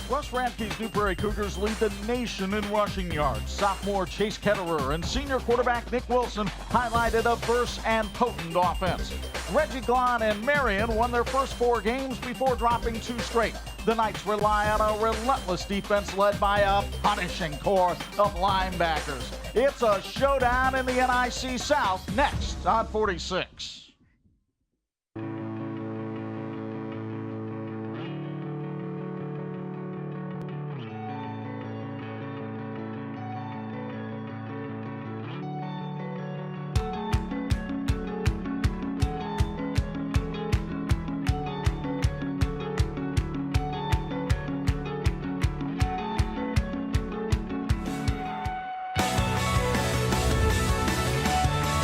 West Radke's New Prairie Cougars lead the nation in rushing yards. Sophomore Chase Ketterer and senior quarterback Nick Wilson highlighted a verse and potent offense. Reggie Glahn and Marian won their first 4 games before dropping 2 straight. The Knights rely on a relentless defense led by a punishing core of linebackers. It's a showdown in the NIC South next on 46.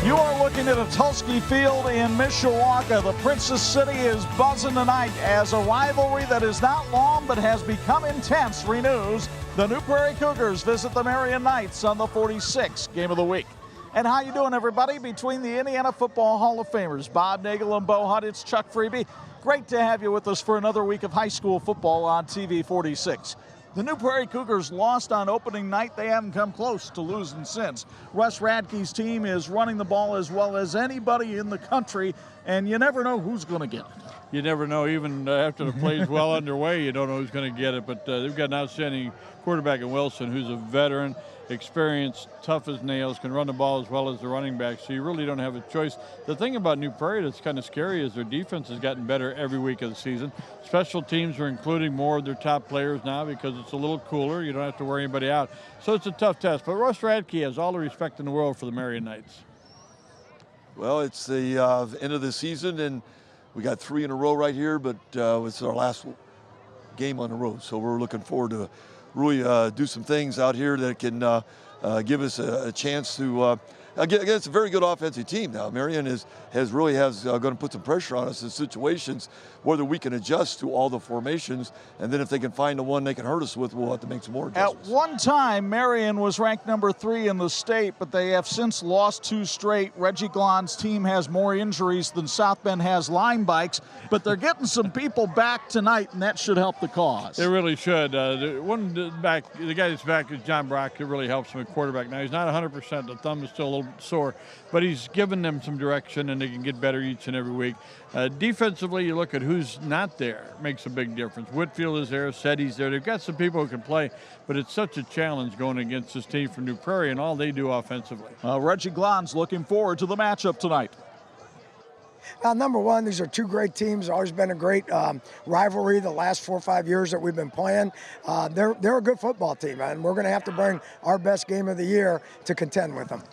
You are looking at a Tulske Field in Mishawaka. The Princess City is buzzing tonight as a rivalry that is not long but has become intense renews. The New Prairie Cougars visit the Marian Knights on the 46th game of the week. And how you doing, everybody? Between the Indiana Football Hall of Famers, Bob Nagel and Bo Hunt, it's Chuck Freeby. Great to have you with us for another week of high school football on TV 46. The New Prairie Cougars lost on opening night. They haven't come close to losing since. Russ Radke's team is running the ball as well as anybody in the country, and you never know who's going to get it. You never know. Even after the play's well underway, you don't know who's going to get it. But they've got an outstanding quarterback in Wilson who's a veteran, experienced, tough as nails, can run the ball as well as the running back, so you really don't have a choice. The thing about New Prairie that's kind of scary is their defense has gotten better every week of the season. Special teams are including more of their top players now because it's a little cooler. You don't have to wear anybody out. So it's a tough test. But Russ Radke has all the respect in the world for the Marian Knights. Well, it's the end of the season, and we got 3 in a row right here, but it's our last game on the road. So we're looking forward to really do some things out here that can give us a chance to again, it's a very good offensive team now. Marian has going to put some pressure on us in situations whether we can adjust to all the formations, and then if they can find the one they can hurt us with, we'll have to make some more adjustments. At one time, Marian was ranked number 3 in the state, but they have since lost 2 straight. Reggie Glahn's team has more injuries than South Bend has line bikes, but they're getting some people back tonight, and that should help the cause. It really should. The guy that's back is John Brock. It really helps him at quarterback. Now, he's not 100%. The thumb is still a little sore, but he's given them some direction, and they can get better each and every week. Defensively, you look at who's not there. It makes a big difference. Whitfield is there. Setty's there. They've got some people who can play, but it's such a challenge going against this team from New Prairie and all they do offensively. Reggie Glahn's looking forward to the matchup tonight. Number one, these are 2 great teams. Always been a great rivalry the last 4 or 5 years that we've been playing. They're a good football team, and we're going to have to bring our best game of the year to contend with them.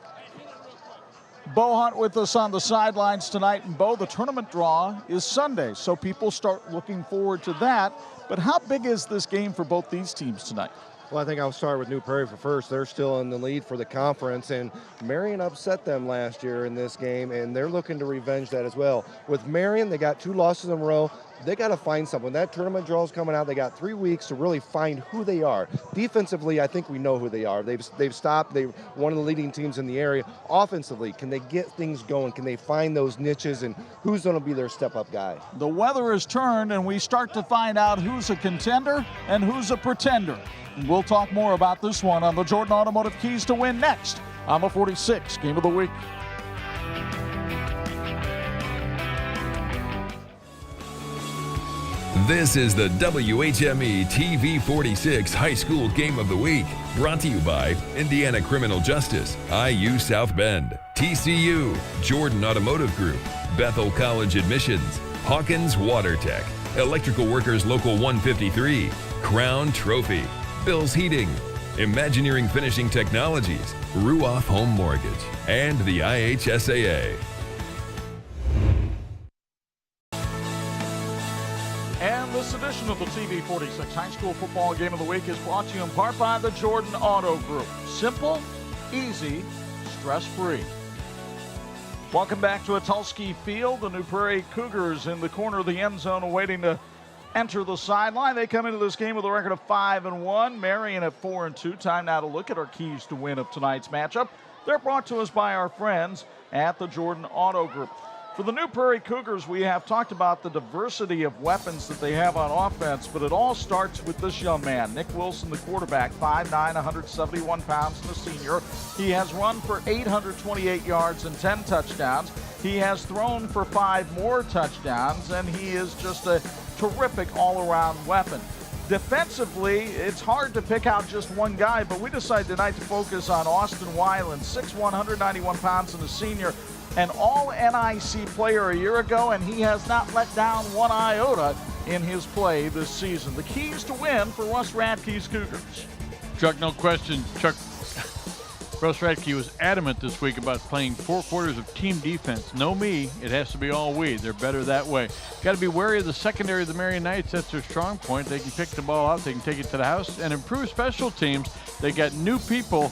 Bo Hunt with us on the sidelines tonight. And Bo, the tournament draw is Sunday, so people start looking forward to that. But how big is this game for both these teams tonight? Well, I think I'll start with New Prairie for first. They're still in the lead for the conference, and Marian upset them last year in this game, and they're looking to revenge that as well. With Marian, they got 2 losses in a row. They got to find something. That tournament draw is coming out. They got 3 weeks to really find who they are. Defensively, I think we know who they are. They've stopped. They're one of the leading teams in the area. Offensively, can they get things going? Can they find those niches, and who's going to be their step-up guy? The weather has turned, and we start to find out who's a contender and who's a pretender. We'll talk more about this one on the Jordan Automotive Keys to Win next on the 46 Game of the Week. This is the WHME TV 46 High School Game of the Week, brought to you by Indiana Criminal Justice, IU South Bend, TCU, Jordan Automotive Group, Bethel College Admissions, Hawkins Water Tech, Electrical Workers Local 153, Crown Trophy, Bill's Heating, Imagineering Finishing Technologies, Ruoff Home Mortgage, and the IHSAA. And this edition of the TV 46 High School Football Game of the Week is brought to you in part by the Jordan Auto Group. Simple, easy, stress-free. Welcome back to a Tulske Field. The New Prairie Cougars in the corner of the end zone awaiting to enter the sideline. They come into this game with a record of 5-1. Marian at 4-2. Time now to look at our keys to win of tonight's matchup. They're brought to us by our friends at the Jordan Auto Group. For the New Prairie Cougars, we have talked about the diversity of weapons that they have on offense, but it all starts with this young man, Nick Wilson, the quarterback, 5'9", 171 pounds, and a senior. He has run for 828 yards and 10 touchdowns. He has thrown for 5 more touchdowns, and he is just a terrific all-around weapon. Defensively, it's hard to pick out just one guy, but we decided tonight to focus on Austin Weiland, 6'1", 191 pounds, and a senior. An all-NIC player a year ago, and he has not let down one iota in his play this season. The keys to win for Russ Radke's Cougars. Chuck, no question. Russ Radke was adamant this week about playing 4 quarters of team defense. No me, it has to be all we. They're better that way. Got to be wary of the secondary of the Marian Knights. That's their strong point. They can pick the ball out, they can take it to the house, and improve special teams. They got new people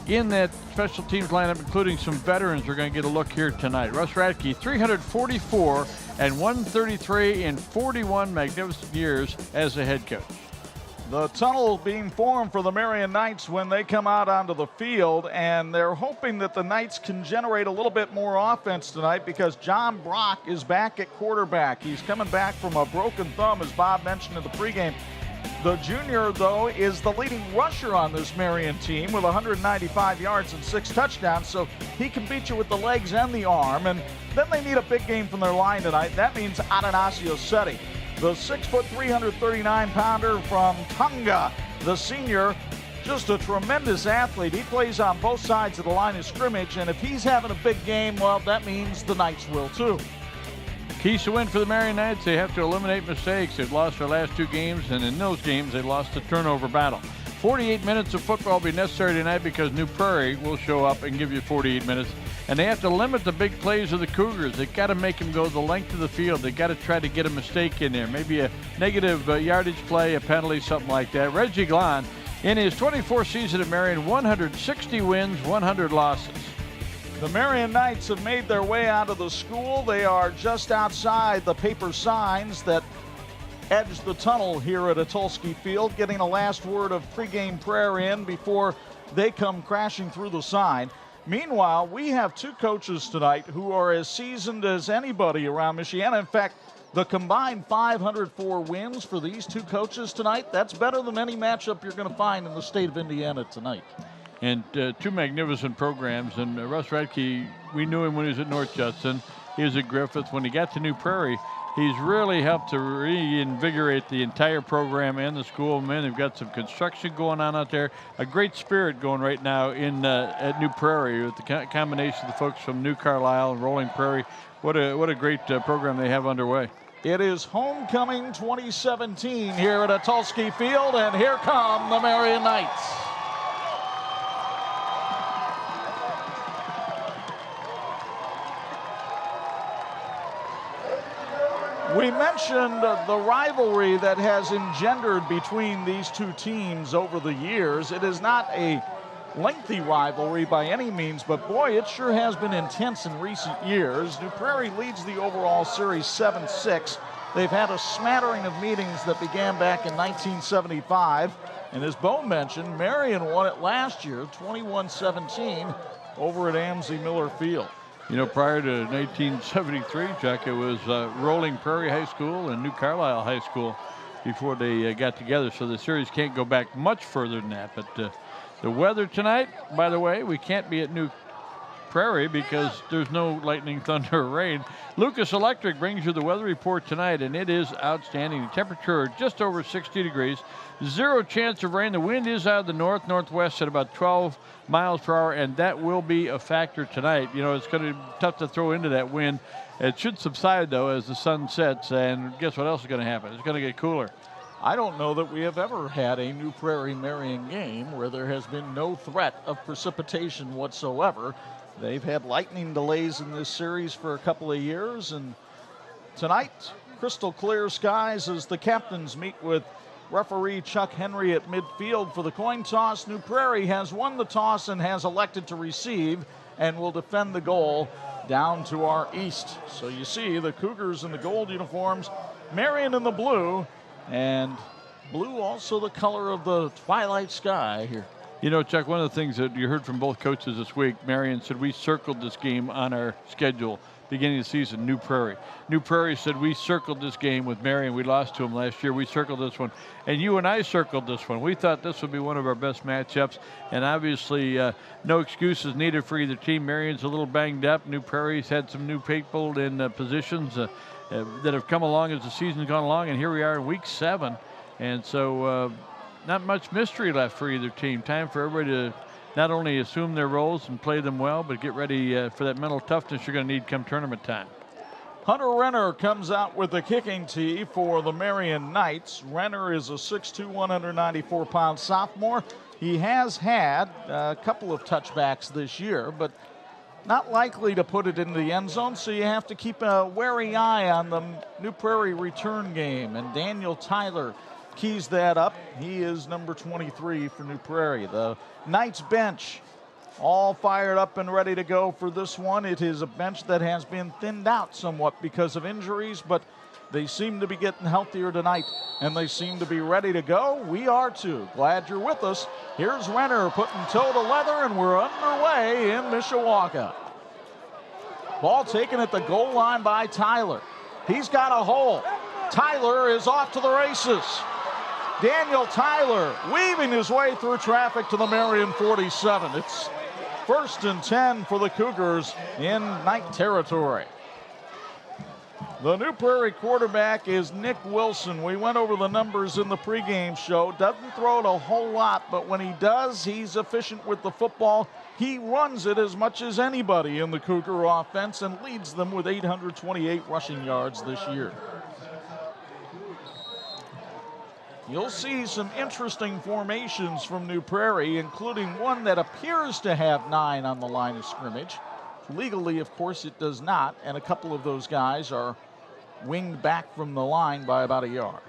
in that special teams lineup, including some veterans. We're going to get a look here tonight. Russ Radke, 344 and 133 in 41 magnificent years as a head coach. The tunnel being formed for the Marian Knights when they come out onto the field, and they're hoping that the Knights can generate a little bit more offense tonight because John Brock is back at quarterback. He's coming back from a broken thumb, as Bob mentioned in the pregame. The junior, though, is the leading rusher on this Marian team with 195 yards and 6 touchdowns, so he can beat you with the legs and the arm. And then they need a big game from their line tonight. That means Atanasio Setti, the 6', 339-pounder from Tonga, the senior, just a tremendous athlete. He plays on both sides of the line of scrimmage, and if he's having a big game, well, that means the Knights will too. Keys to win for the Marian Knights, they have to eliminate mistakes. They've lost their last 2 games, and in those games, they lost the turnover battle. 48 minutes of football will be necessary tonight because New Prairie will show up and give you 48 minutes. And they have to limit the big plays of the Cougars. They've got to make them go the length of the field. They've got to try to get a mistake in there, maybe a negative yardage play, a penalty, something like that. Reggie Glahn, in his 24th season at Marian, 160 wins, 100 losses. The Marian Knights have made their way out of the school. They are just outside the paper signs that edge the tunnel here at Atulski Field, getting a last word of pregame prayer in before they come crashing through the sign. Meanwhile, we have 2 coaches tonight who are as seasoned as anybody around Michiana. In fact, the combined 504 wins for these 2 coaches tonight, that's better than any matchup you're going to find in the state of Indiana tonight. And 2 magnificent programs. And Russ Radke, we knew him when he was at North Judson. He was at Griffith. When he got to New Prairie, he's really helped to reinvigorate the entire program and the school. Man, they've got some construction going on out there. A great spirit going right now in at New Prairie with the combination of the folks from New Carlisle and Rolling Prairie. What a great program they have underway. It is homecoming 2017 here at Atulski Field, and here come the Marian Knights. We mentioned the rivalry that has engendered between these 2 teams over the years. It is not a lengthy rivalry by any means, but boy, it sure has been intense in recent years. New Prairie leads the overall series 7-6. They've had a smattering of meetings that began back in 1975. And as Bo mentioned, Marian won it last year, 21-17, over at Amzie Miller Field. You know, prior to 1973, Chuck, it was Rolling Prairie High School and New Carlisle High School before they got together. So the series can't go back much further than that. But the weather tonight, by the way, we can't be at New Prairie because there's no lightning, thunder, or rain. Lucas Electric brings you the weather report tonight, and it is outstanding. The temperature just over 60 degrees. 0 chance of rain. The wind is out of the north-northwest at about 12 miles per hour, and that will be a factor tonight. You know, it's going to be tough to throw into that wind. It should subside, though, as the sun sets, and guess what else is going to happen? It's going to get cooler. I don't know that we have ever had a New Prairie Marian game where there has been no threat of precipitation whatsoever. They've had lightning delays in this series for a couple of years, and tonight, crystal clear skies as the captains meet with referee Chuck Henry at midfield for the coin toss. New Prairie has won the toss and has elected to receive and will defend the goal down to our east. So you see the Cougars in the gold uniforms, Marian in the blue, and blue also the color of the twilight sky here. You know, Chuck, one of the things that you heard from both coaches this week, Marian said we circled this game on our schedule beginning of the season, New Prairie. New Prairie said, we circled this game with Marian. We lost to them last year. We circled this one. And you and I circled this one. We thought this would be one of our best matchups. And obviously, no excuses needed for either team. Marian's a little banged up. New Prairie's had some new people in positions that have come along as the season's gone along. And here we are in week 7. And so not much mystery left for either team. Time for everybody to not only assume their roles and play them well, but get ready for that mental toughness you're going to need come tournament time. Hunter Renner comes out with the kicking tee for the Marian Knights. Renner is a 6'2", 194-pound sophomore. He has had a couple of touchbacks this year, but not likely to put it into the end zone, so you have to keep a wary eye on the New Prairie return game. And Daniel Tyler keys that up. He is number 23 for New Prairie. The Knights bench all fired up and ready to go for this one. It is a bench that has been thinned out somewhat because of injuries, but they seem to be getting healthier tonight, and they seem to be ready to go. We are too. Glad you're with us. Here's Renner putting toe to leather, and we're underway in Mishawaka. Ball taken at the goal line by Tyler. He's got a hole. Tyler is off to the races. Daniel Tyler weaving his way through traffic to the Marian 47. It's 1st and 10 for the Cougars in Knight territory. The New Prairie quarterback is Nick Wilson. We went over the numbers in the pregame show. Doesn't throw it a whole lot, but when he does, he's efficient with the football. He runs it as much as anybody in the Cougar offense and leads them with 828 rushing yards this year. You'll see some interesting formations from New Prairie, including one that appears to have 9 on the line of scrimmage. Legally, of course, it does not, and a couple of those guys are winged back from the line by about a yard.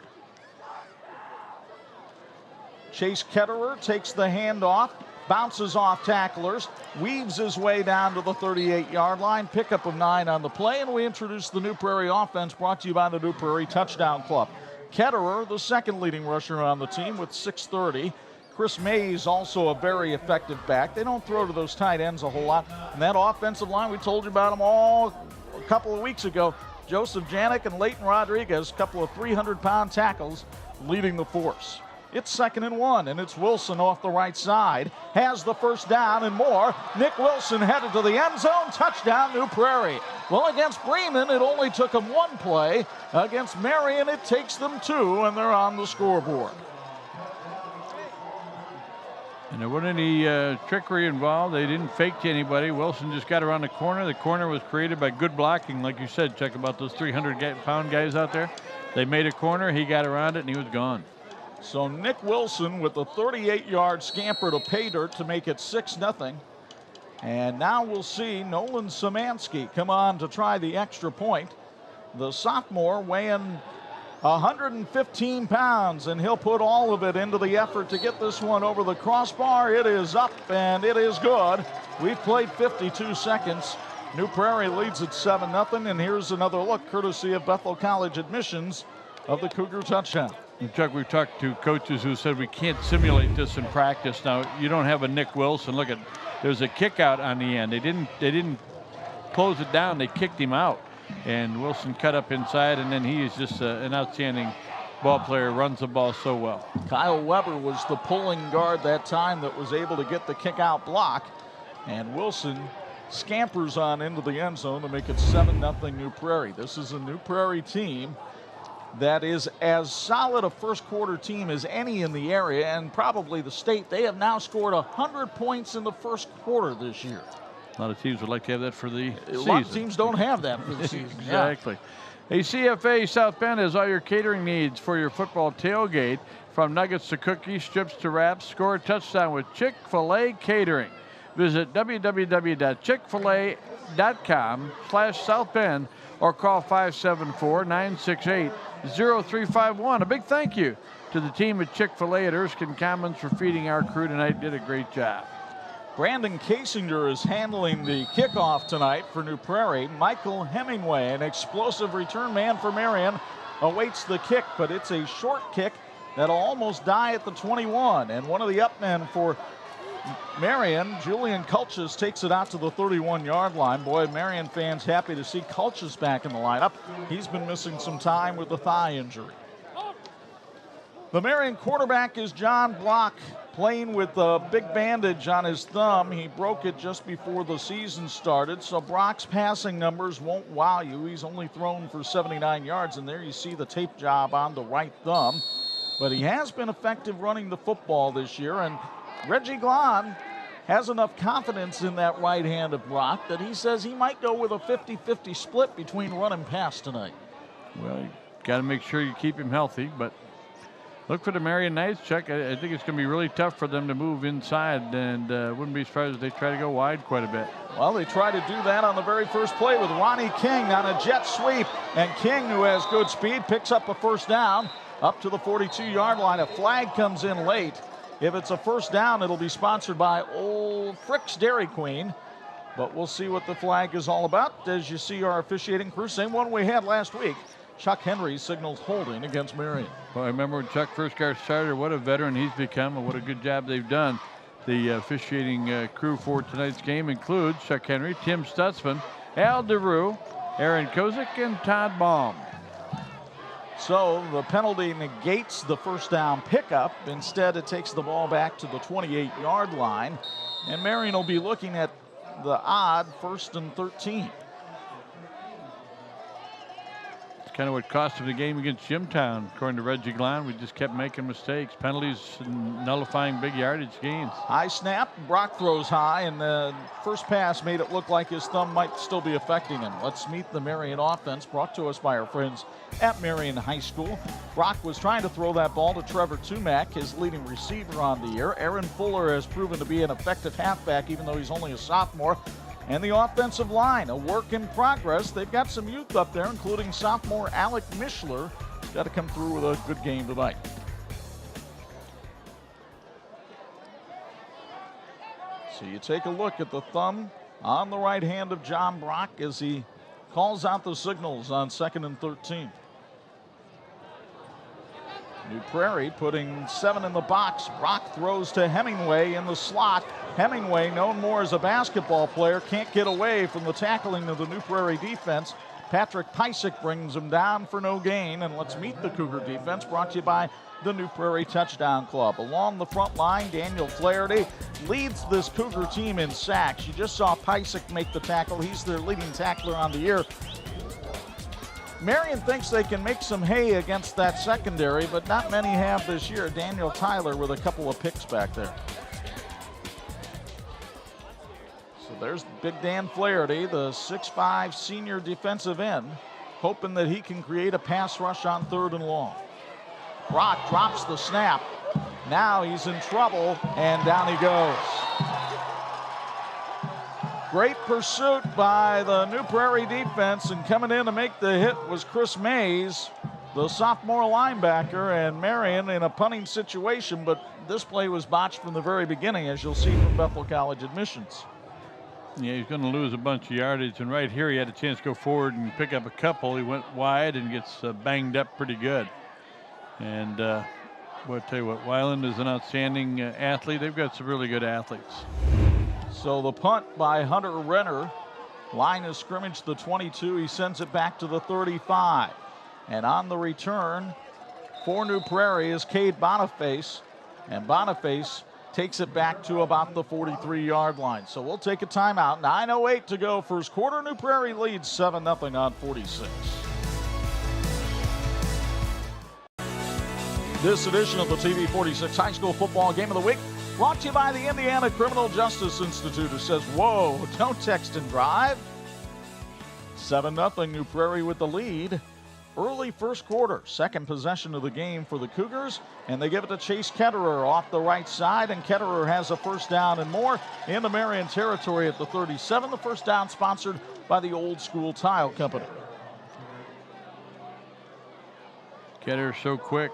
Chase Ketterer takes the handoff, bounces off tacklers, weaves his way down to the 38-yard line, pickup of 9 on the play, and we introduce the New Prairie offense brought to you by the New Prairie Touchdown Club. Ketterer, the second leading rusher on the team with 630. Chris Mays, also a very effective back. They don't throw to those tight ends a whole lot. And that offensive line, we told you about them all a couple of weeks ago. Joseph Janik and Leighton Rodriguez, a couple of 300-pound tackles leading the force. It's 2nd and 1, and it's Wilson off the right side. Has the first down and more. Nick Wilson headed to the end zone. Touchdown, New Prairie. Well, against Bremen, it only took them 1 play. Against Marian, it takes them 2, and they're on the scoreboard. And there wasn't any trickery involved. They didn't fake to anybody. Wilson just got around the corner. The corner was created by good blocking. Like you said, check about those 300-pound guys out there. They made a corner. He got around it, and he was gone. So Nick Wilson with the 38-yard scamper to pay dirt to make it 6-0. And now we'll see Nolan Szymanski come on to try the extra point. The sophomore weighing 115 pounds, and he'll put all of it into the effort to get this one over the crossbar. It is up, and it is good. We've played 52 seconds. New Prairie leads at 7-0, and here's another look courtesy of Bethel College Admissions of the Cougar touchdown. Chuck, we've talked to coaches who said we can't simulate this in practice. Now, you don't have a Nick Wilson. Look at, there's a kick out on the end. They didn't close it down. They kicked him out. And Wilson cut up inside, and then he is just an outstanding ball player, runs the ball so well. Kyle Weber was the pulling guard that time that was able to get the kick out block. And Wilson scampers on into the end zone to make it 7-0 New Prairie. This is a New Prairie team that is as solid a first quarter team as any in the area and probably the state. They have now scored 100 points in the first quarter this year. A lot of teams would like to have that for the season. A lot of teams don't have that for the season. Exactly. Yeah. A CFA South Bend has all your catering needs for your football tailgate, from nuggets to cookies, strips to wraps. Score a touchdown with Chick-fil-A Catering. Visit www.chickfil-a.com/South Bend or call 574-968-0351. A big thank you to the team at Chick-fil-A at Erskine Commons for feeding our crew tonight. Did a great job. Brandon Kasinger is handling the kickoff tonight for New Prairie. Michael Hemingway, an explosive return man for Marian, awaits the kick, but it's a short kick that'll almost die at the 21. And one of the up men for Marian, Julian Kulchis takes it out to the 31-yard line. Boy, Marian fans happy to see Kulchis back in the lineup. He's been missing some time with a thigh injury. The Marian quarterback is John Brock, playing with a big bandage on his thumb. He broke it just before the season started, so Brock's passing numbers won't wow you. He's only thrown for 79 yards, and there you see the tape job on the right thumb. But he has been effective running the football this year, and Reggie Glahn has enough confidence in that right hand of Brock that he says he might go with a 50-50 split between run and pass tonight. Well, you got to make sure you keep him healthy, but look for the Marian Knights, Chuck. I think it's going to be really tough for them to move inside, and wouldn't be surprised if they try to go wide quite a bit. Well, they try to do that on the very first play with Ronnie King on a jet sweep, and King, who has good speed, picks up a first down up to the 42-yard line. A flag comes in late. If it's a first down, it'll be sponsored by Old Frick's Dairy Queen. But we'll see what the flag is all about as you see our officiating crew. Same one we had last week. Chuck Henry signals holding against Marian. Well, I remember when Chuck first got started, what a veteran he's become and what a good job they've done. The officiating crew for tonight's game includes Chuck Henry, Tim Stutzman, Al DeRue, Aaron Kozik, and Todd Baum. So the penalty negates the first down pickup. Instead, it takes the ball back to the 28-yard line. And Marian will be looking at the odd 1st and 13. It's kind of what cost him the game against Jimtown, according to Reggie Glahn. We just kept making mistakes, penalties, nullifying big yardage gains. High snap, Brock throws high, and the first pass made it look like his thumb might still be affecting him. Let's meet the Marian offense, brought to us by our friends at Marian High School. Brock was trying to throw that ball to Trevor Tumack, his leading receiver on the year. Aaron Fuller has proven to be an effective halfback, even though he's only a sophomore. And the offensive line, a work in progress. They've got some youth up there, including sophomore Alec Mishler. He's got to come through with a good game tonight. So you take a look at the thumb on the right hand of John Brock as he calls out the signals on 2nd and 13. New Prairie putting 7 in the box. Brock throws to Hemingway in the slot. Hemingway, known more as a basketball player, can't get away from the tackling of the New Prairie defense. Patrick Pysick brings him down for no gain. And let's meet the Cougar defense, brought to you by the New Prairie Touchdown Club. Along the front line, Daniel Flaherty leads this Cougar team in sacks. You just saw Pysick make the tackle. He's their leading tackler on the year. Marian thinks they can make some hay against that secondary, but not many have this year. Daniel Tyler with a couple of picks back there. So there's Big Dan Flaherty, the 6'5" senior defensive end, hoping that he can create a pass rush on 3rd and long. Brock drops the snap. Now he's in trouble, and down he goes. Great pursuit by the New Prairie defense, and coming in to make the hit was Chris Mays, the sophomore linebacker, and Marian in a punting situation, but this play was botched from the very beginning, as you'll see from Bethel College admissions. Yeah, he's going to lose a bunch of yardage, and right here he had a chance to go forward and pick up a couple. He went wide and gets banged up pretty good. And well, I'll tell you what, Weiland is an outstanding athlete. They've got some really good athletes. So the punt by Hunter Renner. Line of scrimmage the 22. He sends it back to the 35. And on the return for New Prairie is Cade Boniface. And Boniface takes it back to about the 43-yard line. So we'll take a timeout. 9:08 to go first quarter. New Prairie leads 7-0 on 46. This edition of the TV 46 High School Football Game of the Week brought to you by the Indiana Criminal Justice Institute, who says, whoa, don't text and drive. 7-0 New Prairie with the lead. Early first quarter, second possession of the game for the Cougars, and they give it to Chase Ketterer off the right side, and Ketterer has a first down and more in the Marian territory at the 37. The first down sponsored by the Old School Tile Company. Ketterer so quick,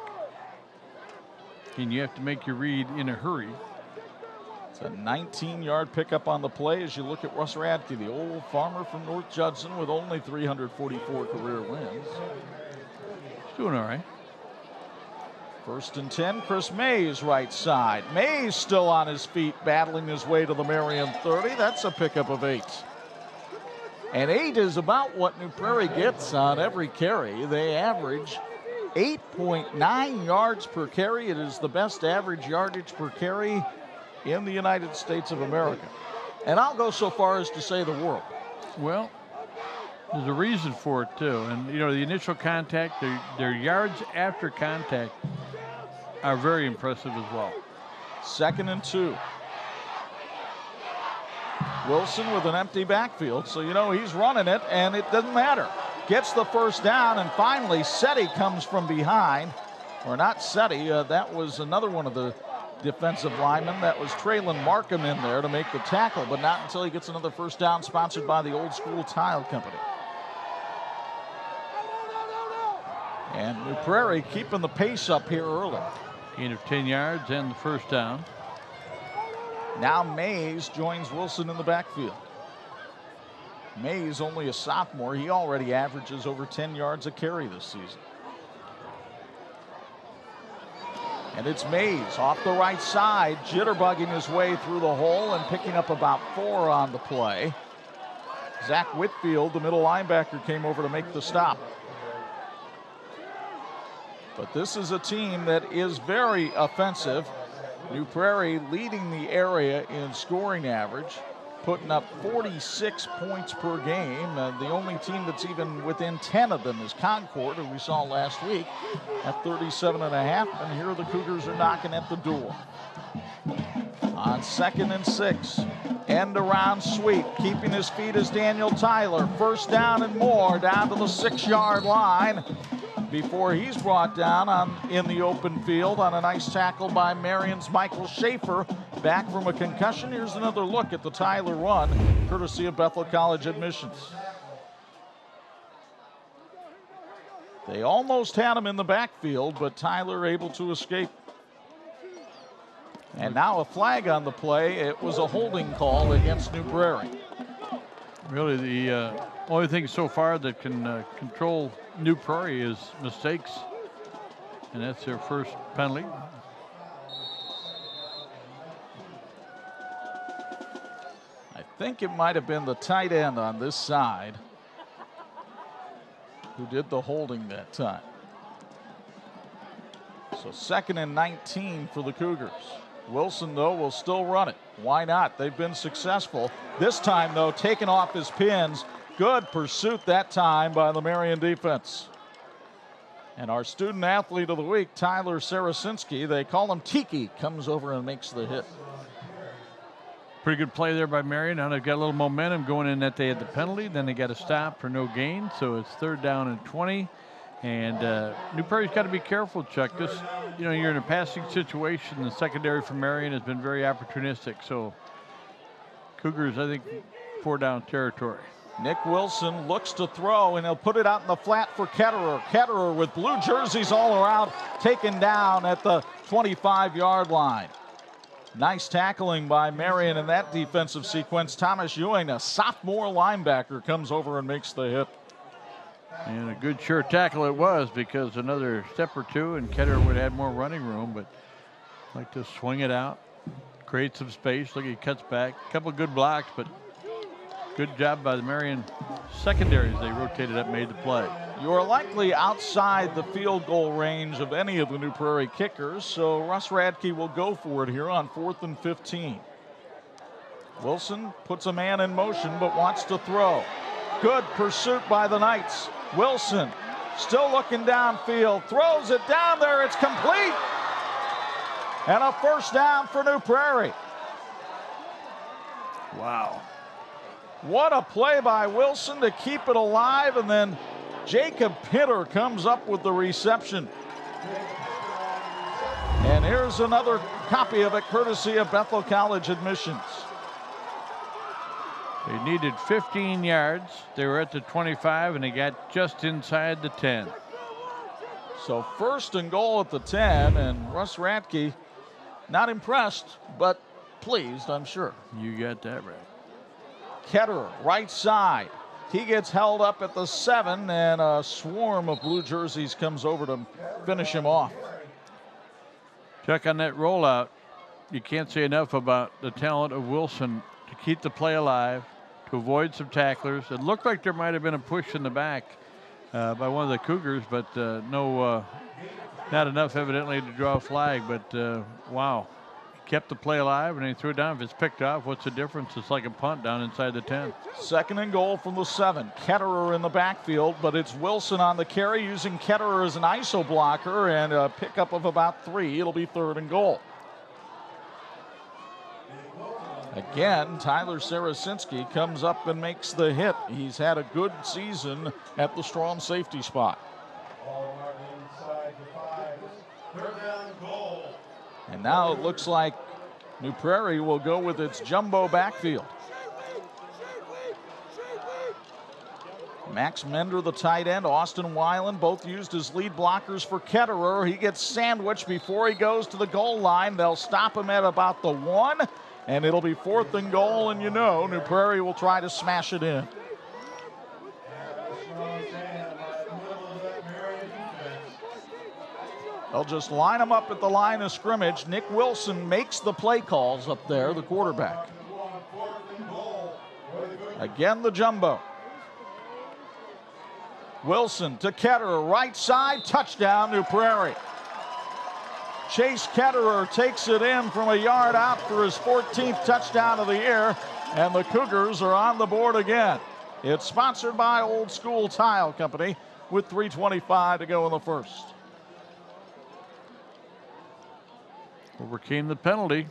and you have to make your read in a hurry. It's a 19-yard pickup on the play as you look at Russ Radke, the old farmer from North Judson with only 344 career wins. He's doing all right. First and 10, Chris Mays right side. Mays still on his feet, battling his way to the Marian 30. That's a pickup of 8. And 8 is about what New Prairie gets on every carry. They average 8.9 yards per carry. It is the best average yardage per carry in the United States of America. And I'll go so far as to say the world. Well, there's a reason for it, too. And, you know, the initial contact, their yards after contact are very impressive as well. 2nd and 2. Wilson with an empty backfield, so you know he's running it, and it doesn't matter. Gets the first down, and finally Seti comes from behind. Or not Seti, that was another one of the defensive linemen. That was Traylon Markham in there to make the tackle, but not until he gets another first down, sponsored by the Old School Tile Company. And New Prairie keeping the pace up here early. Gain of 10 yards and the first down. Now Mays joins Wilson in the backfield. Mays only a sophomore. He already averages over 10 yards a carry this season. And it's Mays off the right side, jitterbugging his way through the hole and picking up about 4 on the play. Zach Whitfield, the middle linebacker, came over to make the stop. But this is a team that is very offensive. New Prairie leading the area in scoring average, putting up 46 points per game. The only team that's even within 10 of them is Concord, who we saw last week at 37.5. And here the Cougars are knocking at the door. On 2nd and 6, end around sweep. Keeping his feet is Daniel Tyler. First down and more, down to the 6-yard line, before he's brought down in the open field on a nice tackle by Marian's Michael Schaefer, back from a concussion. Here's another look at the Tyler run, courtesy of Bethel College Admissions. They almost had him in the backfield, but Tyler able to escape. And now a flag on the play. It was a holding call against New Prairie. Really, the only thing so far that can control New Prairie is mistakes, and that's their first penalty. I think it might have been the tight end on this side who did the holding that time. So 2nd and 19 for the Cougars. Wilson, though, will still run it. Why not? They've been successful. This time, though, taking off his pins. Good pursuit that time by the Marian defense. And our student athlete of the week, Tyler Sarasinski, they call him Tiki, comes over and makes the hit. Pretty good play there by Marian. Now they've got a little momentum going in that they had the penalty. Then they got a stop for no gain. So it's 3rd down and 20. And New Prairie's got to be careful, Chuck. This, you know, you're in a passing situation. The secondary for Marian has been very opportunistic. So Cougars, I think, 4-down territory. Nick Wilson looks to throw, and he'll put it out in the flat for Ketterer. Ketterer with blue jerseys all around, taken down at the 25-yard line. Nice tackling by Marian in that defensive sequence. Thomas Ewing, a sophomore linebacker, comes over and makes the hit. And a good sure tackle it was, because another step or two and Ketterer would have had more running room, but like to swing it out, create some space. Look, he cuts back. A couple of good blocks, but good job by the Marian secondary as they rotated up, made the play. You are likely outside the field goal range of any of the New Prairie kickers, so Russ Radke will go for it here on 4th and 15. Wilson puts a man in motion but wants to throw. Good pursuit by the Knights. Wilson still looking downfield, throws it down there, it's complete. And a first down for New Prairie. Wow. What a play by Wilson to keep it alive, and then Jacob Pitter comes up with the reception. And here's another copy of it, courtesy of Bethel College Admissions. They needed 15 yards. They were at the 25, and they got just inside the 10. So 1st and goal at the 10, and Russ Radke not impressed, but pleased, I'm sure. You got that right. Ketterer, right side. He gets held up at the 7, and a swarm of blue jerseys comes over to finish him off. Chuck, on that rollout, you can't say enough about the talent of Wilson to keep the play alive, to avoid some tacklers. It looked like there might have been a push in the back by one of the Cougars, but not enough evidently to draw a flag. But wow, he kept the play alive and he threw it down. If it's picked off, what's the difference? It's like a punt down inside the 10. 2nd and goal from the 7. Ketterer in the backfield, but it's Wilson on the carry, using Ketterer as an ISO blocker, and a pickup of about 3. It'll be 3rd and goal. Again, Tyler Sarasinski comes up and makes the hit. He's had a good season at the strong safety spot. And now it looks like New Prairie will go with its jumbo backfield. Max Mender, the tight end, Austin Weiland, both used as lead blockers for Ketterer. He gets sandwiched before he goes to the goal line. They'll stop him at about the 1. And it'll be 4th and goal, and New Prairie will try to smash it in. They'll just line them up at the line of scrimmage. Nick Wilson makes the play calls up there, the quarterback. Again, the jumbo. Wilson to Ketterer, right side, touchdown, New Prairie. Chase Ketterer takes it in from a yard out for his 14th touchdown of the year, and the Cougars are on the board again. It's sponsored by Old School Tile Company with 3:25 to go in the first. Overcame the penalty.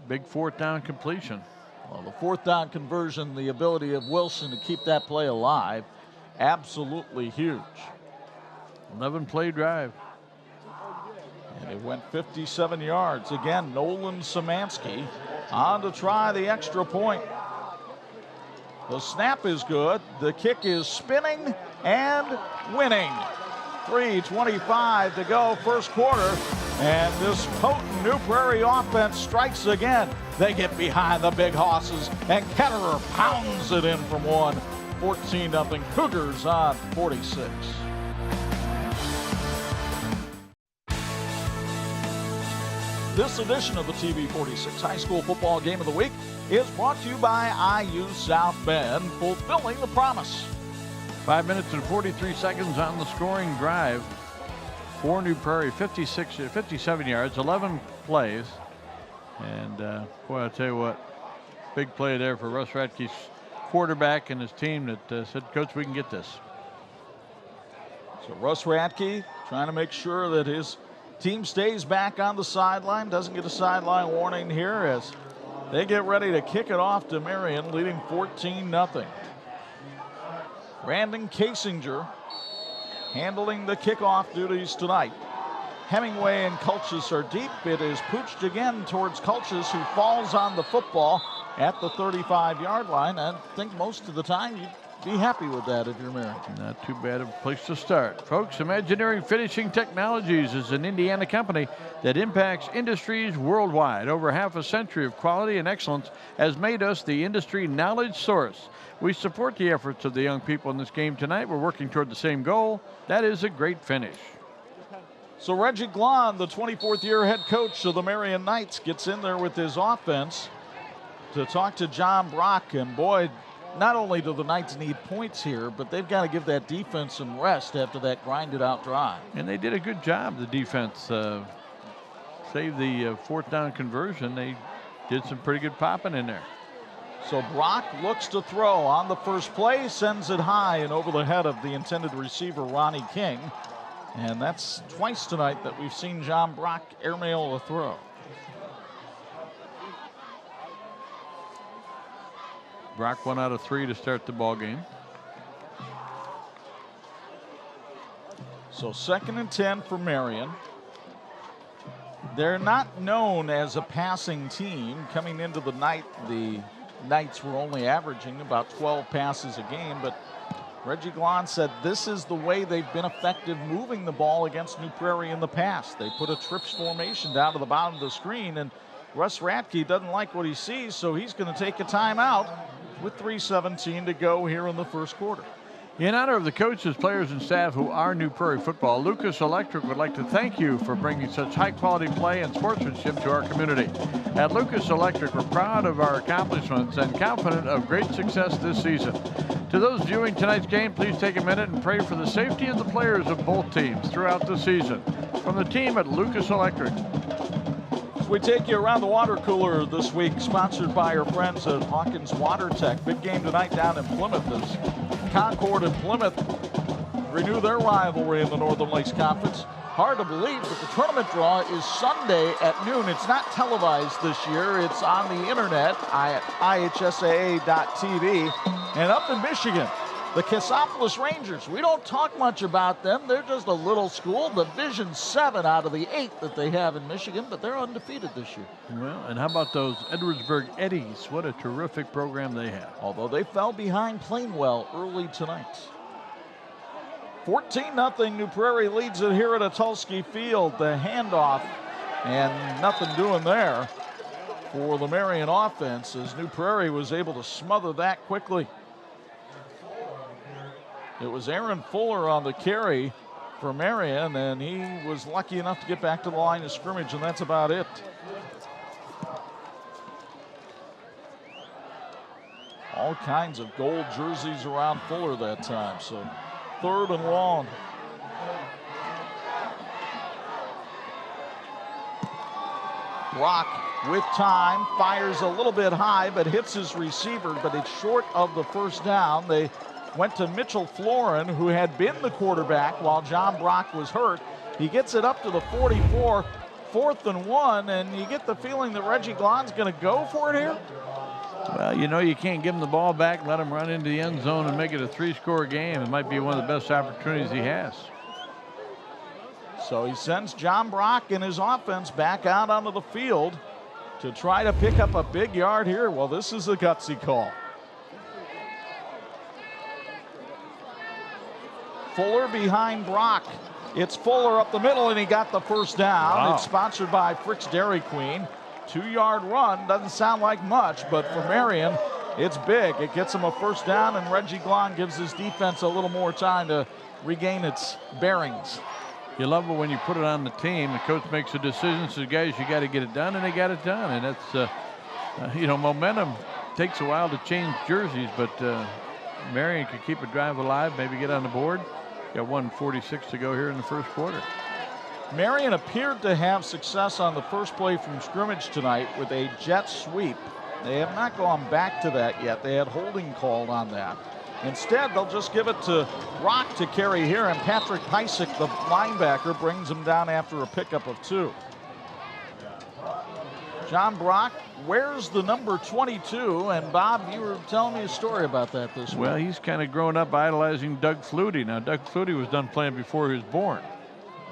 Big 4th down completion. Well, the 4th down conversion, the ability of Wilson to keep that play alive, absolutely huge. 11-play drive. And it went 57 yards. Again, Nolan Szymanski on to try the extra point. The snap is good. The kick is spinning and winning. 3:25 to go, first quarter. And this potent New Prairie offense strikes again. They get behind the big hosses, and Ketterer pounds it in from 1. 14-0 Cougars on 46. This edition of the TV46 High School Football Game of the Week is brought to you by IU South Bend, fulfilling the promise. 5 minutes and 43 seconds on the scoring drive for New Prairie, 57 yards, 11 plays. And boy, I'll tell you what, big play there for Russ Radke's quarterback and his team that said, Coach, we can get this. So Russ Radke trying to make sure that his team stays back on the sideline, doesn't get a sideline warning here as they get ready to kick it off to Marian, leading 14-0. Brandon Kasinger handling the kickoff duties tonight. Hemingway and Culchis are deep. It is pooched again towards Culchis, who falls on the football at the 35-yard line. I think most of the time you'd be happy with that if you're Marian. Not too bad of a place to start. Folks, Imagineering Finishing Technologies is an Indiana company that impacts industries worldwide. Over half a century of quality and excellence has made us the industry knowledge source. We support the efforts of the young people in this game tonight. We're working toward the same goal. That is a great finish. So Reggie Glahn, the 24th year head coach of the Marian Knights, gets in there with his offense to talk to John Brock. And boy, not only do the Knights need points here, but they've got to give that defense some rest after that grinded out drive. And they did a good job, the defense. Save the 4th down conversion. They did some pretty good popping in there. So Brock looks to throw on the first play, sends it high and over the head of the intended receiver, Ronnie King. And that's twice tonight that we've seen John Brock airmail a throw. Brock 1 out of 3 to start the ball game. So 2nd and 10 for Marian. They're not known as a passing team. Coming into the night, the Knights were only averaging about 12 passes a game, but Reggie Glahn said this is the way they've been effective moving the ball against New Prairie in the past. They put a trips formation down to the bottom of the screen, and Russ Radke doesn't like what he sees, so he's going to take a timeout with 3:17 to go here in the first quarter. In honor of the coaches, players, and staff who are New Prairie football, Lucas Electric would like to thank you for bringing such high-quality play and sportsmanship to our community. At Lucas Electric, we're proud of our accomplishments and confident of great success this season. To those viewing tonight's game, please take a minute and pray for the safety of the players of both teams throughout the season. From the team at Lucas Electric. We take you around the water cooler this week, sponsored by our friends at Hawkins Water Tech. Big game tonight down in Plymouth as Concord and Plymouth renew their rivalry in the Northern Lakes Conference. Hard to believe, but the tournament draw is Sunday at noon. It's not televised this year. It's on the internet at ihsaa.tv. And up in Michigan, the Cassopolis Rangers. We don't talk much about them. They're just a little school, Division 7 out of the 8 that they have in Michigan, but they're undefeated this year. Well, and how about those Edwardsburg Eddies? What a terrific program they have. Although they fell behind Plainwell early tonight. 14-0, New Prairie leads it here at Atulski Field. The handoff, and nothing doing there for the Marian offense as New Prairie was able to smother that quickly. It was Aaron Fuller on the carry for Marian, and he was lucky enough to get back to the line of scrimmage, and that's about it. All kinds of gold jerseys around Fuller that time, so 3rd and long. Brock with time, fires a little bit high, but hits his receiver, but it's short of the first down. They went to Mitchell Florin, who had been the quarterback while John Brock was hurt. He gets it up to the 44, 4th and 1, and you get the feeling that Reggie Glon's going to go for it here? Well, you know, you can't give him the ball back, let him run into the end zone and make it a 3-score game. It might be one of the best opportunities he has. So he sends John Brock and his offense back out onto the field to try to pick up a big yard here. Well, this is a gutsy call. Fuller behind Brock. It's Fuller up the middle, and he got the first down. Wow. It's sponsored by Frick's Dairy Queen. 2-yard run. Doesn't sound like much, but for Marian, it's big. It gets him a first down, and Reggie Glon gives his defense a little more time to regain its bearings. You love it when you put it on the team. The coach makes a decision, says, guys, you got to get it done, and they got it done. And that's, you know, momentum takes a while to change jerseys, but Marian could keep a drive alive, maybe get on the board. Got 1:46 to go here in the first quarter. Marian appeared to have success on the first play from scrimmage tonight with a jet sweep. They have not gone back to that yet. They had holding called on that. Instead, they'll just give it to Brock to carry here, and Patrick Pysick, the linebacker, brings him down after a pickup of 2. John Brock wears the number 22, and Bob, you were telling me a story about that this week. Well, he's kind of grown up idolizing Doug Flutie. Now, Doug Flutie was done playing before he was born,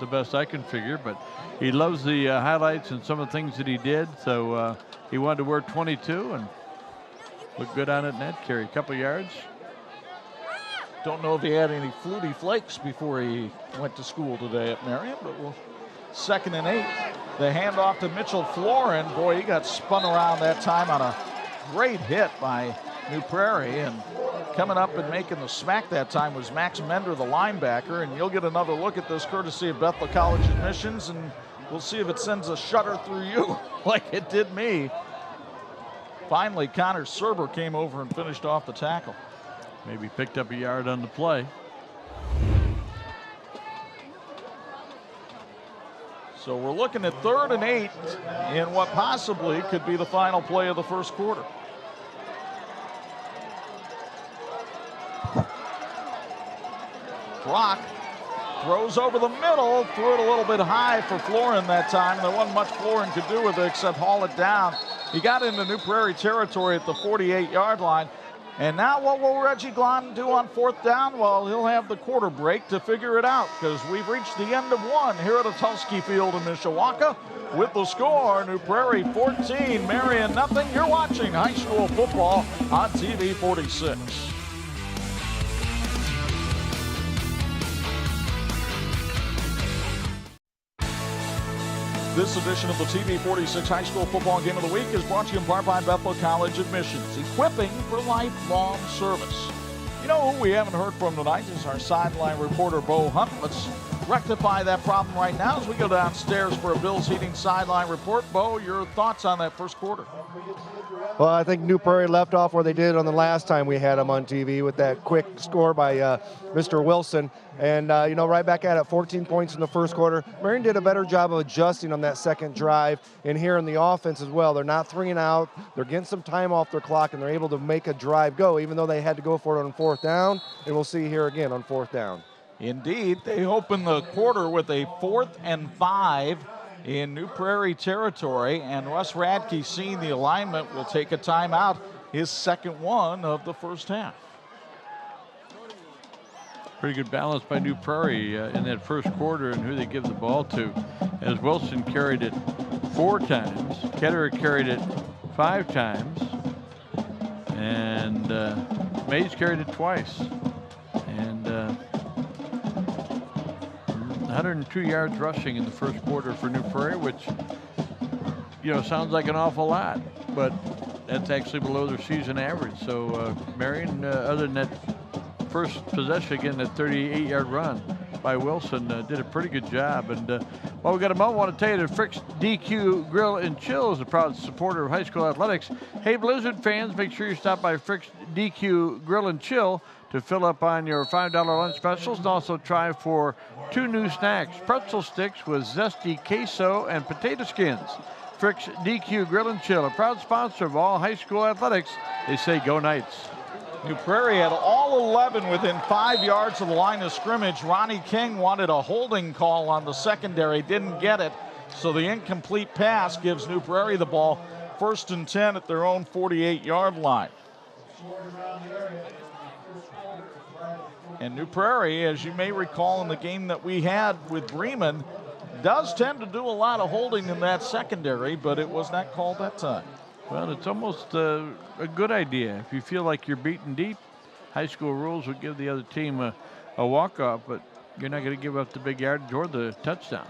the best I can figure, but he loves the highlights and some of the things that he did, so he wanted to wear 22 and look good on it in that carry. A couple yards. Don't know if he had any Flutie flakes before he went to school today at Marian, but we'll 2nd and 8. The handoff to Mitchell Florin. Boy, he got spun around that time on a great hit by New Prairie. And coming up and making the smack that time was Max Mender, the linebacker. And you'll get another look at this courtesy of Bethel College Admissions. And we'll see if it sends a shudder through you like it did me. Finally, Connor Serber came over and finished off the tackle. Maybe picked up a yard on the play. So we're looking at 3rd and 8 in what possibly could be the final play of the first quarter. Brock throws over the middle, threw it a little bit high for Florin that time. There wasn't much Florin could do with it except haul it down. He got into New Prairie territory at the 48-yard line. And now what will Reggie Glon do on 4th down? Well, he'll have the quarter break to figure it out because we've reached the end of one here at Atulski Field in Mishawaka. With the score, New Prairie 14, Marian nothing. You're watching high school football on TV 46. This edition of the TV 46 High School Football Game of the Week is brought to you in part by Bethel College Admissions, equipping for lifelong service. You know who we haven't heard from tonight is our sideline reporter, Bo Hunt. Let's rectify that problem right now as we go downstairs for a Bills Heating sideline report. Bo, your thoughts on that first quarter? Well, I think New Prairie left off where they did on the last time we had them on TV with that quick score by Mr. Wilson. And, right back at it, 14 points in the first quarter. Marian did a better job of adjusting on that second drive. And here in the offense as well, they're not 3 and out. They're getting some time off their clock, and they're able to make a drive go, even though they had to go for it on 4th down. And we'll see here again on 4th down. Indeed, they open the quarter with a 4th and 5 in New Prairie territory, and Russ Radke, seeing the alignment, will take a timeout, his second one of the first half. Pretty good balance by New Prairie in that first quarter and who they give the ball to, as Wilson carried it 4 times, Ketterer carried it 5 times, and Mays carried it twice. And 102 yards rushing in the first quarter for New Prairie, which, sounds like an awful lot, but that's actually below their season average. So Marian, other than that first possession, again, that 38-yard run by Wilson, did a pretty good job. And while we got a moment, I want to tell you that Frick's DQ Grill and Chill is a proud supporter of high school athletics. Hey, Blizzard fans, make sure you stop by Frick's DQ Grill and Chill to fill up on your $5 lunch specials, and also try for 2 new snacks, pretzel sticks with zesty queso and potato skins. Frick's DQ Grill and Chill, a proud sponsor of all high school athletics. They say go Knights. New Prairie had all 11 within 5 yards of the line of scrimmage. Ronnie King wanted a holding call on the secondary, didn't get it, so the incomplete pass gives New Prairie the ball, 1st and 10 at their own 48-yard line. And New Prairie, as you may recall in the game that we had with Bremen, does tend to do a lot of holding in that secondary, but it was not called that time. Well, it's almost a good idea. If you feel like you're beaten deep, high school rules would give the other team a walk-off, but you're not going to give up the big yardage or the touchdown.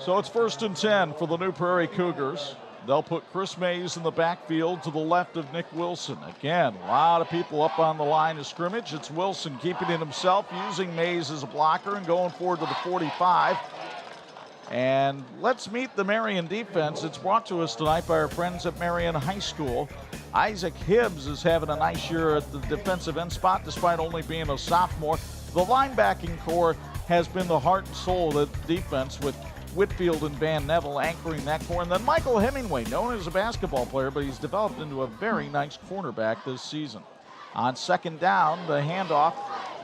So it's 1st and 10 for the New Prairie Cougars. They'll put Chris Mays in the backfield to the left of Nick Wilson. Again, a lot of people up on the line of scrimmage. It's Wilson keeping it himself, using Mays as a blocker and going forward to the 45. And let's meet the Marian defense. It's brought to us tonight by our friends at Marian High School. Isaac Hibbs is having a nice year at the defensive end spot despite only being a sophomore. The linebacking core has been the heart and soul of the defense, with Whitfield and Van Neville anchoring that core. And then Michael Hemingway, known as a basketball player, but he's developed into a very nice cornerback this season. On 2nd down, the handoff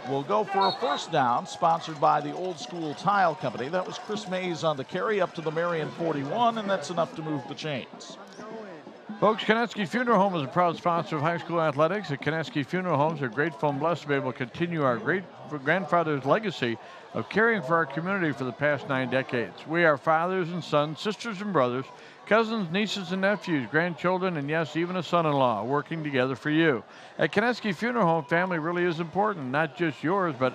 will go for a 1st down, sponsored by the Old School Tile Company. That was Chris Mays on the carry up to the Marian 41, and that's enough to move the chains. Folks, Konecki Funeral Home is a proud sponsor of high school athletics. At Konecki Funeral Homes, we're grateful and blessed to be able to continue our great grandfather's legacy of caring for our community for the past 9 decades. We are fathers and sons, sisters and brothers, cousins, nieces and nephews, grandchildren, and yes, even a son-in-law working together for you. At Konecki Funeral Home, family really is important, not just yours, but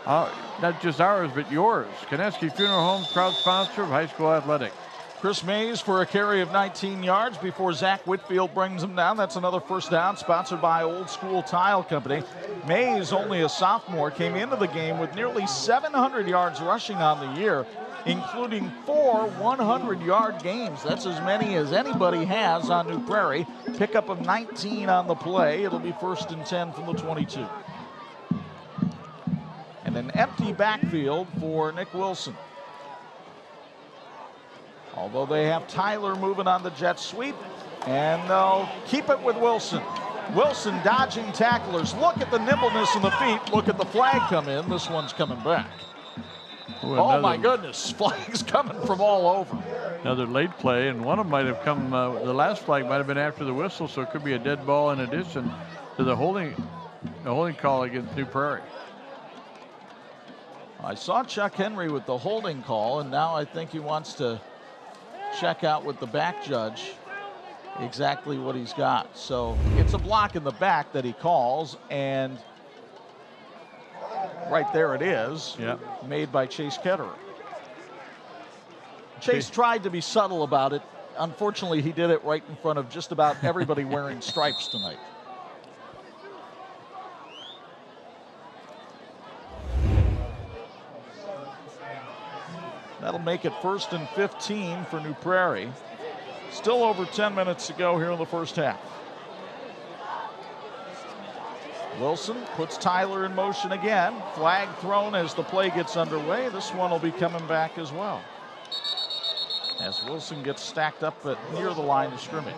not just ours, but yours. Konecki Funeral Home, proud sponsor of high school athletics. Chris Mays for a carry of 19 yards before Zach Whitfield brings him down. That's another 1st down, sponsored by Old School Tile Company. Mays, only a sophomore, came into the game with nearly 700 yards rushing on the year, including 4 100-yard games. That's as many as anybody has on New Prairie. Pickup of 19 on the play. It'll be 1st and 10 from the 22. And an empty backfield for Nick Wilson. Although they have Tyler moving on the jet sweep, and they'll keep it with Wilson. Wilson dodging tacklers. Look at the nimbleness in the feet. Look at the flag come in. This one's coming back. Ooh, oh my goodness, flags coming from all over. Another late play, and one of them might have come, the last flag might have been after the whistle, so it could be a dead ball in addition to the holding call against New Prairie. I saw Chuck Henry with the holding call, and now I think he wants to check out with the back judge exactly what he's got. So it's a block in the back that he calls, and right there it is, yep, made by Chase Ketterer. Chase tried to be subtle about it. Unfortunately, he did it right in front of just about everybody wearing stripes tonight. That'll make it 1st and 15 for New Prairie. Still over 10 minutes to go here in the first half. Wilson puts Tyler in motion again. Flag thrown as the play gets underway. This one will be coming back as well, as Wilson gets stacked up near the line of scrimmage.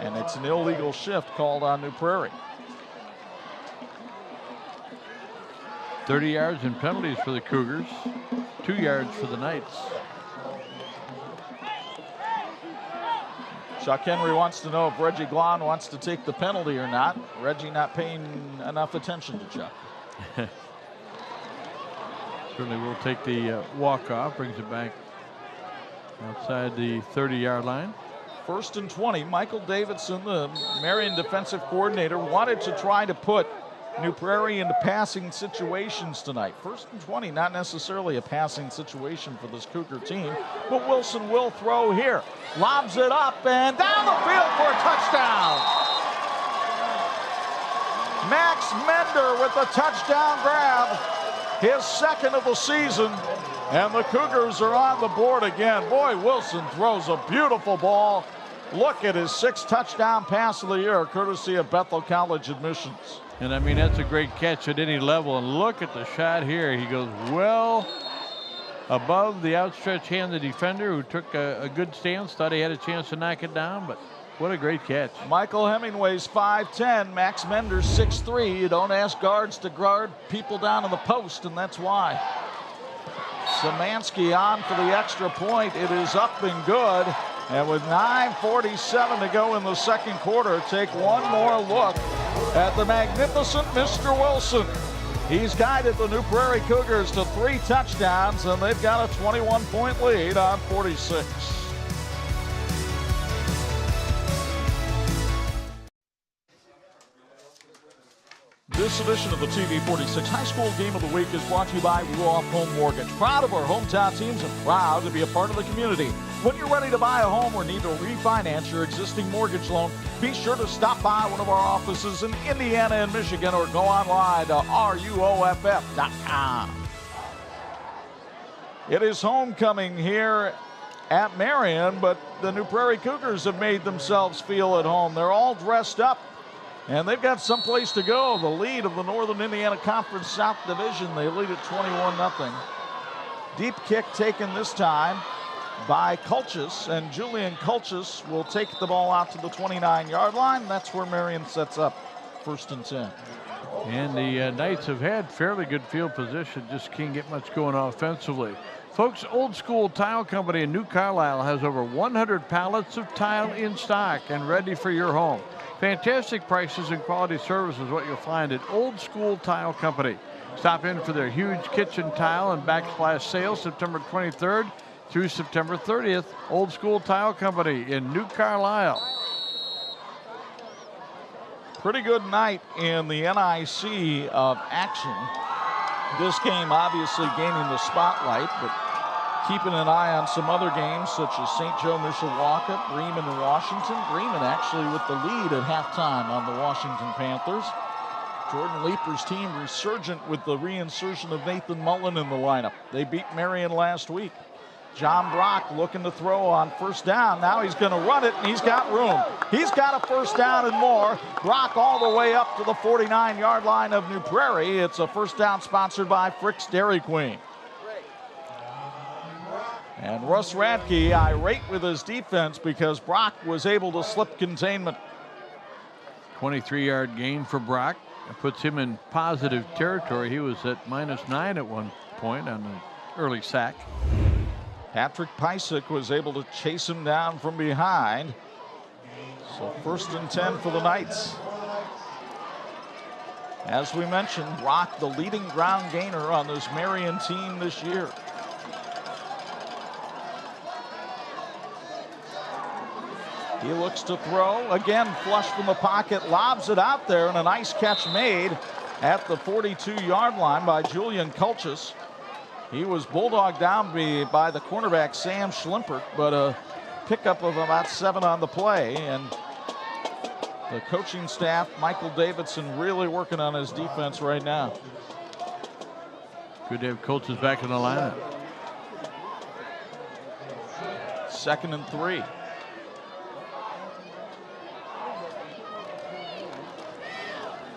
And it's an illegal shift called on New Prairie. 30 yards in penalties for the Cougars, 2 yards for the Knights. Chuck Henry wants to know if Reggie Glahn wants to take the penalty or not. Reggie not paying enough attention to Chuck. Certainly will take the walk-off, brings it back outside the 30-yard line. 1st and 20. Michael Davidson, the Marian defensive coordinator, wanted to try to put New Prairie into passing situations tonight. 1st and 20, not necessarily a passing situation for this Cougar team, but Wilson will throw here. Lobs it up and down the field for a touchdown. Max Mender with the touchdown grab, his 2nd of the season, and the Cougars are on the board again. Boy, Wilson throws a beautiful ball. Look at his 6th touchdown pass of the year, courtesy of Bethel College admissions. And I mean, that's a great catch at any level. And look at the shot here. He goes well above the outstretched hand of the defender, who took a good stance, thought he had a chance to knock it down, but what a great catch. Michael Hemingway's 5'10", Max Mender's 6'3". You don't ask guards to guard people down in the post, and that's why. Szymanski on for the extra point. It is up and good. And with 9:47 to go in the second quarter, take one more look at the magnificent Mr. Wilson. He's guided the New Prairie Cougars to 3 touchdowns, and they've got a 21-point lead on 46. This edition of the TV 46 High School Game of the Week is brought to you by Ruoff Home Mortgage. Proud of our hometown teams and proud to be a part of the community. When you're ready to buy a home or need to refinance your existing mortgage loan, be sure to stop by one of our offices in Indiana and Michigan, or go online to ruoff.com. It is homecoming here at Marian, but the New Prairie Cougars have made themselves feel at home. They're all dressed up, and they've got someplace to go. The lead of the Northern Indiana Conference South Division, they lead at 21-0. Deep kick taken this time by Kulchis, and Julian Kulchis will take the ball out to the 29-yard line. That's where Marian sets up 1st and 10. And the Knights have had fairly good field position, just can't get much going offensively. Folks, Old School Tile Company in New Carlisle has over 100 pallets of tile in stock and ready for your home. Fantastic prices and quality service is what you'll find at Old School Tile Company. Stop in for their huge kitchen tile and backsplash sale September 23rd through September 30th. Old School Tile Company in New Carlisle. Pretty good night in the NIC of action. This game obviously gaining the spotlight, but keeping an eye on some other games such as St. Joe, Mishawaka, Bremen, and Washington. Bremen actually with the lead at halftime on the Washington Panthers. Jordan Leeper's team resurgent with the reinsertion of Nathan Mullen in the lineup. They beat Marian last week. John Brock looking to throw on 1st down. Now he's going to run it, and he's got room. He's got a 1st down and more. Brock all the way up to the 49-yard line of New Prairie. It's a 1st down sponsored by Frick's Dairy Queen. And Russ Radke irate with his defense because Brock was able to slip containment. 23-yard gain for Brock. It puts him in positive territory. He was at -9 at one point on the early sack. Patrick Pysick was able to chase him down from behind. So 1st and 10 for the Knights. As we mentioned, Brock, the leading ground gainer on this Marian team this year. He looks to throw. Again, flush from the pocket, lobs it out there, and a nice catch made at the 42-yard line by Julian Kulchis. He was bulldogged down by the cornerback Sam Schlimpert, but a pickup of about 7 on the play. And the coaching staff, Michael Davidson, really working on his defense right now. Good to have coaches back in the lineup. 2nd and 3.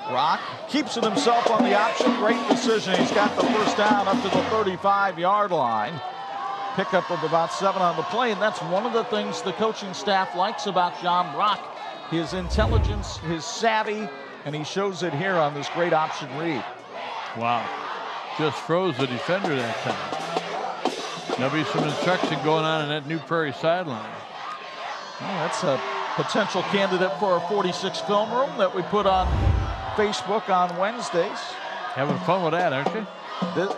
Brock keeps it himself on the option. Great decision. He's got the first down up to the 35-yard line. Pickup of about 7 on the play, and that's one of the things the coaching staff likes about John Brock. His intelligence, his savvy, and he shows it here on this great option read. Wow. Just froze the defender that time. There'll be some instruction going on in that New Prairie sideline. Well, that's a potential candidate for a 46 film room that we put on Facebook on Wednesdays. Having fun with that, aren't you?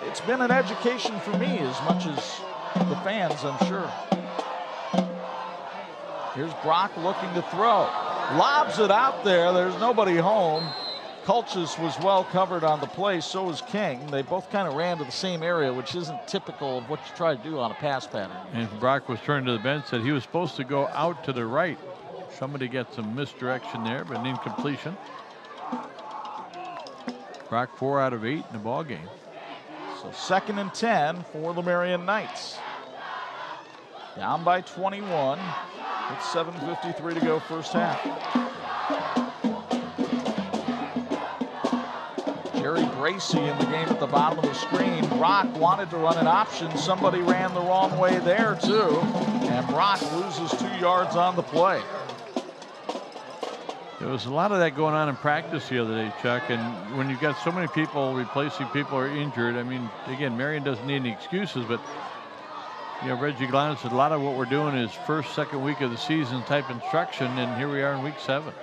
It's been an education for me as much as the fans, I'm sure. Here's Brock looking to throw. Lobs it out there. There's nobody home. Kulchis was well covered on the play. So was King. They both kind of ran to the same area, which isn't typical of what you try to do on a pass pattern. And Brock was turned to the bench, said he was supposed to go out to the right. Somebody got some misdirection there, but an incompletion. Brock 4 out of 8 in the ball game. So 2nd and 10 for the Marian Knights. Down by 21. It's 7:53 to go first half. Jerry Gracie in the game at the bottom of the screen. Brock wanted to run an option. Somebody ran the wrong way there too. And Brock loses 2 yards on the play. There was a lot of that going on in practice the other day, Chuck, and when you've got so many people replacing people who are injured, I mean, again, Marian doesn't need any excuses, but you know, Reggie Glenn said a lot of what we're doing is first, second week of the season type instruction, and here we are in week 7.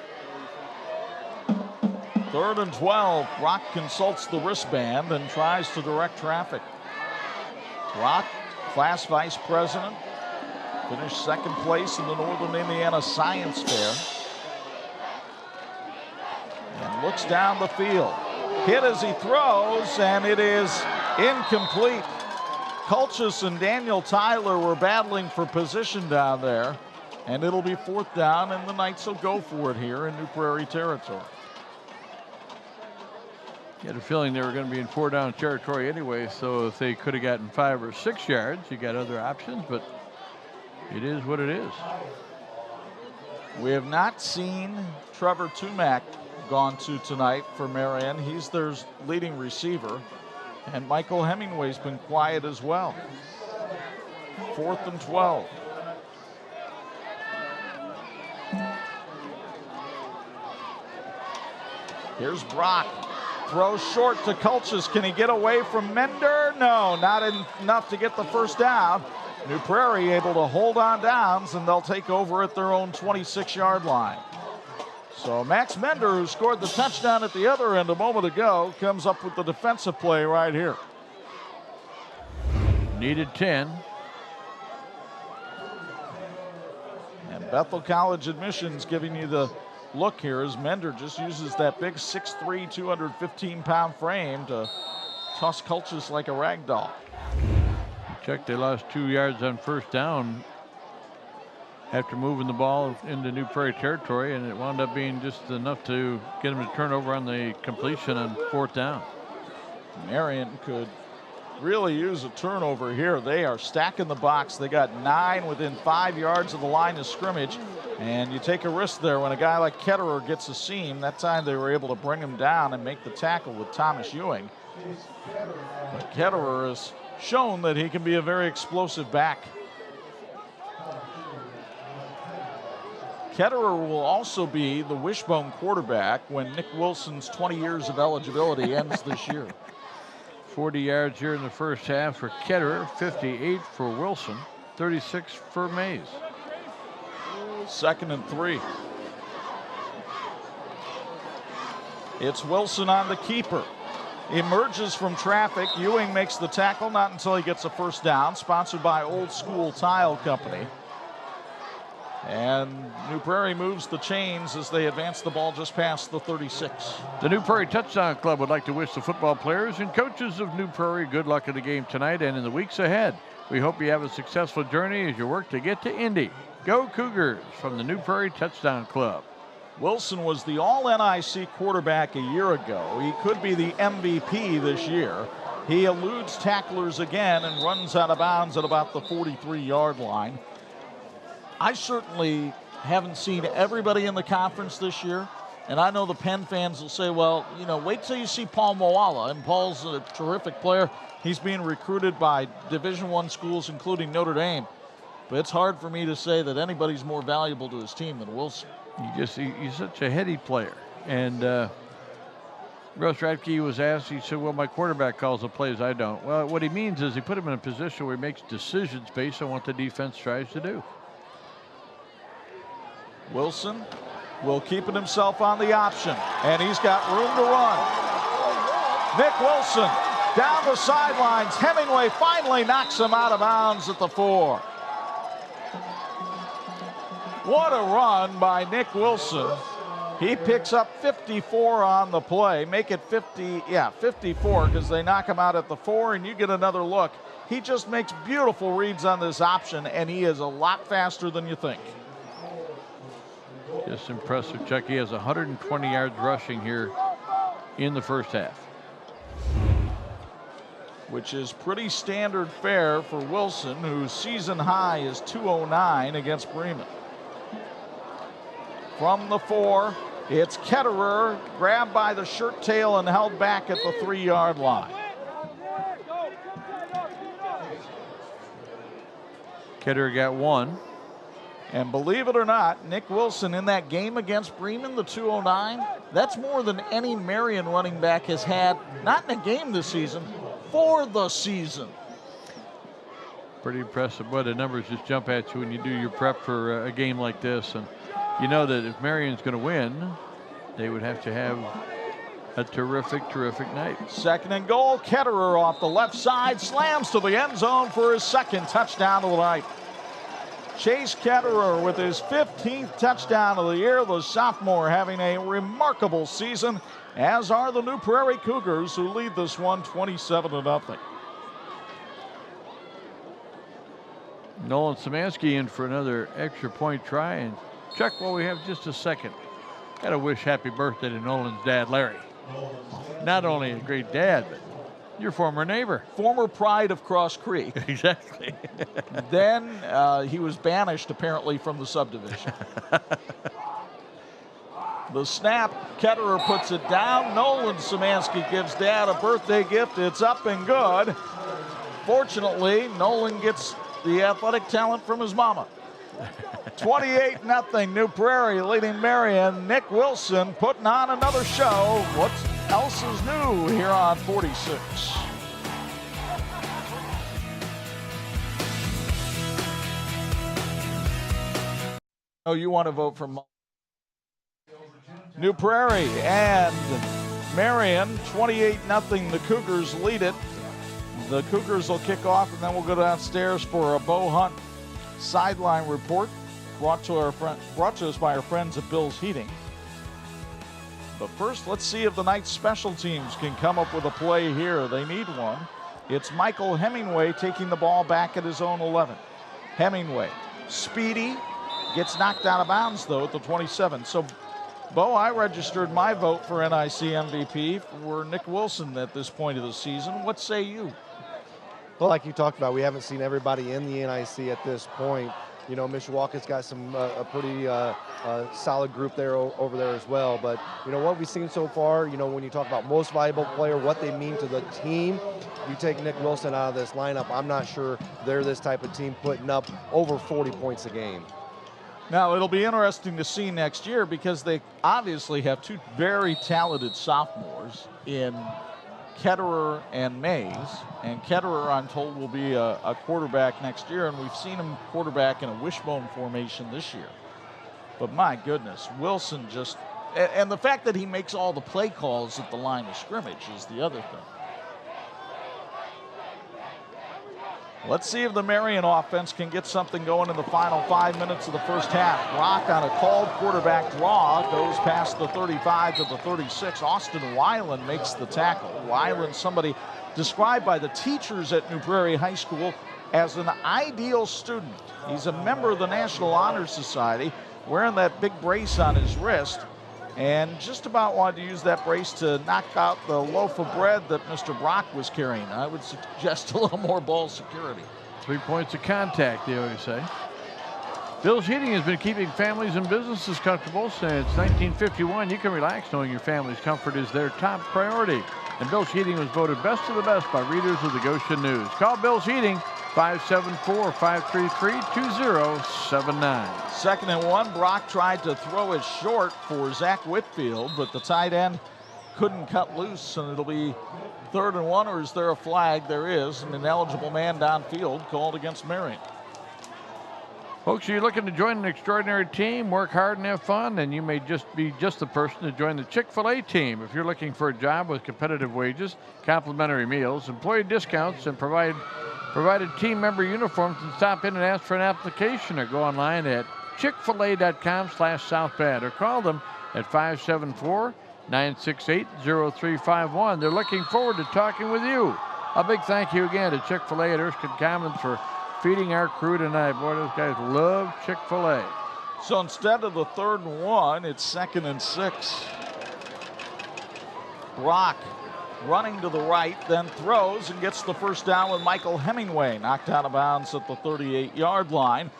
3rd and 12. Brock consults the wristband and tries to direct traffic. Brock, class vice president, finished 2nd place in the Northern Indiana Science Fair. And looks down the field. Hit as he throws, and it is incomplete. Kulchis and Daniel Tyler were battling for position down there, and it'll be 4th down, and the Knights will go for it here in New Prairie territory. You had a feeling they were going to be in 4-down territory anyway, so if they could have gotten 5 or 6 yards, you got other options, but it is what it is. We have not seen Trevor Tumac gone to tonight for Marian. He's their leading receiver. And Michael Hemingway's been quiet as well. 4th and 12. Here's Brock. Throws short to Kulchis. Can he get away from Mender? No, not enough to get the first down. New Prairie able to hold on downs, and they'll take over at their own 26-yard line. So Max Mender, who scored the touchdown at the other end a moment ago, comes up with the defensive play right here. Needed 10. And Bethel College admissions giving you the look here as Mender just uses that big 6'3", 215-pound frame to toss Kulchis like a rag doll. Check, they lost 2 yards on first down after moving the ball into New Prairie territory, and it wound up being just enough to get them to turn over on the completion on 4th down. Marian could really use a turnover here. They are stacking the box. They got 9 within 5 yards of the line of scrimmage, and you take a risk there when a guy like Ketterer gets a seam. That time they were able to bring him down and make the tackle with Thomas Ewing. But Ketterer has shown that he can be a very explosive back. Ketterer will also be the wishbone quarterback when Nick Wilson's 20 years of eligibility ends this year. 40 yards here in the first half for Ketterer, 58 for Wilson, 36 for Mays. 2nd and 3. It's Wilson on the keeper. Emerges from traffic. Ewing makes the tackle, not until he gets a first down. Sponsored by Old School Tile Company. And New Prairie moves the chains as they advance the ball just past the 36. The New Prairie Touchdown Club would like to wish the football players and coaches of New Prairie good luck in the game tonight and in the weeks ahead. We hope you have a successful journey as you work to get to Indy. Go Cougars from the New Prairie Touchdown Club. Wilson was the All-NIC quarterback a year ago. He could be the MVP this year. He eludes tacklers again and runs out of bounds at about the 43-yard line. I certainly haven't seen everybody in the conference this year, and I know the Penn fans will say, well, you know, wait till you see Paul Moala, and Paul's a terrific player. He's being recruited by Division I schools, including Notre Dame. But it's hard for me to say that anybody's more valuable to his team than Wilson. He's such a heady player. And Russ Radke was asked, he said, well, my quarterback calls the plays, I don't. Well, what he means is he put him in a position where he makes decisions based on what the defense tries to do. Wilson will keep it himself on the option, and he's got room to run. Nick Wilson down the sidelines. Hemingway finally knocks him out of bounds at the 4. What a run by Nick Wilson. He picks up 54 on the play. Make it 54 because they knock him out at the 4, and you get another look. He just makes beautiful reads on this option, and he is a lot faster than you think. Just impressive, Chuck. He has 120 yards rushing here in the first half. Which is pretty standard fare for Wilson, whose season high is 209 against Bremen. From the 4, it's Ketterer, grabbed by the shirt tail and held back at the 3-yard line. Ketterer got 1. And believe it or not, Nick Wilson in that game against Bremen, the 209, that's more than any Marian running back has had, not in a game this season, for the season. Pretty impressive. Boy, the numbers just jump at you when you do your prep for a game like this. And you know that if Marian's going to win, they would have to have a terrific, terrific night. 2nd and goal, Ketterer off the left side, slams to the end zone for his 2nd touchdown of the night. Chase Ketterer with his 15th touchdown of the year, the sophomore having a remarkable season, as are the New Prairie Cougars, who lead this one 27-0. Nolan Szymanski in for another extra point try. And Chuck, while we have just a second, got to wish happy birthday to Nolan's dad, Larry. Not only a great dad, but your former neighbor. Former pride of Cross Creek. Exactly. Then he was banished, apparently, from the subdivision. The snap, Ketterer puts it down. Nolan Szymanski gives Dad a birthday gift. It's up and good. Fortunately, Nolan gets the athletic talent from his mama. 28-0, New Prairie leading Marian. Nick Wilson putting on another show. What else is new here on 46? Oh, you want to vote for New Prairie and Marian. 28-0, the Cougars lead it. The Cougars will kick off, and then we'll go downstairs for a Bo Hunt sideline report brought to us by our friends at Bill's Heating. But first, let's see if the night's special teams can come up with a play here. They need one. It's Michael Hemingway taking the ball back at his own 11. Hemingway, speedy, gets knocked out of bounds, though, at the 27. So, Bo, I registered my vote for NIC MVP for Nick Wilson at this point of the season. What say you? Well, like you talked about, we haven't seen everybody in the NIC at this point. You know, Mishawaka's got some a pretty solid group there over there as well. But, you know, what we've seen so far, you know, when you talk about most valuable player, what they mean to the team, you take Nick Wilson out of this lineup, I'm not sure they're this type of team putting up over 40 points a game. Now, it'll be interesting to see next year because they obviously have two very talented sophomores in Ketterer and Mays. And Ketterer, I'm told, will be a quarterback next year, and we've seen him quarterback in a wishbone formation this year. But my goodness, Wilson just, and the fact that he makes all the play calls at the line of scrimmage is the other thing. Let's see if the Marian offense can get something going in the final 5 minutes of the first half. Brock on a called quarterback draw goes past the 35 to the 36. Austin Weiland makes the tackle. Weiland, somebody described by the teachers at New Prairie High School as an ideal student. He's a member of the National Honor Society, wearing that big brace on his wrist, and just about wanted to use that brace to knock out the loaf of bread that Mr. Brock was carrying. I would suggest a little more ball security. 3 points of contact, they always say. Bill's Heating has been keeping families and businesses comfortable since 1951. You can relax knowing your family's comfort is their top priority. And Bill's Heating was voted best of the best by readers of the Goshen News. Call Bill's Heating, 574-533-2079. 2nd and 1. Brock tried to throw it short for Zach Whitfield, but the tight end couldn't cut loose, and it'll be 3rd and 1, or is there a flag? There is, and an ineligible man downfield called against Marian. Folks, are you looking to join an extraordinary team, work hard and have fun? Then you may just be the person to join the Chick-fil-A team. If you're looking for a job with competitive wages, complimentary meals, employee discounts, and provided team member uniforms, and stop in and ask for an application, or go online at chickfil-a.com/South Bend, or call them at 574-968-0351. They're looking forward to talking with you. A big thank you again to Chick-fil-A at Erskine Commons for feeding our crew tonight. Boy, those guys love Chick-fil-A. So instead of the 3rd and 1, it's 2nd and 6. Brock running to the right, then throws and gets the first down with Michael Hemingway, knocked out of bounds at the 38-yard line.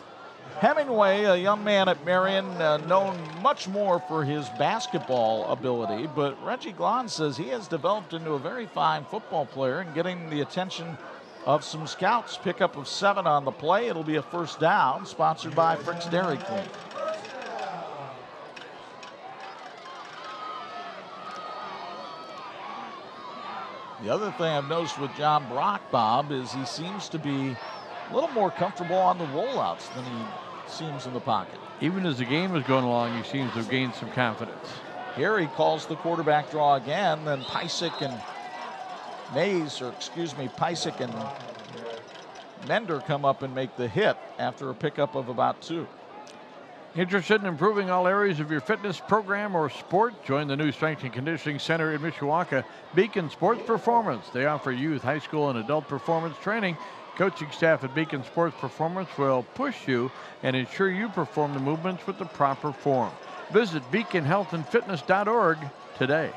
Hemingway, a young man at Marian, known much more for his basketball ability, but Reggie Glahn says he has developed into a very fine football player and getting the attention of some scouts. Pickup of 7 on the play. It'll be a first down, sponsored by Frick's Dairy Queen. The other thing I've noticed with John Brock, Bob, is he seems to be a little more comfortable on the rollouts than he seems in the pocket. Even as the game is going along, he seems to have gained some confidence. Here he calls the quarterback draw again, then Pysick and Pysick and Mender come up and make the hit after a pickup of about 2. Interested in improving all areas of your fitness program or sport? Join the new Strength and Conditioning Center in Mishawaka, Beacon Sports Performance. They offer youth, high school, and adult performance training. Coaching staff at Beacon Sports Performance will push you and ensure you perform the movements with the proper form. Visit beaconhealthandfitness.org today.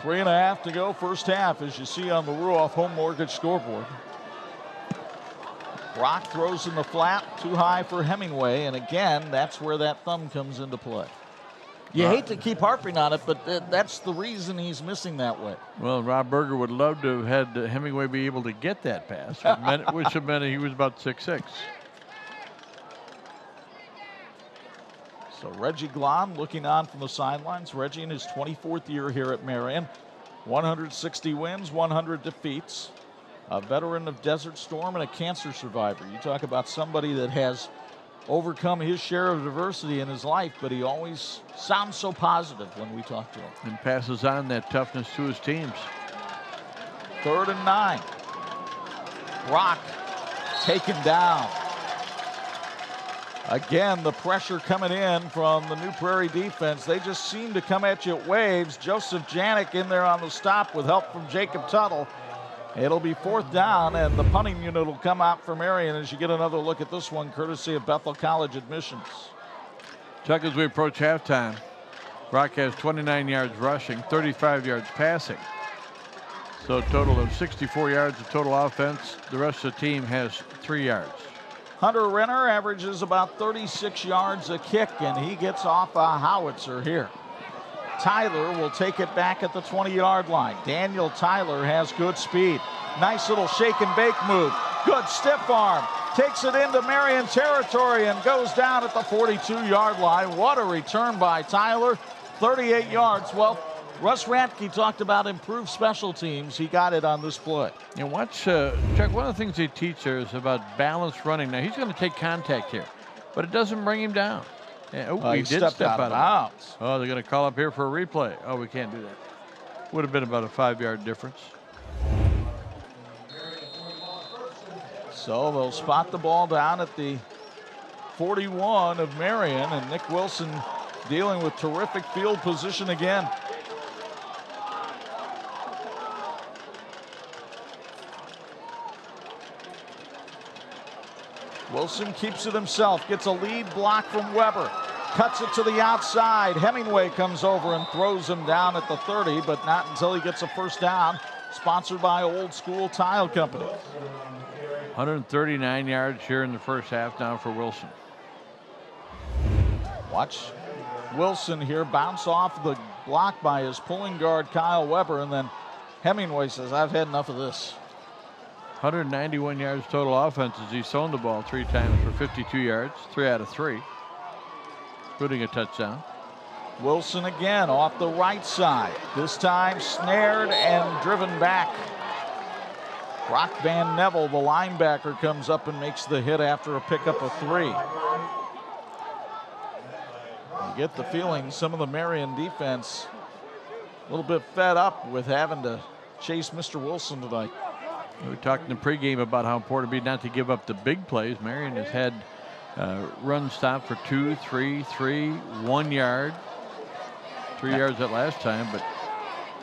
3.5 to go, first half, as you see on the Ruoff Home Mortgage scoreboard. Brock throws in the flat, too high for Hemingway, and again, that's where that thumb comes into play. You hate to keep harping on it, but that's the reason he's missing that way. Well, Rob Berger would love to have had Hemingway be able to get that pass, which would have meant he was about 6'6". So Reggie Glahn looking on from the sidelines. Reggie in his 24th year here at Marian. 160 wins, 100 defeats. A veteran of Desert Storm and a cancer survivor. You talk about somebody that has overcome his share of adversity in his life, but he always sounds so positive when we talk to him. And passes on that toughness to his teams. 3rd and 9. Brock taken down. Again, the pressure coming in from the New Prairie defense. They just seem to come at you at waves. Joseph Janik in there on the stop with help from Jacob Tuttle. It'll be 4th down, and the punting unit will come out for Marian as you get another look at this one, courtesy of Bethel College Admissions. Chuck, as we approach halftime, Brock has 29 yards rushing, 35 yards passing. So a total of 64 yards of total offense. The rest of the team has 3 yards. Hunter Renner averages about 36 yards a kick, and he gets off a howitzer here. Tyler will take it back at the 20-yard line. Daniel Tyler has good speed. Nice little shake and bake move. Good stiff arm. Takes it into Marian territory and goes down at the 42-yard line. What a return by Tyler. 38 yards. Well, Russ Rantke talked about improved special teams. He got it on this play. And watch, Chuck, one of the things they teach there is about balanced running. Now, he's going to take contact here, but it doesn't bring him down. Yeah, he did step out of bounds. Oh, they're going to call up here for a replay. Oh, we can't do that. Would have been about a 5-yard difference. So they'll spot the ball down at the 41 of Marian, and Nick Wilson dealing with terrific field position again. Wilson keeps it himself, gets a lead block from Weber, cuts it to the outside. Hemingway comes over and throws him down at the 30, but not until he gets a first down. Sponsored by Old School Tile Company. 139 yards here in the first half now for Wilson. Watch Wilson here bounce off the block by his pulling guard Kyle Weber, and then Hemingway says, I've had enough of this. 191 yards total offense as he's thrown the ball 3 times for 52 yards, 3 out of 3, including a touchdown. Wilson again off the right side, this time snared and driven back. Brock Van Neville, the linebacker, comes up and makes the hit after a pickup of 3. You get the feeling some of the Marian defense a little bit fed up with having to chase Mr. Wilson tonight. We talked in the pregame about how important it'd be not to give up the big plays. Marian has had run stop for 2, 3, 1 yard. 3 yards that last time, but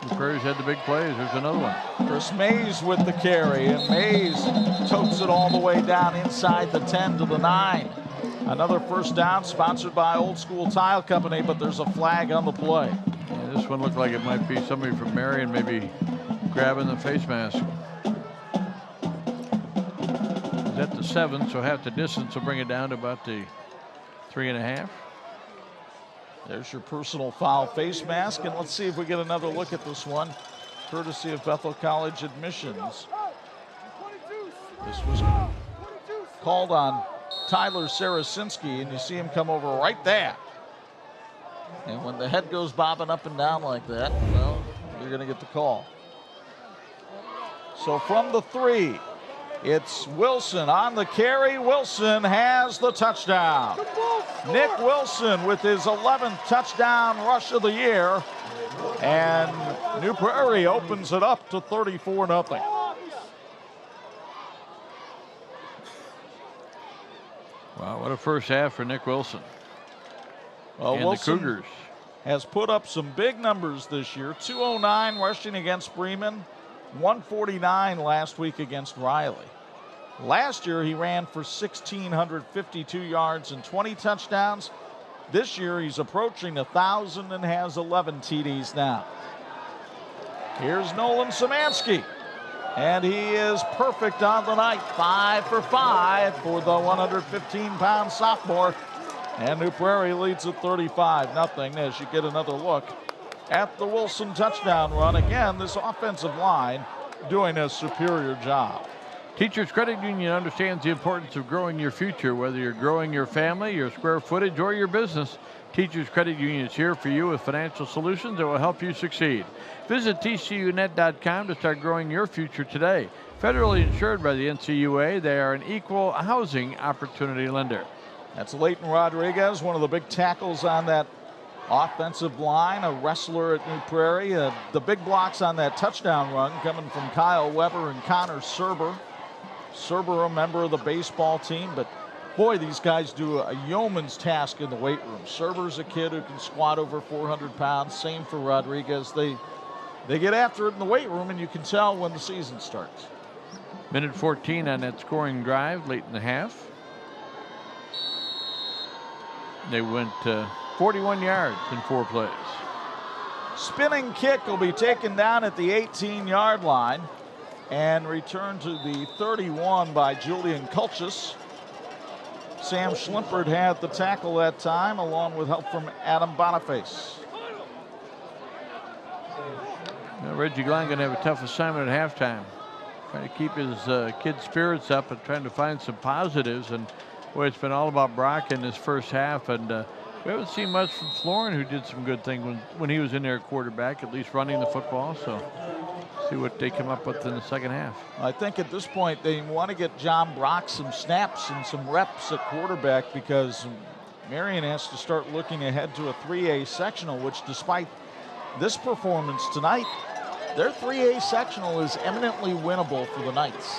the Prairie's had the big plays. There's another one. Chris Mays with the carry, and Mays totes it all the way down inside the 10 to the 9. Another first down sponsored by Old School Tile Company, but there's a flag on the play. Yeah, this one looked like it might be somebody from Marian maybe grabbing the face mask. He's at the 7, so half the distance will bring it down to about the 3.5. There's your personal foul face mask, and let's see if we get another look at this one, courtesy of Bethel College Admissions. This was called on Tyler Sarasinski, and you see him come over right there. And when the head goes bobbing up and down like that, well, you're going to get the call. So from the 3, it's Wilson on the carry. Wilson has the touchdown. Nick Wilson with his 11th touchdown rush of the year. And New Prairie opens it up to 34-0. Wow, what a first half for Nick Wilson. Well, and Wilson the Cougars has put up some big numbers this year. 209 rushing against Bremen, 149 last week against Riley. Last year he ran for 1,652 yards and 20 touchdowns. This year he's approaching 1,000 and has 11 TDs now. Here's Nolan Szymanski, and he is perfect on the night. 5 for 5 for the 115-pound sophomore. And New Prairie leads at 35-0 as you get another look at the Wilson touchdown run. Again, this offensive line doing a superior job. Teachers Credit Union understands the importance of growing your future, whether you're growing your family, your square footage, or your business. Teachers Credit Union is here for you with financial solutions that will help you succeed. Visit tcunet.com to start growing your future today. Federally insured by the NCUA, they are an equal housing opportunity lender. That's Leighton Rodriguez, one of the big tackles on that offensive line, a wrestler at New Prairie. The big blocks on that touchdown run coming from Kyle Weber and Connor Serber. Serber, a member of the baseball team, but boy, these guys do a yeoman's task in the weight room. Serber's a kid who can squat over 400 pounds. Same for Rodriguez. They get after it in the weight room, and you can tell when the season starts. Minute 14 on that scoring drive late in the half. They went 41 yards in 4 plays. Spinning kick will be taken down at the 18-yard line and returned to the 31 by Julian Kulchis. Sam Schlimpert had the tackle that time, along with help from Adam Boniface. Now, Reggie Glenn going to have a tough assignment at halftime. Trying to keep his kids' spirits up and trying to find some positives. And boy, it's been all about Brock in this first half. And we haven't seen much from Florin, who did some good things when he was in there at quarterback, at least running the football. So see what they come up with in the second half. I think at this point they want to get John Brock some snaps and some reps at quarterback, because Marian has to start looking ahead to a 3A sectional, which despite this performance tonight, their 3A sectional is eminently winnable for the Knights.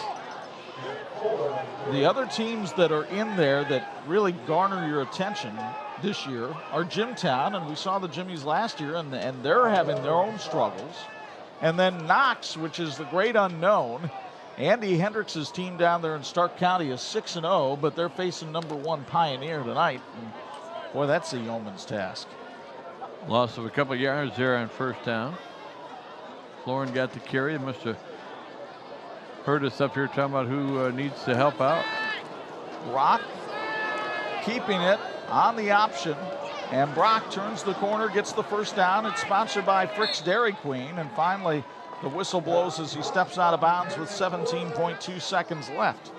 The other teams that are in there that really garner your attention this year are Jimtown, and we saw the Jimmies last year, and they're having their own struggles. And then Knox, which is the great unknown. Andy Hendricks' team down there in Stark County is 6-0, but they're facing #1 Pioneer tonight. And boy, that's a yeoman's task. Loss of a couple yards there on first down. Lauren got the carry. They must have heard us up here talking about who needs to help out. Brock keeping it on the option, and Brock turns the corner, gets the first down. It's sponsored by Frick's Dairy Queen, and finally the whistle blows as he steps out of bounds with 17.2 seconds left.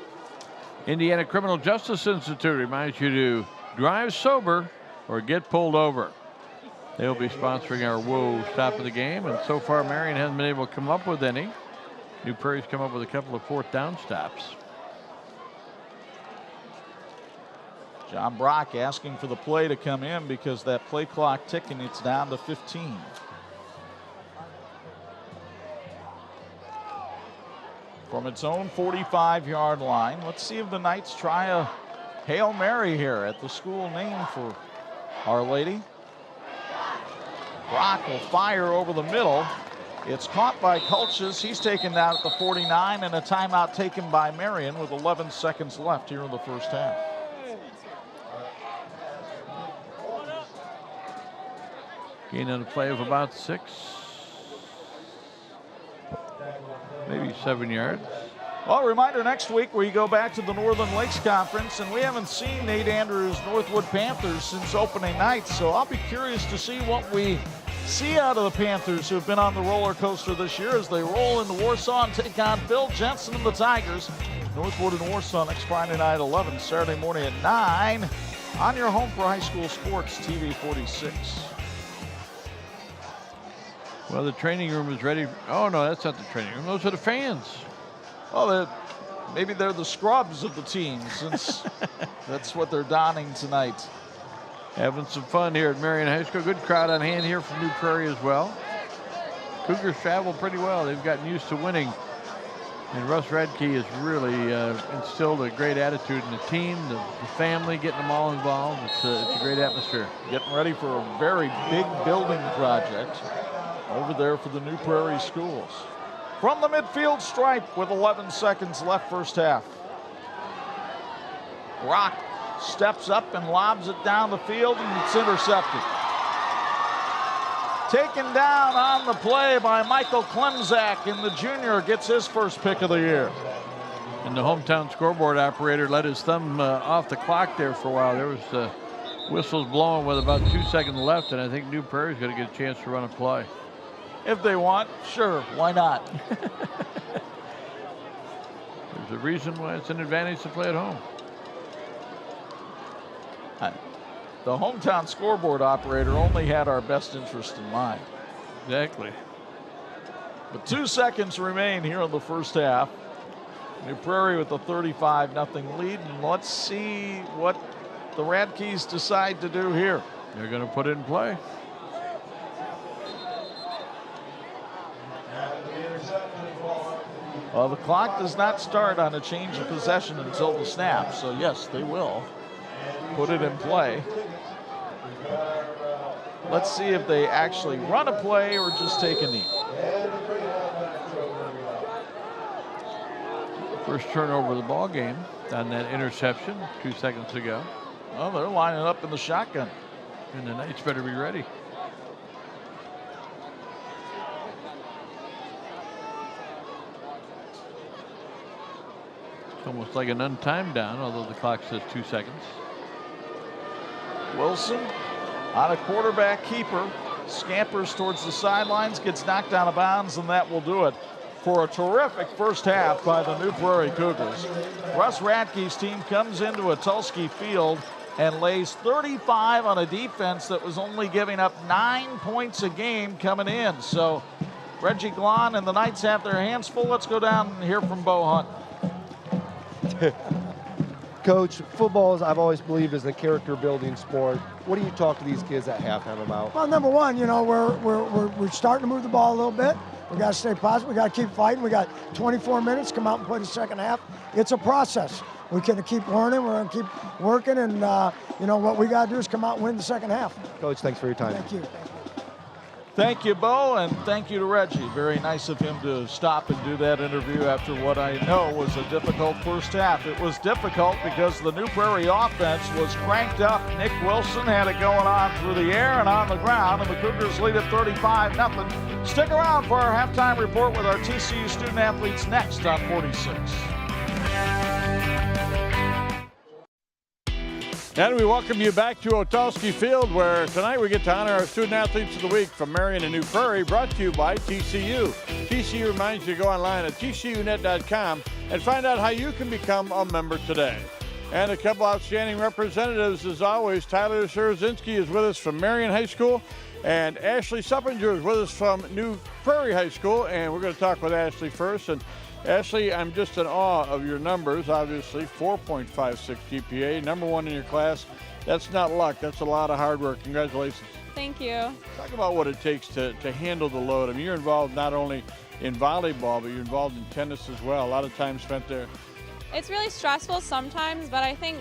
Indiana Criminal Justice Institute reminds you to drive sober or get pulled over. They'll be sponsoring our Whoa stop of the game, and so far Marian hasn't been able to come up with any. New Prairie's come up with a couple of fourth down stops. John Brock asking for the play to come in because that play clock ticking, it's down to 15. From its own 45-yard line, let's see if the Knights try a Hail Mary here at the school name for Our Lady. Brock will fire over the middle. It's caught by Kulches. He's taken down at the 49, and a timeout taken by Marian with 11 seconds left here in the first half. Gain on a play of about 6, maybe 7 yards. Well, reminder next week where you go back to the Northern Lakes Conference, and we haven't seen Nate Andrews' Northwood Panthers since opening night, so I'll be curious to see what we see out of the Panthers, who have been on the roller coaster this year as they roll into Warsaw and take on Phil Jensen and the Tigers. Northwood and Warsaw next Friday night at 11, Saturday morning at 9 on your home for high school sports, TV 46. Well, the training room is ready. Oh, no, that's not the training room. Those are the fans. Well, maybe they're the scrubs of the team, since that's what they're donning tonight. Having some fun here at Marian High School. Good crowd on hand here from New Prairie as well. Cougars travel pretty well. They've gotten used to winning. And Russ Radke has really instilled a great attitude in the team, the family, getting them all involved. It's a great atmosphere. Getting ready for a very big building project over there for the New Prairie schools. From the midfield stripe with 11 seconds left first half. Brock steps up and lobs it down the field, and it's intercepted. Taken down on the play by Michael Klemzak, and the junior gets his first pick of the year. And the hometown scoreboard operator let his thumb off the clock there for a while. There was whistles blowing with about 2 seconds left, and I think New Prairie's going to get a chance to run a play. If they want, sure, why not? There's a reason why it's an advantage to play at home. The hometown scoreboard operator only had our best interest in mind. Exactly. But 2 seconds remain here in the first half. New Prairie with a 35-0 lead, and let's see what the Radkes decide to do here. They're going to put it in play. Well, the clock does not start on a change of possession until the snap, so yes, they will put it in play. Let's see if they actually run a play or just take a knee. First turnover of the ball game on that interception 2 seconds ago. Well, they're lining up in the shotgun. And the Knights better be ready. It's almost like an untimed down, although the clock says 2 seconds. Wilson on a quarterback keeper, scampers towards the sidelines, gets knocked out of bounds, and that will do it for a terrific first half by the New Prairie Cougars. Russ Radke's team comes into a Tulski field and lays 35 on a defense that was only giving up 9 points a game coming in. So Reggie Glon and the Knights have their hands full. Let's go down and hear from Bo Hunt. Coach, football, I've always believed, is a character-building sport. What do you talk to these kids at halftime about? Well, number one, you know, we're starting to move the ball a little bit. We got to stay positive. We got to keep fighting. We got 24 minutes. Come out and play the second half. It's a process. We can keep learning. We're going to keep working, and what we got to do is come out and win the second half. Coach, thanks for your time. Thank you. Thank you, Bo, and thank you to Reggie. Very nice of him to stop and do that interview after what I know was a difficult first half. It was difficult because the New Prairie offense was cranked up. Nick Wilson had it going on through the air and on the ground, and the Cougars lead at 35-0. Stick around for our halftime report with our TCU student athletes next on 46. And we welcome you back to Otulski Field, where tonight we get to honor our Student Athletes of the Week from Marian and New Prairie, brought to you by TCU. TCU reminds you to go online at tcunet.com and find out how you can become a member today. And a couple outstanding representatives, as always. Tyler Sarazinski is with us from Marian High School, and Ashley Suppinger is with us from New Prairie High School, and we're going to talk with Ashley first. And Ashley, I'm just in awe of your numbers, obviously. 4.56 GPA, number one in your class. That's not luck. That's a lot of hard work. Congratulations. Thank you. Talk about what it takes to handle the load. I mean, you're involved not only in volleyball, but you're involved in tennis as well. A lot of time spent there. It's really stressful sometimes, but I think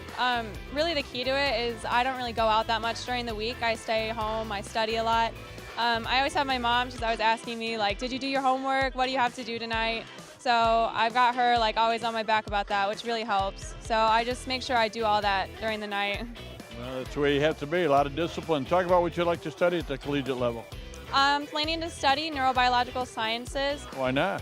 really the key to it is I don't really go out that much during the week. I stay home. I study a lot. I always have my mom. She's always asking me, like, did you do your homework? What do you have to do tonight? So I've got her like always on my back about that, which really helps. So I just make sure I do all that during the night. Well, that's the way you have to be, a lot of discipline. Talk about what you'd like to study at the collegiate level. I'm planning to study neurobiological sciences. Why not?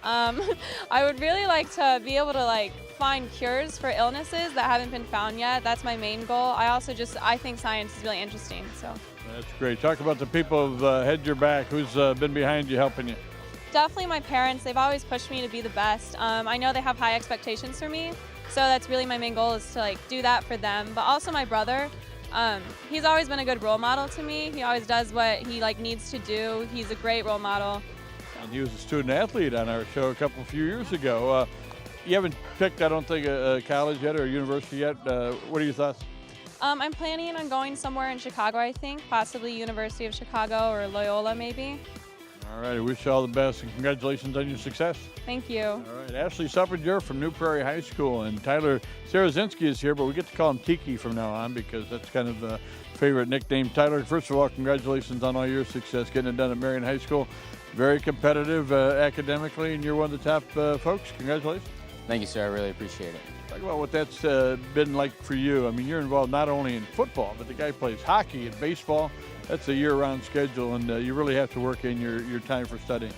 I would really like to be able to find cures for illnesses that haven't been found yet. That's my main goal. I think science is really interesting. So that's great. Talk about the people who've had your back. Who's been behind you helping you? Definitely my parents. They've always pushed me to be the best. I know they have high expectations for me, so that's really my main goal, is to do that for them. But also my brother. He's always been a good role model to me. He always does what he needs to do. He's a great role model. And he was a student athlete on our show a few years ago. You haven't picked, I don't think, a college yet or a university yet. What are your thoughts? I'm planning on going somewhere in Chicago, I think, possibly University of Chicago or Loyola maybe. All right, I wish you all the best and congratulations on your success. Thank you. All right, Ashley Suppinger from New Prairie High School, and Tyler Sarazinski is here, but we get to call him Tiki from now on because that's kind of a favorite nickname. Tyler, first of all, congratulations on all your success getting it done at Marian High School. Very competitive academically, and you're one of the top folks. Congratulations. Thank you, sir. I really appreciate it. Talk about what that's been like for you. I mean, you're involved not only in football, but the guy plays hockey and baseball. That's a year-round schedule, and you really have to work in your time for studying.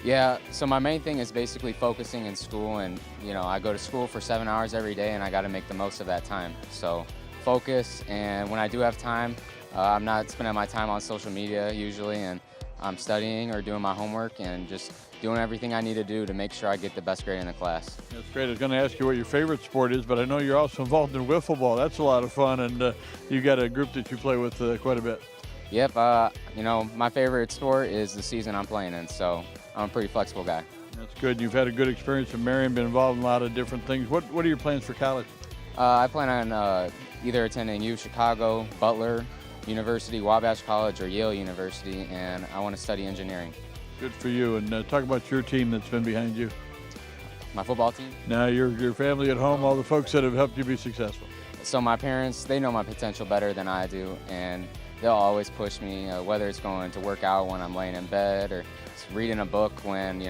Yeah, so my main thing is basically focusing in school, and I go to school for 7 hours every day, and I got to make the most of that time. So focus, and when I do have time, I'm not spending my time on social media usually, and I'm studying or doing my homework and just doing everything I need to do to make sure I get the best grade in the class. That's great. I was going to ask you what your favorite sport is, but I know you're also involved in wiffle ball. That's a lot of fun, and you got a group that you play with quite a bit. Yep, my favorite sport is the season I'm playing in, so I'm a pretty flexible guy. That's good. You've had a good experience at Marian, been involved in a lot of different things. What are your plans for college? I plan on either attending U Chicago, Butler University, Wabash College, or Yale University, and I want to study engineering. Good for you. And talk about your team that's been behind you. My football team? Now, your family at home, all the folks that have helped you be successful. So my parents, they know my potential better than I do, and they'll always push me, whether it's going to work out when I'm laying in bed or reading a book when,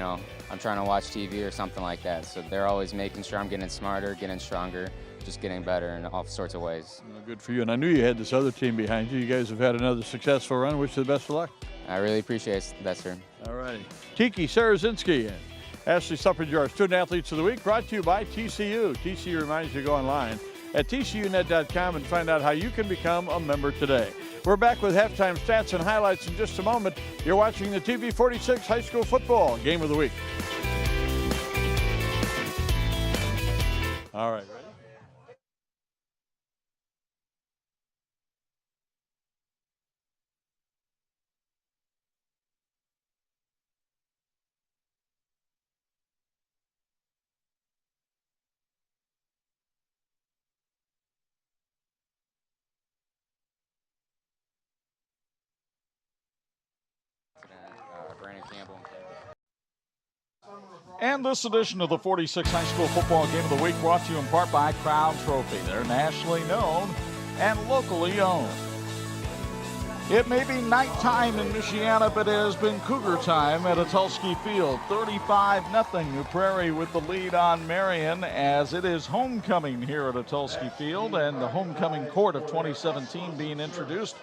I'm trying to watch TV or something like that. So they're always making sure I'm getting smarter, getting stronger, just getting better in all sorts of ways. Well, good for you. And I knew you had this other team behind you. You guys have had another successful run. Wish you the best of luck. I really appreciate that, sir. All righty. Tiki Sarazinski and Ashley Suppinger, our Student Athletes of the Week, brought to you by TCU. TCU reminds you to go online at tcunet.com and find out how you can become a member today. We're back with halftime stats and highlights in just a moment. You're watching the TV 46 High School Football Game of the Week. All right, ready? Campbell and Kay. And this edition of the 46 High School Football Game of the Week brought to you in part by Crown Trophy. They're nationally known and locally owned. It may be nighttime in Michiana, but it has been Cougar time at Atulski Field. 35-0 New Prairie with the lead on Marian as it is homecoming here at Atulski Field and the homecoming court of 2017 being introduced.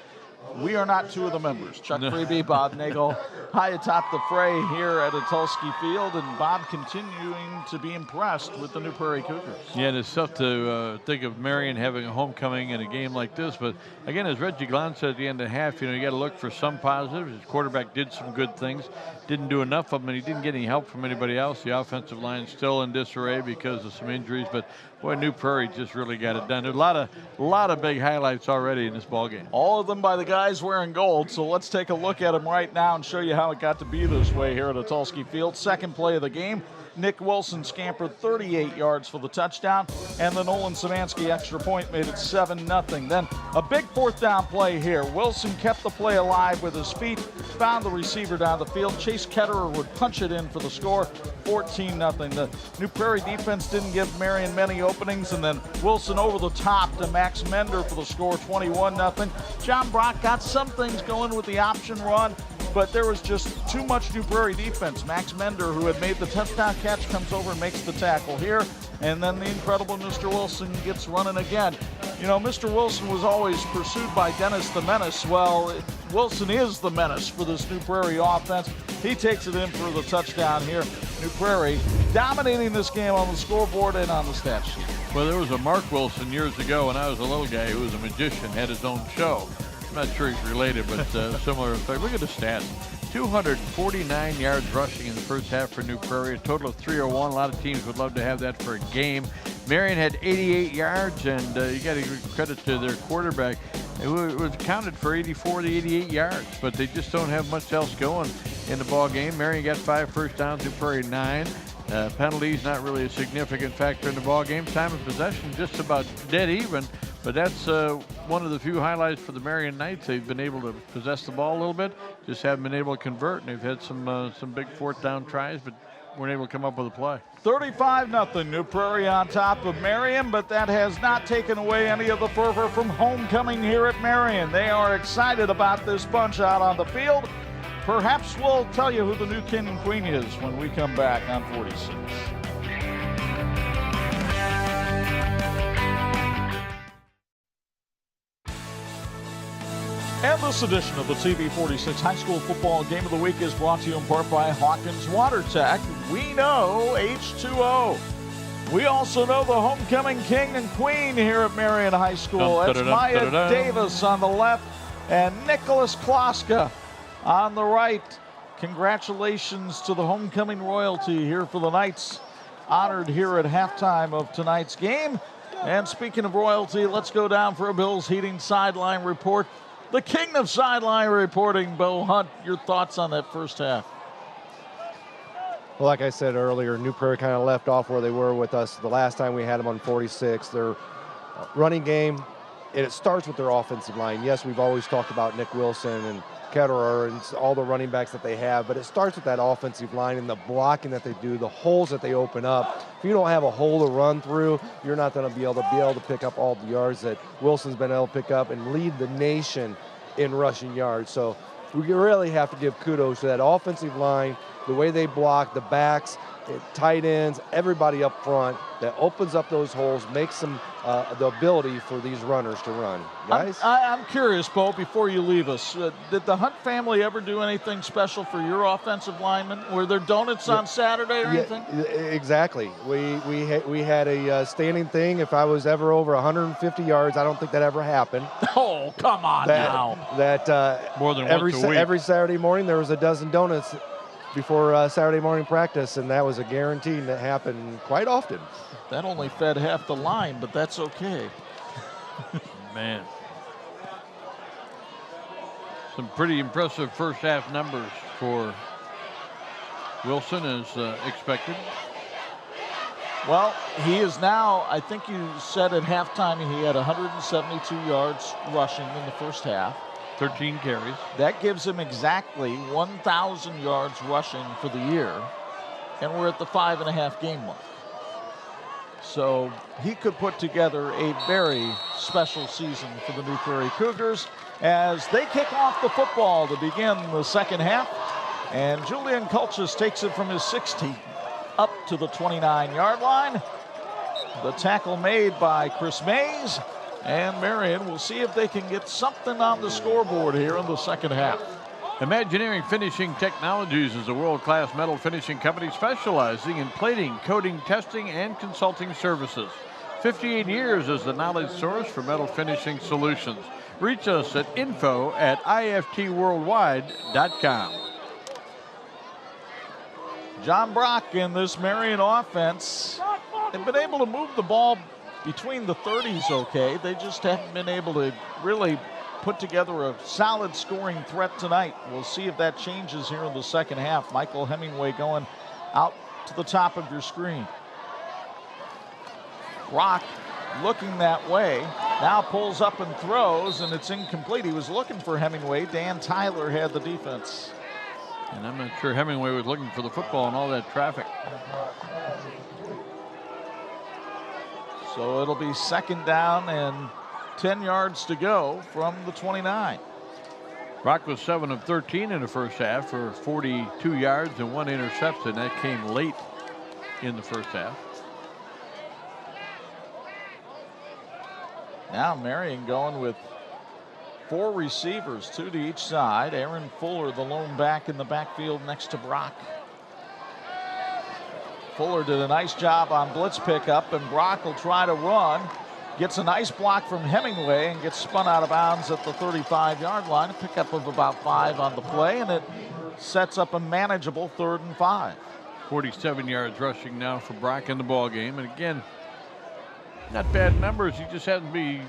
We are not two of the members. Chuck Freeby, Bob Nagel, high atop the fray here at Atulski Field, and Bob continuing to be impressed with the New Prairie Cougars. Yeah, and it's tough to think of Marian having a homecoming in a game like this. But again, as Reggie Glahn said at the end of the half, you got to look for some positives. His quarterback did some good things, didn't do enough of them, and he didn't get any help from anybody else. The offensive line still in disarray because of some injuries, but boy, New Prairie just really got it done. There's a lot of big highlights already in this ball game. All of them by the guys wearing gold, so let's take a look at them right now and show you how it got to be this way here at Atulski Field. Second play of the game, Nick Wilson scampered 38 yards for the touchdown, and the Nolan Szymanski extra point made it 7-0. Then a big fourth down play here. Wilson kept the play alive with his feet, found the receiver down the field. Chase Ketterer would punch it in for the score, 14-0. The New Prairie defense didn't give Marian many openings, and then Wilson over the top to Max Mender for the score, 21-0. John Brock got some things going with the option run, but there was just too much New Prairie defense. Max Mender, who had made the touchdown catch, comes over and makes the tackle here. And then the incredible Mr. Wilson gets running again. You know, Mr. Wilson was always pursued by Dennis the Menace. Well, Wilson is the menace for this New Prairie offense. He takes it in for the touchdown here. New Prairie dominating this game on the scoreboard and on the stat sheet. Well, there was a Mark Wilson years ago when I was a little guy who was a magician, had his own show. I'm not sure he's related, but similar effect. Look at the stats. 249 yards rushing in the first half for New Prairie, a total of 301. A lot of teams would love to have that for a game. Marian had 88 yards, and you got to give credit to their quarterback. It was counted for 84 to 88 yards, but they just don't have much else going in the ball game. Marian got 5 first downs, New Prairie 9. Penalties not really a significant factor in the ball game. Time of possession just about dead even. But that's one of the few highlights for the Marian Knights. They've been able to possess the ball a little bit, just haven't been able to convert. And they've had some big fourth down tries, but weren't able to come up with a play. 35-0 New Prairie on top of Marian, but that has not taken away any of the fervor from homecoming here at Marian. They are excited about this bunch out on the field. Perhaps we'll tell you who the new king and queen is when we come back on 46. And this edition of the TV46 High School Football Game of the Week is brought to you in part by Hawkins Water Tech. We know H2O. We also know the homecoming king and queen here at Marian High School. That's Maya Davis on the left and Nicholas Kloska on the right. Congratulations to the homecoming royalty here for the Knights, honored here at halftime of tonight's game. And speaking of royalty, let's go down for a Bills Heating sideline report. The king of sideline reporting, Bo Hunt, your thoughts on that first half? Well, like I said earlier, New Prairie kind of left off where they were with us the last time we had them on 46. Their running game, it starts with their offensive line. Yes, we've always talked about Nick Wilson and Ketterer and all the running backs that they have, but it starts with that offensive line and the blocking that they do, the holes that they open up. If you don't have a hole to run through, you're not going to be able to pick up all the yards that Wilson's been able to pick up and lead the nation in rushing yards. So we really have to give kudos to that offensive line, the way they block, the backs, tight ends, everybody up front that opens up those holes, makes them the ability for these runners to run. Guys? I'm curious, Bo, before you leave us, did the Hunt family ever do anything special for your offensive linemen? Were there donuts on Saturday or anything? Exactly. We had a standing thing. If I was ever over 150 yards, I don't think that ever happened. Oh, come on now. More than once a week. Every Saturday morning there was a dozen donuts before Saturday morning practice, and that was a guarantee that happened quite often. That only fed half the line, but that's okay. Man. Some pretty impressive first half numbers for Wilson as expected. Well, he is now, I think you said at halftime he had 172 yards rushing in the first half. 13 carries. That gives him exactly 1,000 yards rushing for the year, and we're at the 5.5 game mark. So he could put together a very special season for the New Prairie Cougars as they kick off the football to begin the second half. And Julian Kulchis takes it from his 16 up to the 29-yard line. The tackle made by Chris Mays. And Marian will see if they can get something on the scoreboard here in the second half. Imagineering Finishing Technologies is a world-class metal finishing company specializing in plating, coating, testing, and consulting services. 58 years as the knowledge source for metal finishing solutions. Reach us at info@iftworldwide.com. John Brock in this Marian offense have been able to move the ball between the 30s okay. They just haven't been able to really put together a solid scoring threat tonight. We'll see if that changes here in the second half. Michael Hemingway going out to the top of your screen. Brock looking that way, now pulls up and throws, and it's incomplete. He was looking for Hemingway. Dan Tyler had the defense. And I'm not sure Hemingway was looking for the football and all that traffic. So it'll be second down and 10 yards to go from the 29. Brock was 7 of 13 in the first half for 42 yards and 1 interception. That came late in the first half. Now Marian going with 4 receivers, 2 to each side. Aaron Fuller, the lone back in the backfield next to Brock. Fuller did a nice job on blitz pickup, and Brock will try to run. Gets a nice block from Hemingway and gets spun out of bounds at the 35-yard line. A pickup of about 5 on the play, and it sets up a manageable 3rd and 5. 47 yards rushing now for Brock in the ball game. And again, not bad numbers. He just happens to be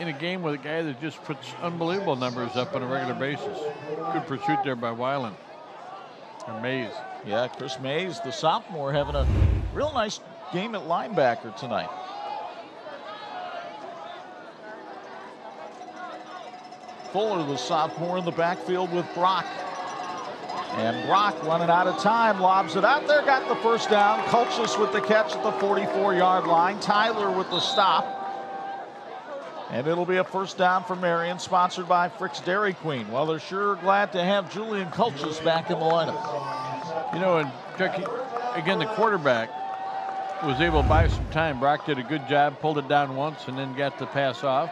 in a game with a guy that just puts unbelievable numbers up on a regular basis. Good pursuit there by Weiland. Or Mays. Yeah, Chris Mays, the sophomore, having a real nice game at linebacker tonight. Fuller, the sophomore, in the backfield with Brock. And Brock running out of time, lobs it out there, got the first down. Kulchis with the catch at the 44-yard line. Tyler with the stop. And it'll be a first down for Marian, sponsored by Frick's Dairy Queen. Well, they're sure glad to have Julian Kulchis back in the lineup. You know, and Chuck, again, the quarterback was able to buy some time. Brock did a good job, pulled it down once, and then got the pass off.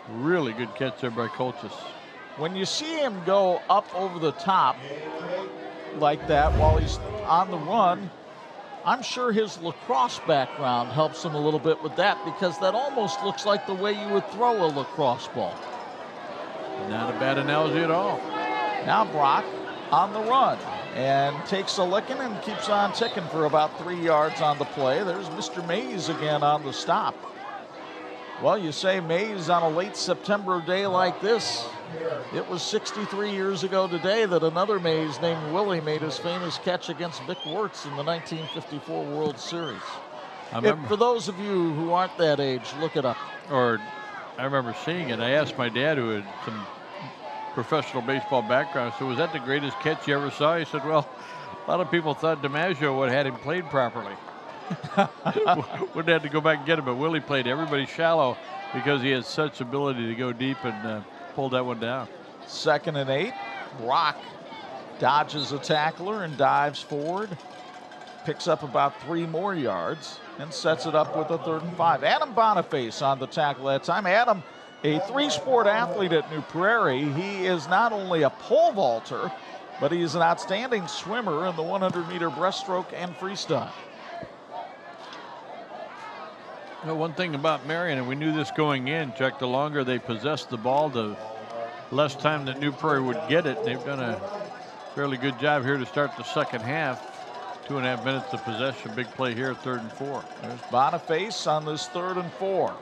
Really good catch there by Kulchis. When you see him go up over the top like that while he's on the run, I'm sure his lacrosse background helps him a little bit with that, because that almost looks like the way you would throw a lacrosse ball. Not a bad analogy at all. Now Brock on the run and takes a licking and keeps on ticking for about 3 yards on the play. There's Mr. Mays again on the stop. Well, you say Mays on a late September day like this. It was 63 years ago today that another Mays named Willie made his famous catch against Vic Wirtz in the 1954 World Series. For those of you who aren't that age, look it up. Or I remember seeing it. I asked my dad, who had some professional baseball background, so was that the greatest catch you ever saw? He said, well, a lot of people thought DiMaggio would have had him played properly. Wouldn't have to go back and get him, but Willie played everybody shallow because he had such ability to go deep and pulled that one down. 2nd and 8. Brock dodges a tackler and dives forward. Picks up about 3 more yards and sets it up with a 3rd and 5. Adam Boniface on the tackle that time. Adam, a 3-sport athlete at New Prairie. He is not only a pole vaulter, but he is an outstanding swimmer in the 100-meter breaststroke and freestyle. You know, one thing about Marian, and we knew this going in, Chuck, the longer they possessed the ball, the less time that New Prairie would get it. They've done a fairly good job here to start the second half. 2.5 minutes of possession, big play here, 3rd and 4. There's Boniface on this 3rd and 4.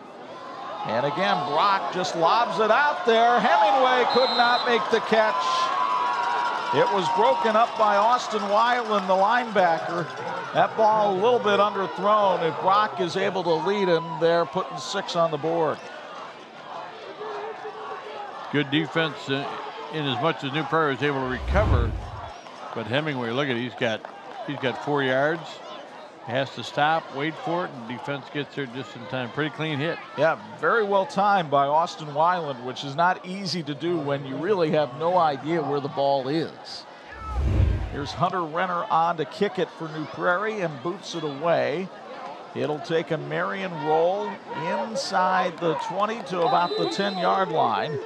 And again, Brock just lobs it out there. Hemingway could not make the catch. It was broken up by Austin Weiland, the linebacker. That ball a little bit underthrown. If Brock is able to lead him, they're putting 6 on the board. Good defense in as much as New Prairie was able to recover. But Hemingway, look at it, he's got 4 yards. He has to stop, wait for it, and defense gets there just in time. Pretty clean hit. Yeah, very well timed by Austin Weiland, which is not easy to do when you really have no idea where the ball is. Here's Hunter Renner on to kick it for New Prairie and boots it away. It'll take a Marian roll inside the 20 to about the 10-yard line.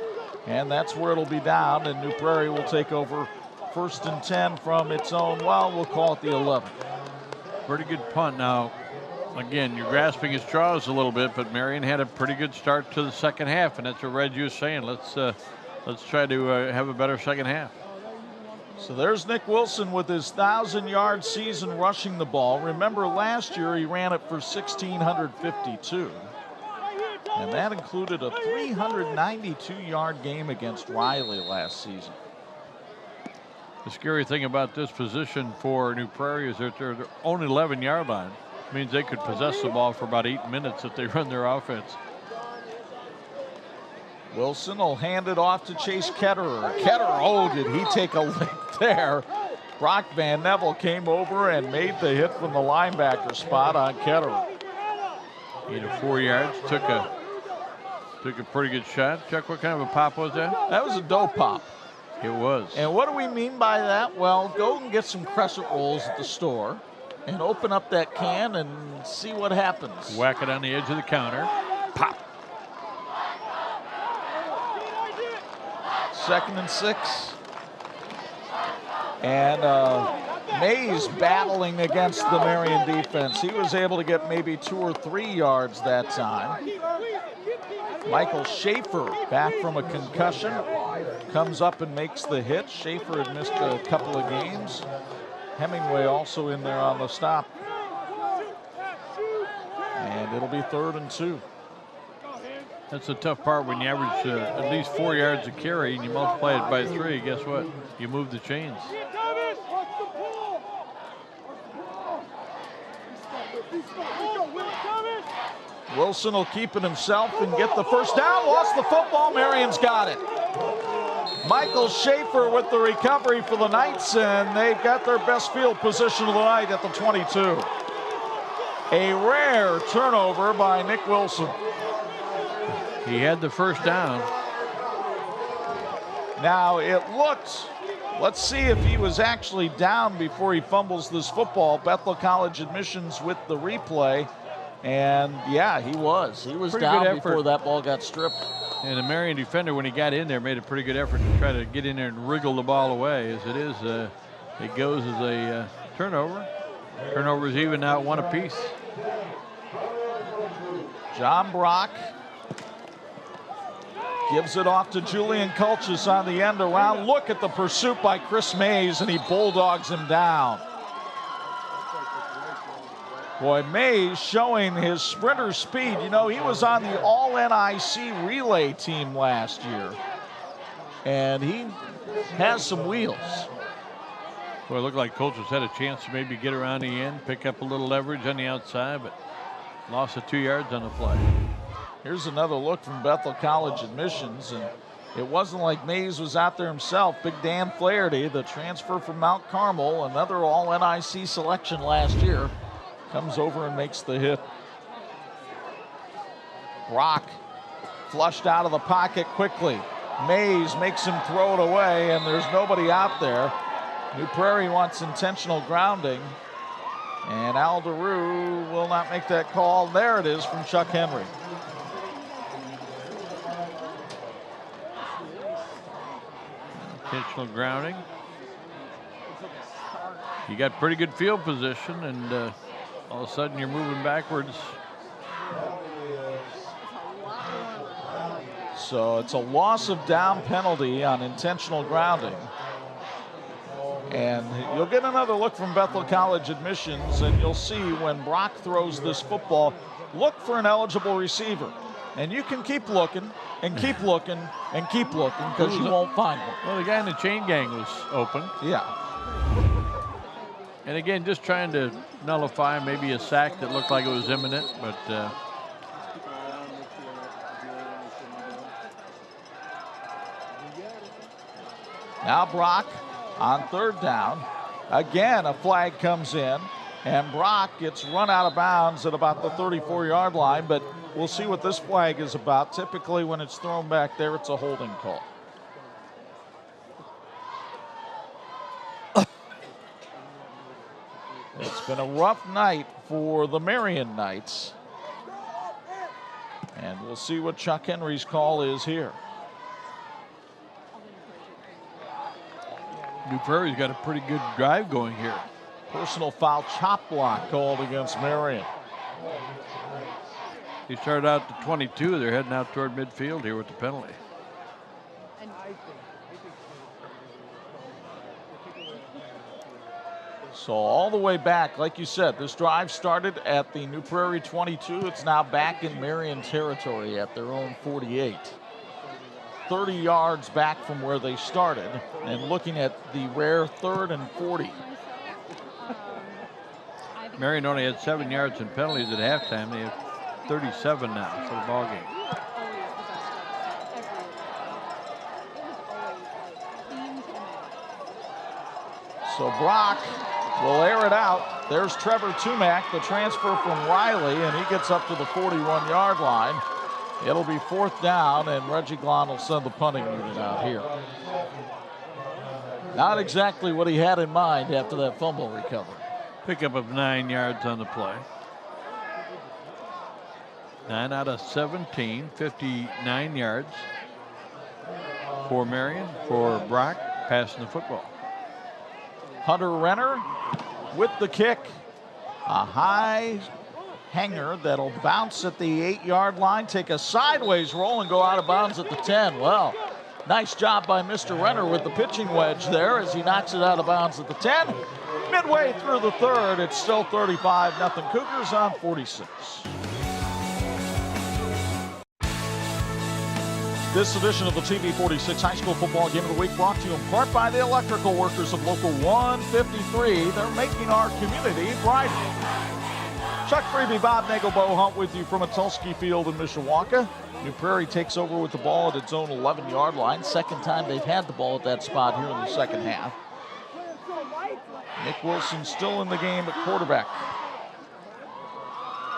And that's where it'll be down, and New Prairie will take over 1st and 10 from its own, well, we'll call it the 11. Pretty good punt. Now, again, you're grasping at straws a little bit, but Marian had a pretty good start to the second half, and that's what Reggie was saying. Let's try to have a better second half. So there's Nick Wilson with his 1,000-yard season rushing the ball. Remember, last year he ran it for 1,652, and that included a 392-yard game against Riley last season. The scary thing about this position for New Prairie is that their own 11-yard line means they could possess the ball for about 8 minutes if they run their offense. Wilson will hand it off to Chase Ketterer. Ketterer, oh, did he take a lick there. Brock Van Neville came over and made the hit from the linebacker spot on Ketterer. Gained 4 yards, took a pretty good shot. Chuck, what kind of a pop was that? That was a dough pop. It was. And what do we mean by that? Well, go and get some crescent rolls at the store and open up that can and see what happens. Whack it on the edge of the counter. Pop. 2nd and 6. And Mays battling against the Marian defense. He was able to get maybe 2 or 3 yards that time. Michael Schaefer, back from a concussion, comes up and makes the hit. Schaefer had missed a couple of games. Hemingway also in there on the stop. And it'll be 3rd and 2. That's the tough part when you average at least 4 yards a carry and you multiply it by 3. Guess what? You move the chains. Wilson will keep it himself and get the first down. Lost the football. Marian's got it. Michael Schaefer with the recovery for the Knights, and they've got their best field position of the night at the 22. A rare turnover by Nick Wilson. He had the first down. Now it looked, let's see if he was actually down before he fumbles this football. Bethel College admissions with the replay. And yeah, he was. He was Pretty down good effort. before that ball got stripped. And the Marian defender, when he got in there, made a pretty good effort to try to get in there and wriggle the ball away. As it is, it goes as a turnover. Turnovers even now at 1 apiece. John Brock gives it off to Julian Kulchis on the end around. Look at the pursuit by Chris Mays, and he bulldogs him down. Boy, Mays showing his sprinter speed. You know, he was on the All-NIC relay team last year, and he has some wheels. Boy, it looked like Kulchis had a chance to maybe get around the end, pick up a little leverage on the outside, but lost the 2 yards on the play. Here's another look from Bethel College admissions, and it wasn't like Mays was out there himself. Big Dan Flaherty, the transfer from Mount Carmel, another All-NIC selection last year, comes over and makes the hit. Brock flushed out of the pocket quickly. Mays makes him throw it away, and there's nobody out there. New Prairie wants intentional grounding, and Al DeRue will not make that call. There it is from Chuck Henry. Intentional grounding. You got pretty good field position, and all of a sudden you're moving backwards. So it's a loss of down penalty on intentional grounding. And you'll get another look from Bethel College admissions, and you'll see when Brock throws this football, look for an eligible receiver. And you can keep looking and keep looking and keep looking because you won't find one. Well, the guy in the chain gang was open. Yeah. And again, just trying to nullify maybe a sack that looked like it was imminent, but Now Brock on third down. Again, a flag comes in, and Brock gets run out of bounds at about the 34-yard line, but we'll see what this flag is about. Typically, when it's thrown back there, it's a holding call. It's been a rough night for the Marian Knights, and we'll see what Chuck Henry's call is here. New Prairie's got a pretty good drive going here. Personal foul chop block called against Marian. He started out to 22. They're heading out toward midfield here with the penalty. So all the way back, like you said, this drive started at the New Prairie 22. It's now back in Marian territory at their own 48. 30 yards back from where they started, and looking at the rare 3rd and 40. Marian only had 7 yards in penalties at halftime. They have 37 now for the ball game. So Brock will air it out. There's Trevor Tumack, the transfer from Riley, and he gets up to the 41-yard line. It'll be 4th down, and Reggie Glahn will send the punting unit out here. Not exactly what he had in mind after that fumble recovery. Pickup of 9 yards on the play. 9 out of 17, 59 yards for Marian, for Brock, passing the football. Hunter Renner with the kick. A high hanger that'll bounce at the 8-yard line, take a sideways roll, and go out of bounds at the 10. Well, nice job by Mr. Renner with the pitching wedge there as he knocks it out of bounds at the 10. Midway through the 3rd, it's still 35-0 Cougars on 46. This edition of the TV 46 High School Football Game of the Week brought to you in part by the electrical workers of Local 153. They're making our community brighter. Chuck Freeby, Bob Nagel, Bo Hunt with you from a Tulski Field in Mishawaka. New Prairie takes over with the ball at its own 11-yard line. Second time they've had the ball at that spot here in the second half. Nick Wilson still in the game at quarterback.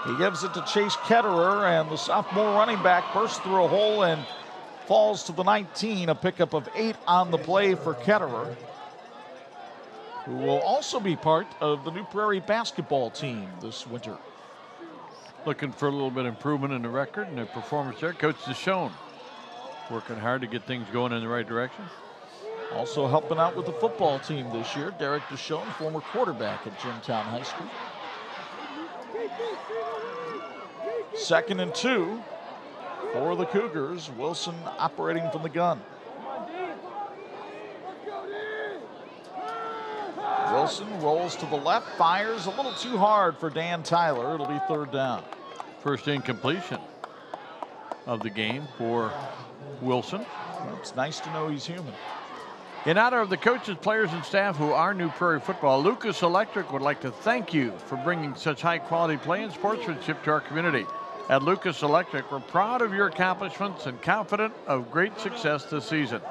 He gives it to Chase Ketterer, and the sophomore running back bursts through a hole and falls to the 19, a pickup of 8 on the play for Ketterer, who will also be part of the New Prairie basketball team this winter. Looking for a little bit of improvement in the record and the performance there. Coach Deschone working hard to get things going in the right direction. Also helping out with the football team this year, Derek Deschone, former quarterback at Jimtown High School. 2nd and 2 for the Cougars. Wilson operating from the gun. Wilson rolls to the left, fires a little too hard for Dan Tyler. It'll be 3rd down. First incompletion of the game for Wilson. Well, it's nice to know he's human. In honor of the coaches, players, and staff who are New Prairie football, Lucas Electric would like to thank you for bringing such high-quality play and sportsmanship to our community. At Lucas Electric, we're proud of your accomplishments and confident of great success this season.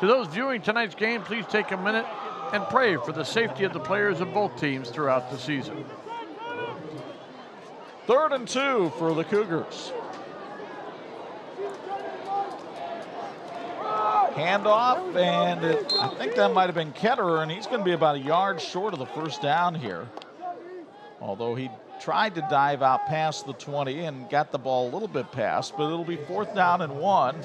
To those viewing tonight's game, please take a minute and pray for the safety of the players of both teams throughout the season. 3rd and 2 for the Cougars. Handoff, and I think that might have been Ketterer, and he's going to be about a yard short of the 1st down here. Although he tried to dive out past the 20 and got the ball a little bit past, but it'll be 4th down and 1.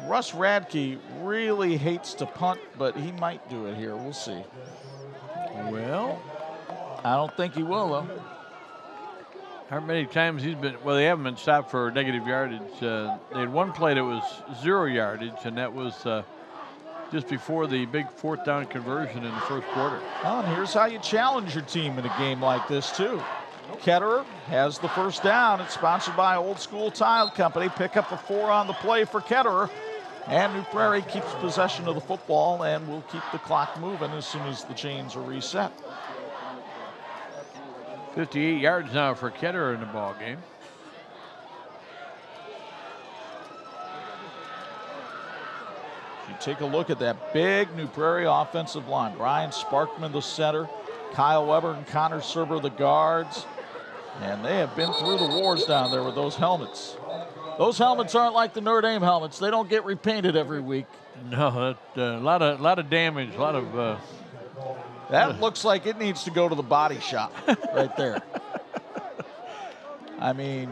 Russ Radke really hates to punt, but he might do it here. We'll see. Well, I don't think he will, though. How many times he's been, well, they haven't been stopped for negative yardage. They had one play that was 0 yardage, and that was just before the big 4th down conversion in the 1st quarter. Oh, and here's how you challenge your team in a game like this, too. Ketterer has the 1st down. It's sponsored by Old School Tile Company. Pick up a 4 on the play for Ketterer. And New Prairie keeps possession of the football and will keep the clock moving as soon as the chains are reset. 58 yards now for Ketterer in the ball game. She take a look at that big New Prairie offensive line. Brian Sparkman, the center. Kyle Weber and Connor Serber, the guards. And they have been through the wars down there with those helmets. Those helmets aren't like the Notre Dame helmets. They don't get repainted every week. No, a lot of damage, a lot of. That looks like it needs to go to the body shop right there. I mean,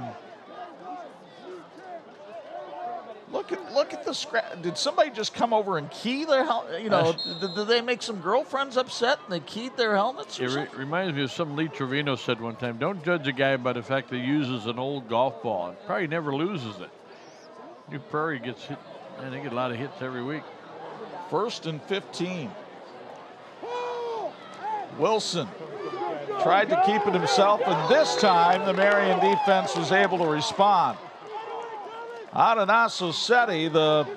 look at the scratch. Did somebody just come over and key their helmet? You know, did they make some girlfriends upset and they keyed their helmets? It reminds me of something Lee Trevino said one time. Don't judge a guy by the fact that he uses an old golf ball. Probably never loses it. New Prairie gets hit, and they get a lot of hits every week. 1st and 15. Wilson tried to keep it himself, and this time the Marian defense was able to respond. Adanaso Seti, the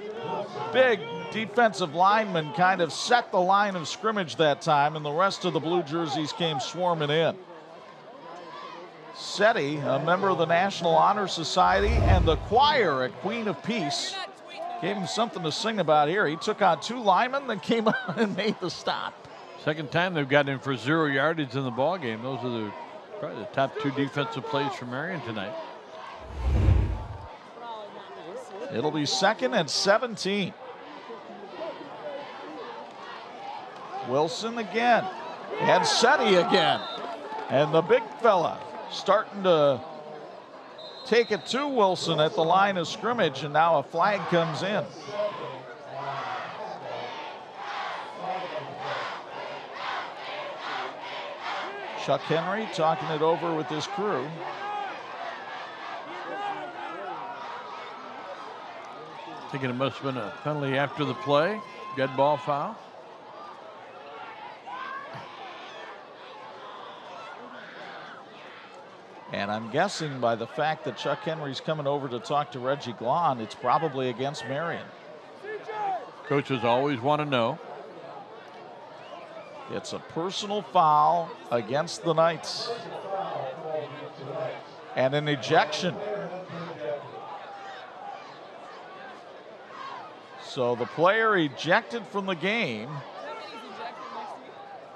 big defensive lineman, kind of set the line of scrimmage that time, and the rest of the blue jerseys came swarming in. Seti, a member of the National Honor Society and the choir at Queen of Peace, gave him something to sing about here. He took on 2 linemen, then came out and made the stop. Second time they've gotten him for 0 yardage in the ball game. Those are probably the top 2 defensive plays for Marian tonight. It'll be 2nd and 17. Wilson again, and Seti again. And the big fella starting to take it to Wilson at the line of scrimmage, and now a flag comes in. Chuck Henry talking it over with his crew. Thinking it must have been a penalty after the play. Dead ball foul. And I'm guessing by the fact that Chuck Henry's coming over to talk to Reggie Glahn, it's probably against Marian. Coaches always want to know. It's a personal foul against the Knights. And an ejection. So the player ejected from the game.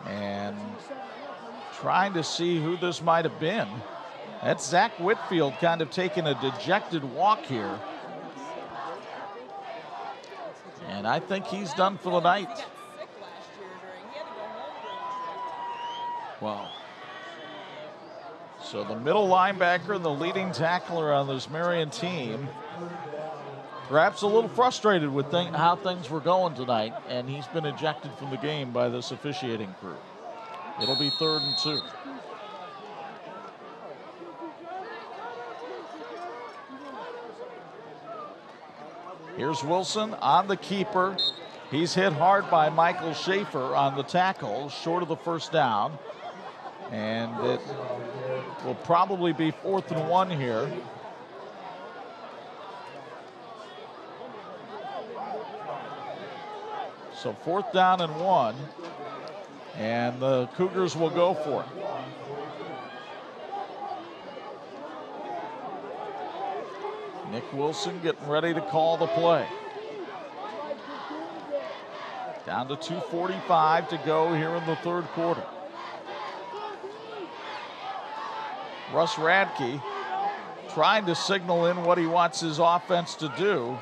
And trying to see who this might have been. That's Zach Whitfield kind of taking a dejected walk here. And I think he's done for the night. Wow. So the middle linebacker, the leading tackler on this Marian team, perhaps a little frustrated with how things were going tonight, and he's been ejected from the game by this officiating crew. It'll be 3rd and 2. Here's Wilson on the keeper. He's hit hard by Michael Schaefer on the tackle, short of the first down. And it will probably be 4th and 1 here. So 4th down and 1. And the Cougars will go for it. Nick Wilson getting ready to call the play. Down to 2:45 to go here in the 3rd quarter. Russ Radke trying to signal in what he wants his offense to do.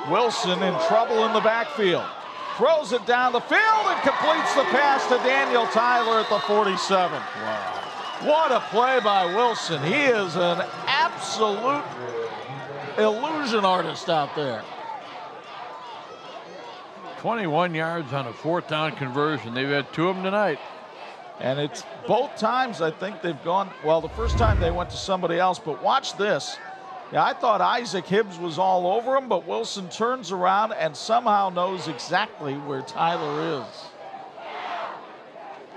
Wilson in trouble in the backfield. Throws it down the field and completes the pass to Daniel Tyler at the 47. Wow. What a play by Wilson. He is an absolute illusion artist out there. 21 yards on a 4th down conversion. They've had 2 of them tonight. And it's both times I think they've gone, well, the first time they went to somebody else, but watch this. Yeah, I thought Isaac Hibbs was all over him, but Wilson turns around and somehow knows exactly where Tyler is.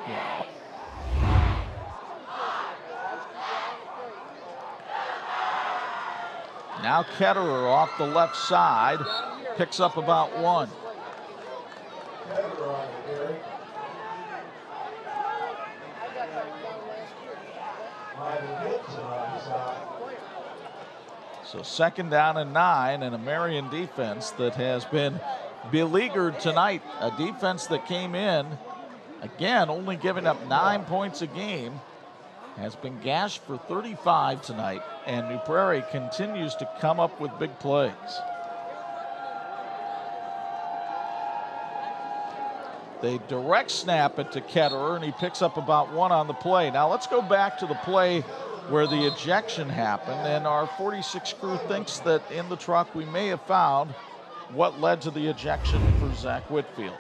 Wow. Now Ketterer off the left side, picks up about 1. So 2nd down and 9, and a Marian defense that has been beleaguered tonight. A defense that came in, again, only giving up 9 points a game, has been gashed for 35 tonight, and New Prairie continues to come up with big plays. They direct snap it to Ketterer, and he picks up about 1 on the play. Now let's go back to the play where the ejection happened, and our 46 crew thinks that in the truck we may have found what led to the ejection for Zach Whitfield.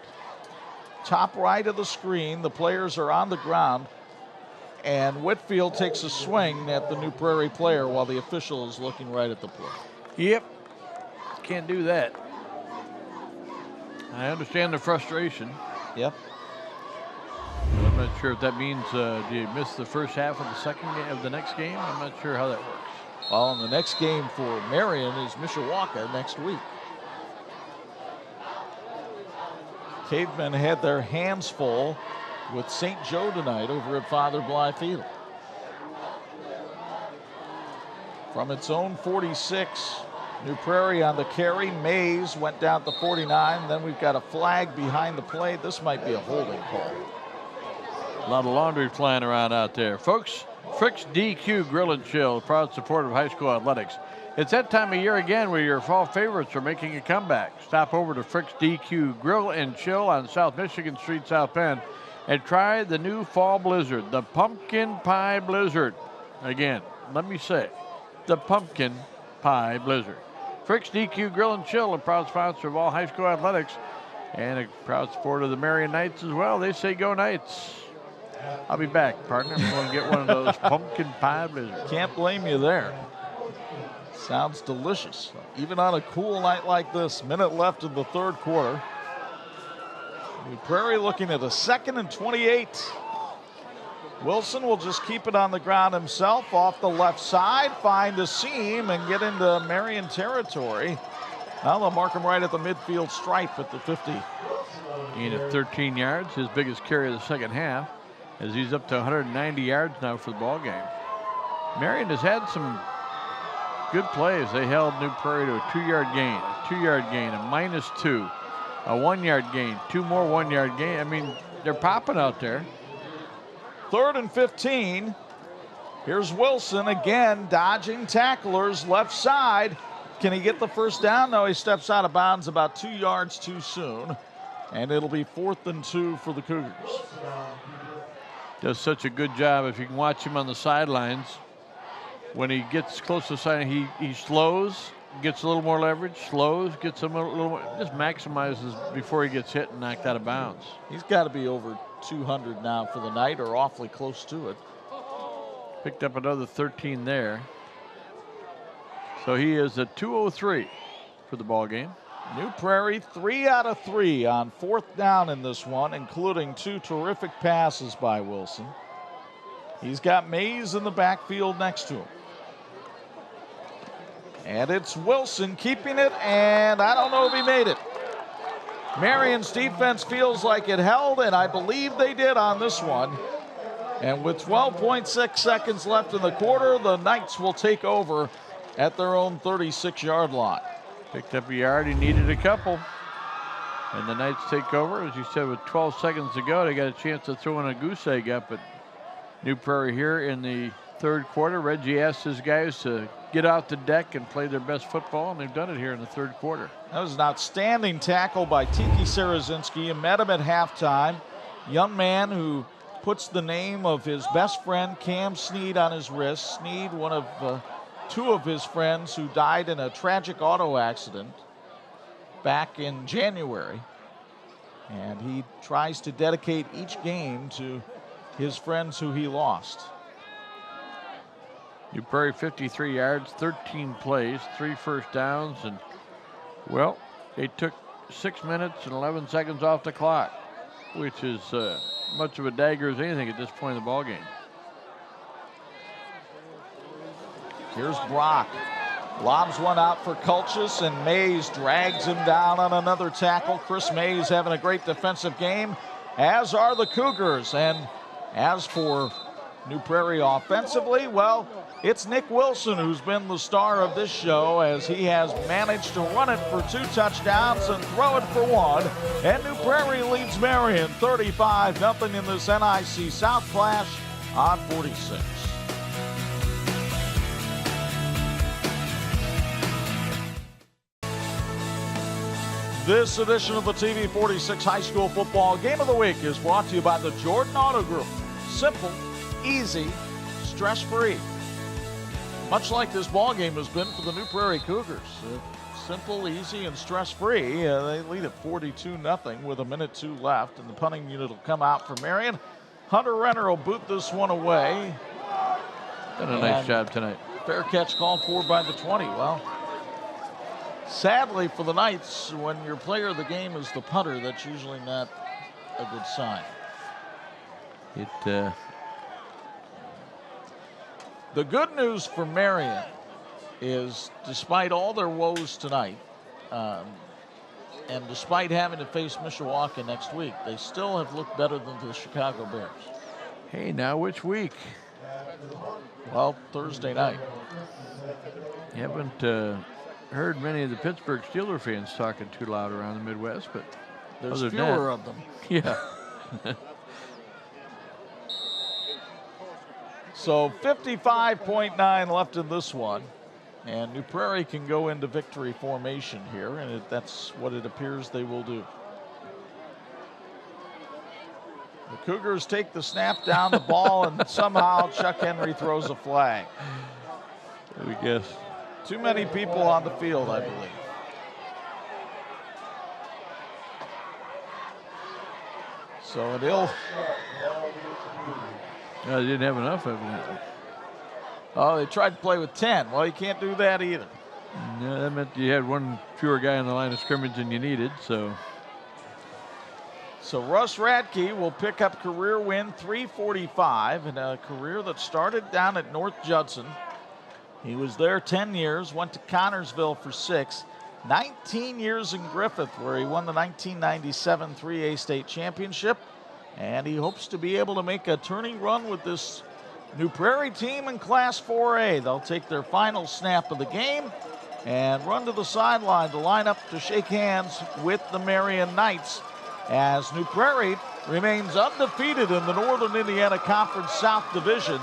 Top right of the screen, the players are on the ground, and Whitfield takes a swing at the New Prairie player while the official is looking right at the play. Yep, can't do that. I understand the frustration. Yep. I'm not sure if that means do you miss the first half of the second game of the next game? I'm not sure how that works. Well, and the next game for Marian is Mishawaka next week. Cavemen had their hands full with St. Joe tonight over at Father Bly Field. From its own 46, New Prairie on the carry. Mays went down to 49. Then we've got a flag behind the play. This might be a holding call. A lot of laundry flying around out there. Folks, Frick's DQ Grill and Chill, proud supporter of high school athletics. It's that time of year again where your fall favorites are making a comeback. Stop over to Frick's DQ Grill and Chill on South Michigan Street, South Bend, and try the new fall blizzard, the Pumpkin Pie Blizzard. Again, let me say, the Pumpkin Pie Blizzard. Frick's DQ Grill and Chill, a proud sponsor of all high school athletics and a proud supporter of the Marian Knights as well. They say go Knights. I'll be back, partner. I'm going to get one of those Pumpkin Pie Blizzards. Can't blame you there. Sounds delicious. Even on a cool night like this, minute left in the third quarter. New Prairie looking at a 2nd and 28. Wilson will just keep it on the ground himself off the left side, find a seam and get into Marian territory. Now they'll mark him right at the midfield stripe at the 50. Gain of 13 yards, his biggest carry of the second half, as he's up to 190 yards now for the ball game. Marian has had some good plays. They held New Prairie to a 2-yard gain, a 2-yard gain, a -2, a 1-yard gain, 2 more 1-yard gain. I mean, they're popping out there. 3rd and 15. Here's Wilson again, dodging tacklers left side. Can he get the first down? No, he steps out of bounds about 2 yards too soon. And it'll be 4th and 2 for the Cougars. Does such a good job. If you can watch him on the sidelines, when he gets close to the sideline, he slows, gets a little more leverage, slows, gets a little more, just maximizes before he gets hit and knocked out of bounds. He's got to be over 200 now for the night, or awfully close to it. Picked up another 13 there. So he is at 2:03 for the ball game. New Prairie 3 out of 3 on 4th down in this one, including 2 terrific passes by Wilson. He's got Mays in the backfield next to him. And it's Wilson keeping it, and I don't know if he made it. Marian's defense feels like it held, and I believe they did on this one. And with 12.6 seconds left in the quarter, the Knights will take over at their own 36-yard line. Picked up a yard, he needed a couple. And the Knights take over. As you said, with 12 seconds to go, they got a chance to throw in a goose egg up at New Prairie here in the third quarter. Reggie asked his guys to get out the deck and play their best football, and they've done it here in the third quarter. That was an outstanding tackle by Tiki Sarazinski. You met him at halftime. Young man who puts the name of his best friend, Cam Sneed, on his wrist. Sneed, one of 2 of his friends who died in a tragic auto accident back in January. And he tries to dedicate each game to his friends who he lost. New Prairie 53 yards, 13 plays, 3 first downs, and, well, they took 6 minutes and 11 seconds off the clock, which is much of a dagger as anything at this point in the ball game. Here's Brock. Lobs one out for Kulchis, and Mays drags him down on another tackle. Chris Mays having a great defensive game, as are the Cougars. And as for New Prairie offensively? Well, it's Nick Wilson who's been the star of this show as he has managed to run it for 2 touchdowns and throw it for 1. And New Prairie leads Marian 35-0 in this NIC South clash on 46. This edition of the TV 46 High School Football Game of the Week is brought to you by the Jordan Auto Group. Simple, easy, stress-free. Much like this ball game has been for the New Prairie Cougars. Simple, easy, and stress-free. They lead at 42-0 with 1:02 left, and the punting unit will come out for Marian. Hunter Renner will boot this one away. Done a nice job tonight. Fair catch called for by the 20. Well, sadly for the Knights, when your player of the game is the punter, that's usually not a good sign. The good news for Marian is, despite all their woes tonight, and despite having to face Mishawaka next week, they still have looked better than the Chicago Bears. Hey, now which week? Well, Thursday night. You haven't heard many of the Pittsburgh Steelers fans talking too loud around the Midwest, but there's other fewer than of them. Yeah. So 55.9 left in this one. And New Prairie can go into victory formation here, and that's what it appears they will do. The Cougars take the snap down the ball, and somehow Chuck Henry throws a flag. We guess. Too many people on the field, I believe. So it'll. No, they didn't have enough evidently. Oh, they tried to play with 10. Well, you can't do that either. No, that meant you had one fewer guy on the line of scrimmage than you needed, so. So Russ Radke will pick up career win 345 in a career that started down at North Judson. He was there 10 years, went to Connorsville for 6, 19 years in Griffith, where he won the 1997 3A state championship. And he hopes to be able to make a turning run with this New Prairie team in Class 4A. They'll take their final snap of the game and run to the sideline to line up to shake hands with the Marian Knights, as New Prairie remains undefeated in the Northern Indiana Conference South Division.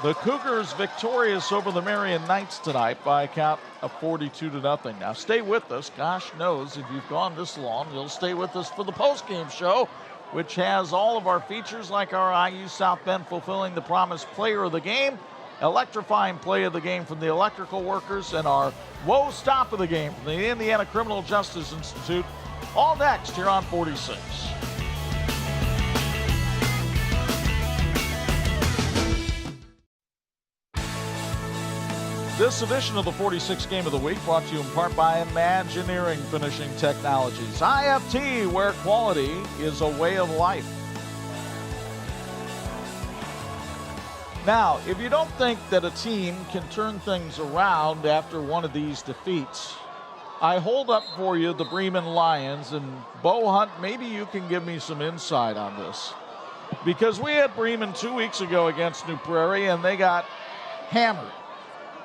The Cougars victorious over the Marian Knights tonight by a count of 42-0. Now stay with us. Gosh knows if you've gone this long, you'll stay with us for the postgame show, which has all of our features like our IU South Bend Fulfilling the Promise Player of the Game, electrifying play of the game from the electrical workers, and our Whoa Stop of the Game from the Indiana Criminal Justice Institute. All next here on 46. This edition of the 46 Game of the Week brought to you in part by Imagineering Finishing Technologies. IFT, where quality is a way of life. Now, if you don't think that a team can turn things around after one of these defeats, I hold up for you the Bremen Lions, and Bo Hunt, maybe you can give me some insight on this. Because we had Bremen 2 weeks ago against New Prairie, and they got hammered.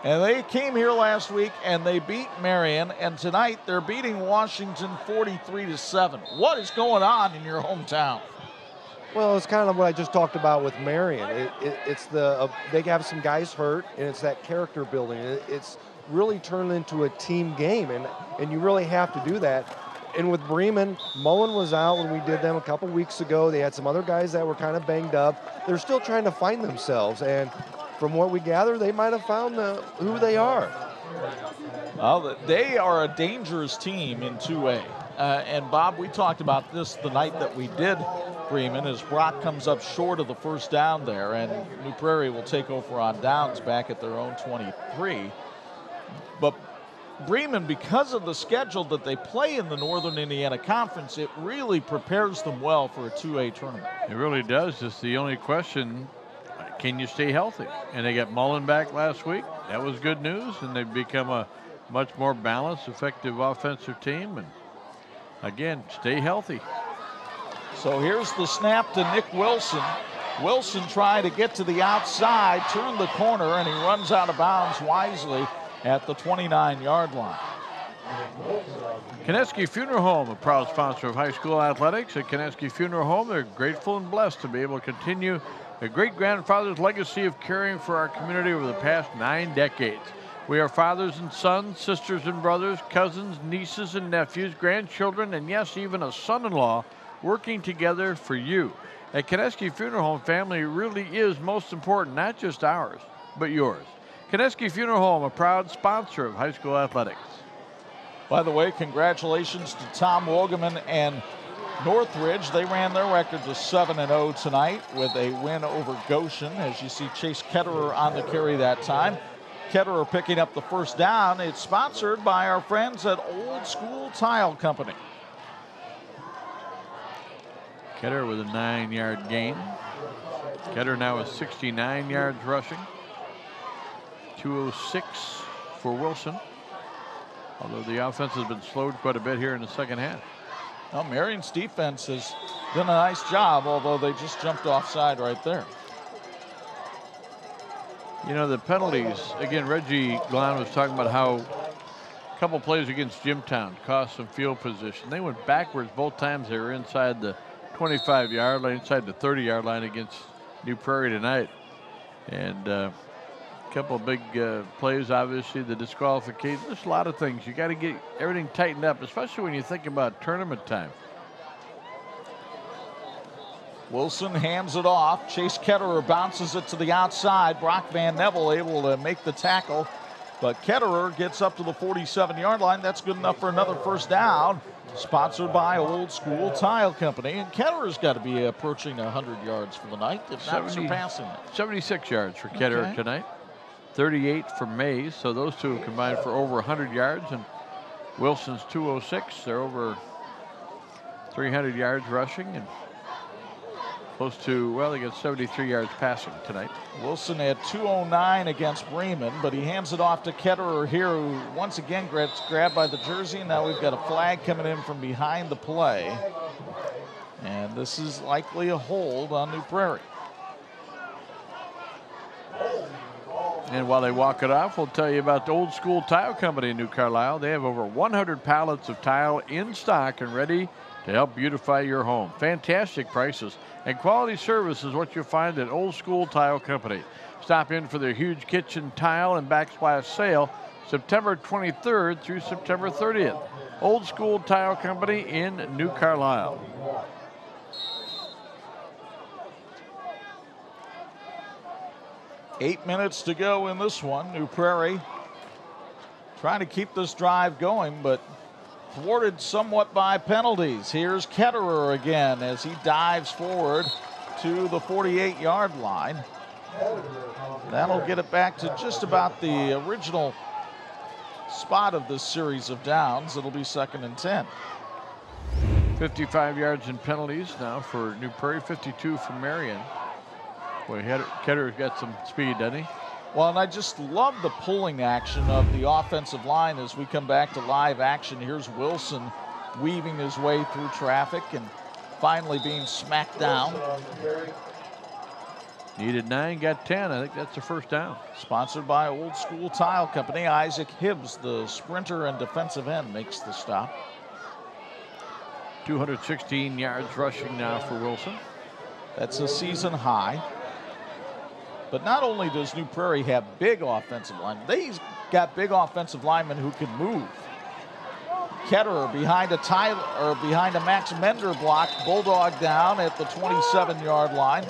And they came here last week and they beat Marian, and tonight they're beating Washington 43-7. What is going on in your hometown? Well, it's kind of what I just talked about with Marian. It's they have some guys hurt, and it's that character building. It's really turned into a team game, and you really have to do that. And with Bremen, Mullen was out when we did them a couple weeks ago. They had some other guys that were kind of banged up. They're still trying to find themselves, and from what we gather, they might have found who they are. Well, they are a dangerous team in 2A. And Bob, we talked about this the night that we did Bremen, as Brock comes up short of the first down there, and New Prairie will take over on downs back at their own 23. But Bremen, because of the schedule that they play in the Northern Indiana Conference, it really prepares them well for a 2A tournament. It really does. Just the only question, can you stay healthy? And they got Mullen back last week. That was good news, and they've become a much more balanced, effective offensive team. And again, stay healthy. So here's the snap to Nick Wilson. Wilson trying to get to the outside, turn the corner, and he runs out of bounds wisely at the 29-yard line. Kineski Funeral Home, a proud sponsor of high school athletics. At Kineski Funeral Home, they're grateful and blessed to be able to continue their great-grandfather's legacy of caring for our community over the past 9 decades. We are fathers and sons, sisters and brothers, cousins, nieces and nephews, grandchildren, and yes, even a son-in-law working together for you. At Kineski Funeral Home, family really is most important, not just ours, but yours. Kineski Funeral Home, a proud sponsor of high school athletics. By the way, congratulations to Tom Wogeman and Northridge. They ran their record to 7-0 tonight with a win over Goshen. As you see, Chase Ketterer on the carry that time. Ketterer picking up the first down. It's sponsored by our friends at Old School Tile Company. Ketterer with a 9-yard gain. Ketterer now with 69 yards rushing. 206 for Wilson. Although the offense has been slowed quite a bit here in the second half. Well, Marian's defense has done a nice job, although they just jumped offside right there. You know, the penalties, again, Reggie Glahn was talking about how a couple plays against Jimtown cost some field position. They went backwards both times. They were inside the 25-yard line, inside the 30-yard line against New Prairie tonight. And a couple of big plays, obviously, the disqualification. There's a lot of things. You got to get everything tightened up, especially when you think about tournament time. Wilson hands it off. Chase Ketterer bounces it to the outside. Brock Van Neville able to make the tackle, but Ketterer gets up to the 47-yard line. That's good enough for another first down. Sponsored by Old School Tile Company. And Ketterer's got to be approaching 100 yards for the night, if not surpassing it. 76 yards for Ketterer tonight. 38 for Mays. So those two have combined for over 100 yards. And Wilson's 206. They're over 300 yards rushing and close to, well, they got 73 yards passing tonight. Wilson had 209 against Bremen, but he hands it off to Ketterer here, who once again gets grabbed by the jersey. Now we've got a flag coming in from behind the play. And this is likely a hold on New Prairie. And while they walk it off, we'll tell you about the Old School Tile Company in New Carlisle. They have over 100 pallets of tile in stock and ready to help beautify your home. Fantastic prices and quality service is what you'll find at Old School Tile Company. Stop in for their huge kitchen tile and backsplash sale September 23rd through September 30th. Old School Tile Company in New Carlisle. Eight minutes to go in this one. New Prairie trying to keep this drive going, but thwarted somewhat by penalties. Here's Ketterer again as he dives forward to the 48-yard line. That'll get it back to just about the original spot of this series of downs. It'll be 2nd and 10. 55 yards in penalties now for New Prairie, 52 for Marian. Boy, Ketterer's got some speed, doesn't he? Well, and I just love the pulling action of the offensive line as we come back to live action. Here's Wilson weaving his way through traffic and finally being smacked down. Needed 9, got 10. I think that's the first down. Sponsored by Old School Tile Company. Isaac Hibbs, the sprinter and defensive end, makes the stop. 216 yards rushing now for Wilson. That's a season high. But not only does New Prairie have big offensive linemen, they've got big offensive linemen who can move. Ketterer behind a Max Mender block, bulldog down at the 27-yard line.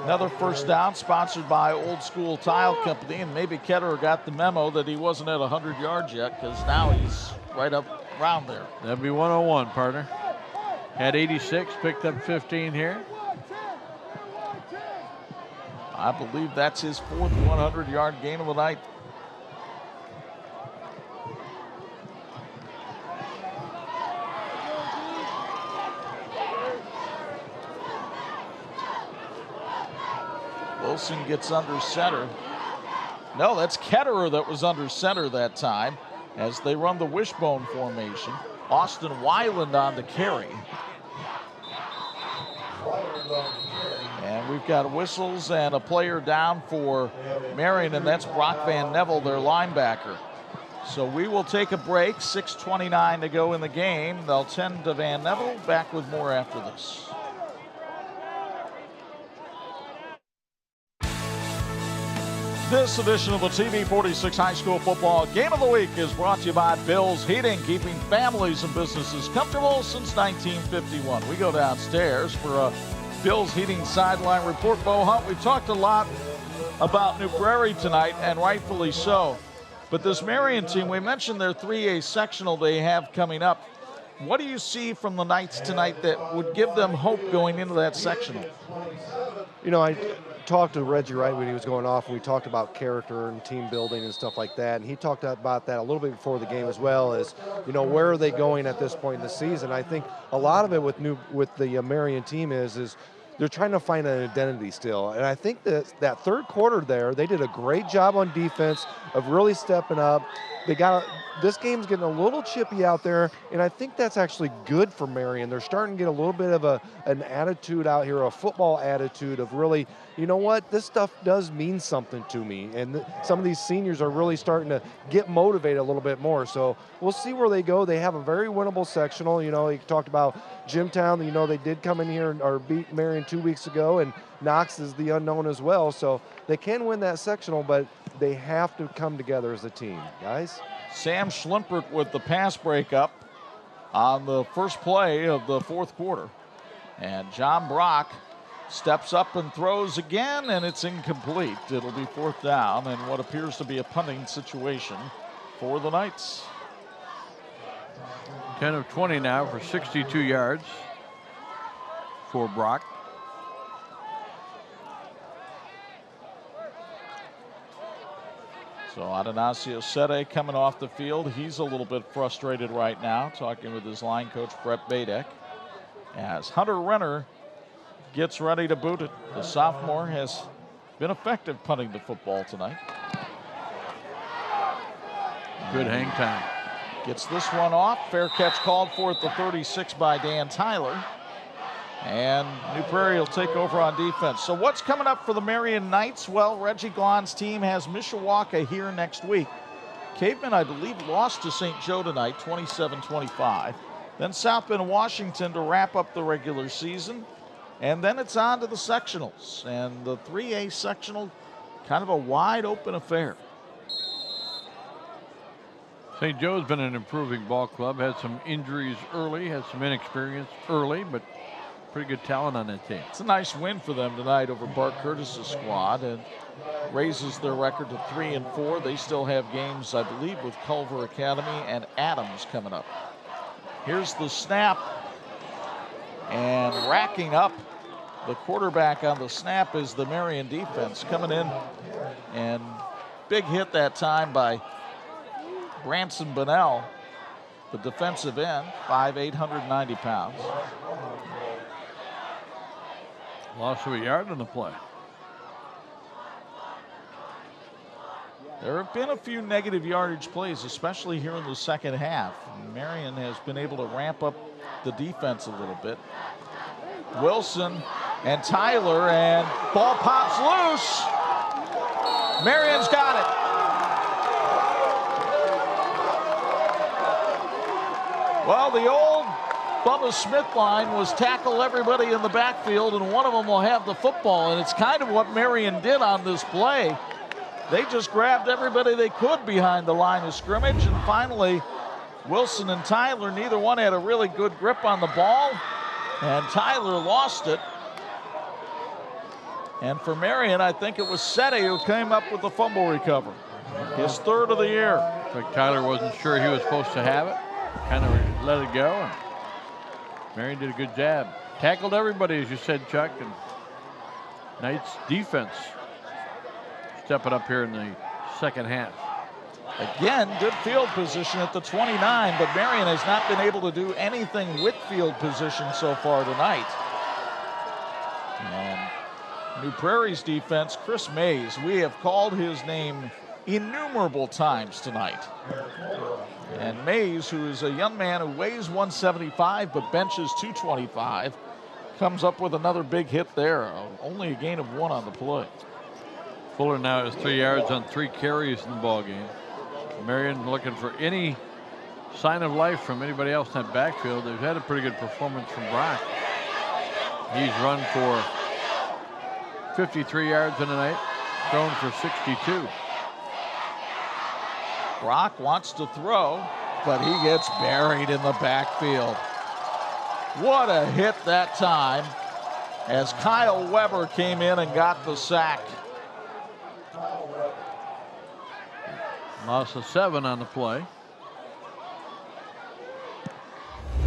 Another first down, sponsored by Old School Tile Company, and maybe Ketterer got the memo that he wasn't at 100 yards yet, because now he's right up around there. That'd be 101, partner. Had 86, picked up 15 here. I believe that's his 4th 100-yard gain of the night. Wilson gets under center. No, that's Ketterer that was under center that time as they run the wishbone formation. Austin Weiland on the carry. And we've got whistles and a player down for Marian, and that's Brock Van Neville, their linebacker. So we will take a break, 6:29 to go in the game. They'll tend to Van Neville. Back with more after this. This edition of the TV46 High School Football Game of the Week is brought to you by Bill's Heating, keeping families and businesses comfortable since 1951. We go downstairs for a Bill's Heating sideline report. Bo Hunt, we've talked a lot about New Prairie tonight, and rightfully so. But this Marian team, we mentioned their 3A sectional they have coming up. What do you see from the Knights tonight that would give them hope going into that sectional? You know, I talked to Reggie Wright when he was going off, and we talked about character and team building and stuff like that. And he talked about that a little bit before the game as well, as, you know, where are they going at this point in the season? I think a lot of it with the Marian team is they're trying to find an identity still. And I think that third quarter there, they did a great job on defense of really stepping up. This game's getting a little chippy out there, and I think that's actually good for Marian. They're starting to get a little bit of an attitude out here, a football attitude of really, you know what, this stuff does mean something to me. And some of these seniors are really starting to get motivated a little bit more. So we'll see where they go. They have a very winnable sectional. You know, you talked about Jimtown. You know, they did come in here or beat Marian 2 weeks ago, and Knox is the unknown as well. So they can win that sectional, but they have to come together as a team, guys. Sam Schlimpert with the pass breakup on the first play of the fourth quarter. And John Brock steps up and throws again, and it's incomplete. It'll be fourth down and what appears to be a punting situation for the Knights. 10 of 20 now for 62 yards for Brock. So Adanasio Sede coming off the field. He's a little bit frustrated right now, talking with his line coach, Brett Badek, as Hunter Renner gets ready to boot it. The sophomore has been effective punting the football tonight. Good hang time. Gets this one off. Fair catch called for at the 36 by Dan Tyler. And New Prairie will take over on defense. So what's coming up for the Marian Knights? Well, Reggie Glon's team has Mishawaka here next week. Caveman, I believe, lost to St. Joe tonight, 27-25. Then South Bend, Washington to wrap up the regular season. And then it's on to the sectionals. And the 3A sectional, kind of a wide open affair. St. Joe's been an improving ball club, had some injuries early, had some inexperience early, but pretty good talent on that team. It's a nice win for them tonight over Bart Curtis's squad and raises their record to 3-4. They still have games, I believe, with Culver Academy and Adams coming up. Here's the snap, and racking up the quarterback on the snap is the Marian defense coming in, and big hit that time by Branson Bunnell, the defensive end, 5'8", 190 pounds. Loss of a yard on the play. There have been a few negative yardage plays, especially here in the second half. Marian has been able to ramp up the defense a little bit. Wilson and Tyler, and ball pops loose. Marian's got it. Well, the old Bubba Smith line was tackle everybody in the backfield, and one of them will have the football, and it's kind of what Marian did on this play. They just grabbed everybody they could behind the line of scrimmage, and finally, Wilson and Tyler, neither one had a really good grip on the ball, and Tyler lost it. And for Marian, I think it was Sete who came up with the fumble recovery. His third of the year. Looks like Tyler wasn't sure he was supposed to have it. Kind of let it go. And Marian did a good job. Tackled everybody, as you said, Chuck. And Knights defense stepping up here in the second half. Again, good field position at the 29, but Marian has not been able to do anything with field position so far tonight. And New Prairie's defense, Chris Mays, we have called his name innumerable times tonight. And Mays, who is a young man who weighs 175 but benches 225, comes up with another big hit there. Only a gain of 1 on the play. Fuller now has 3 yards on 3 carries in the ball game. Marian looking for any sign of life from anybody else in that backfield. They've had a pretty good performance from Brock. He's run for 53 yards in the night, thrown for 62. Brock wants to throw, but he gets buried in the backfield. What a hit that time as Kyle Weber came in and got the sack. Loss of 7 on the play.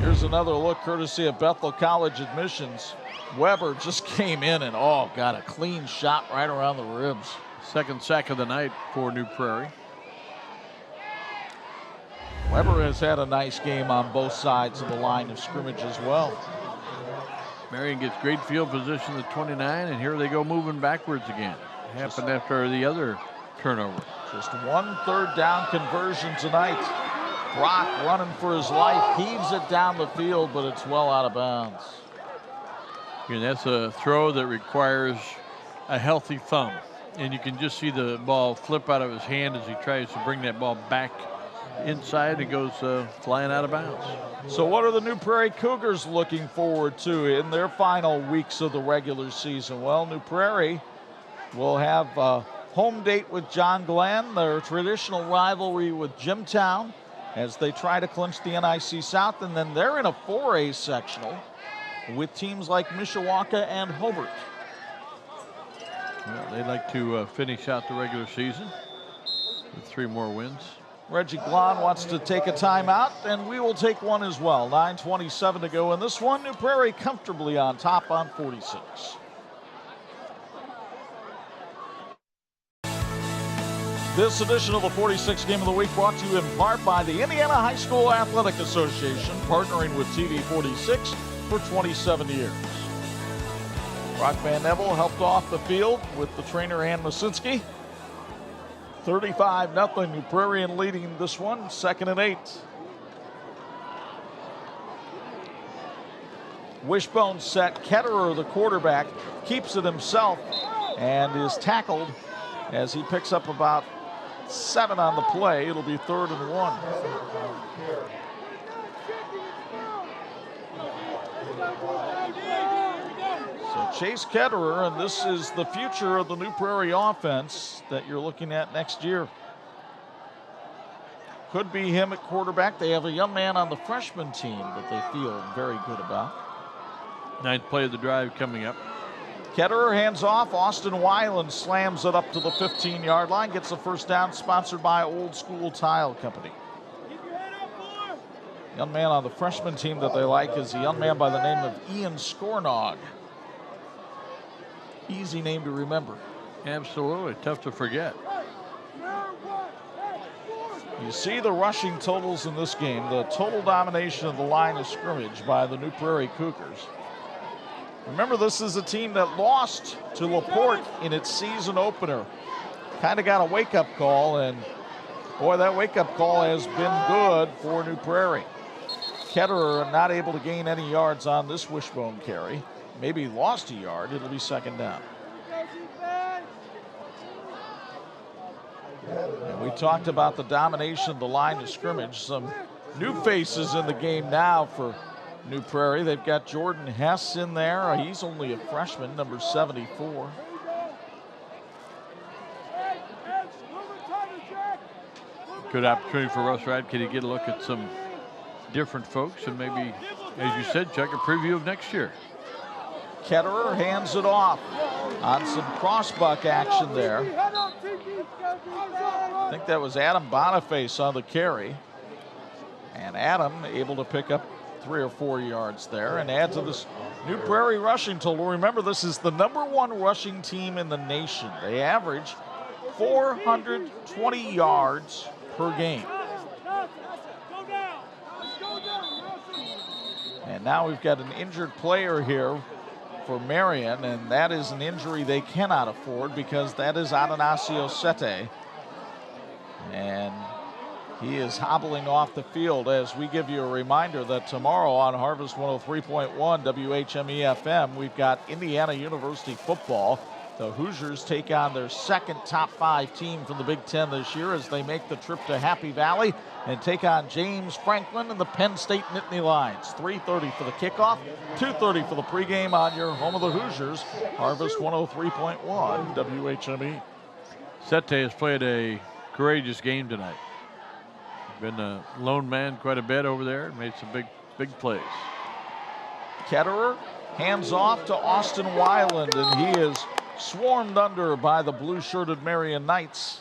Here's another look courtesy of Bethel College admissions. Weber just came in and, got a clean shot right around the ribs. Second sack of the night for New Prairie. Weber has had a nice game on both sides of the line of scrimmage as well. Marian gets great field position at 29, and here they go moving backwards again. Happened after the other turnover. Just 1 third down conversion tonight. Brock running for his life, heaves it down the field, but it's well out of bounds. And that's a throw that requires a healthy thumb. And you can just see the ball flip out of his hand as he tries to bring that ball back inside. It goes flying out of bounds. So what are the New Prairie Cougars looking forward to in their final weeks of the regular season? Well, New Prairie will have a home date with John Glenn, their traditional rivalry with Jimtown, as they try to clinch the NIC South, and then they're in a 4A sectional with teams like Mishawaka and Hobart. Well, they'd like to finish out the regular season with 3 more wins. Reggie Glahn wants to take a timeout, and we will take one as well. 9:27 to go in this one. New Prairie comfortably on top on 46. This edition of the 46 Game of the Week brought to you in part by the Indiana High School Athletic Association, partnering with TV 46 for 27 years. Brock Van Neville helped off the field with the trainer Ann Masinski. 35-0, New Prairie in leading this one, 2nd and 8. Wishbone set. Ketterer, the quarterback, keeps it himself and is tackled as he picks up about 7 on the play. It'll be 3rd and 1. So Chase Ketterer, and this is the future of the New Prairie offense that you're looking at next year. Could be him at quarterback. They have a young man on the freshman team that they feel very good about. 9th play of the drive coming up. Ketterer hands off. Austin Weiland slams it up to the 15-yard line. Gets a first down, sponsored by Old School Tile Company. Young man on the freshman team that they like is a young man by the name of Ian Scornog. Easy name to remember. Absolutely. Tough to forget. You see the rushing totals in this game. The total domination of the line of scrimmage by the New Prairie Cougars. Remember, this is a team that lost to LaPorte in its season opener. Kind of got a wake-up call, and boy, that wake-up call has been good for New Prairie. Ketterer not able to gain any yards on this wishbone carry. Maybe lost a yard. It'll be 2nd down. And we talked about the domination of the line of scrimmage. Some new faces in the game now for New Prairie. They've got Jordan Hess in there. He's only a freshman, number 74. Good opportunity for Russ Radke to get a look at some different folks and maybe, as you said, Chuck, a preview of next year. Ketterer hands it off on some crossbuck action there. I think that was Adam Boniface on the carry. And Adam able to pick up 3 or 4 yards there and add to this New Prairie rushing total. Remember, this is the #1 rushing team in the nation. They average 420 yards per game. And now we've got an injured player here for Marian, and that is an injury they cannot afford because that is Atanasio Sete. And He is hobbling off the field as we give you a reminder that tomorrow on Harvest 103.1 WHME FM, we've got Indiana University football. The Hoosiers take on their second top 5 team from the Big Ten this year as they make the trip to Happy Valley and take on James Franklin and the Penn State Nittany Lions. 3:30 for the kickoff, 2:30 for the pregame on your home of the Hoosiers, Harvest 103.1 WHME. Sete has played a courageous game tonight. Been a lone man quite a bit over there and made some big plays. Ketterer hands off to Austin Weiland, and he is swarmed under by the blue-shirted Marian Knights,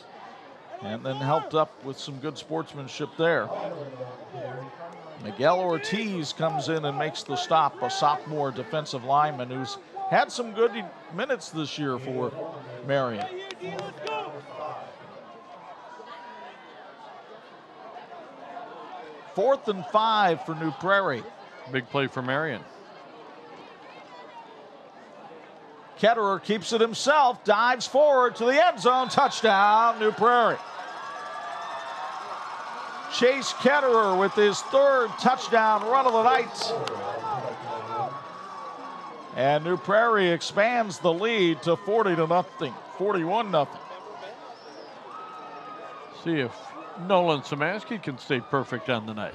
and then helped up with some good sportsmanship there. Miguel Ortiz comes in and makes the stop, a sophomore defensive lineman who's had some good minutes this year for Marian. Fourth and 5 for New Prairie. Big play for Marian. Ketterer keeps it himself, dives forward to the end zone, touchdown, New Prairie. Chase Ketterer with his 3rd touchdown run of the night. And New Prairie expands the lead to 41-0. See if Nolan Samansky can stay perfect on the night.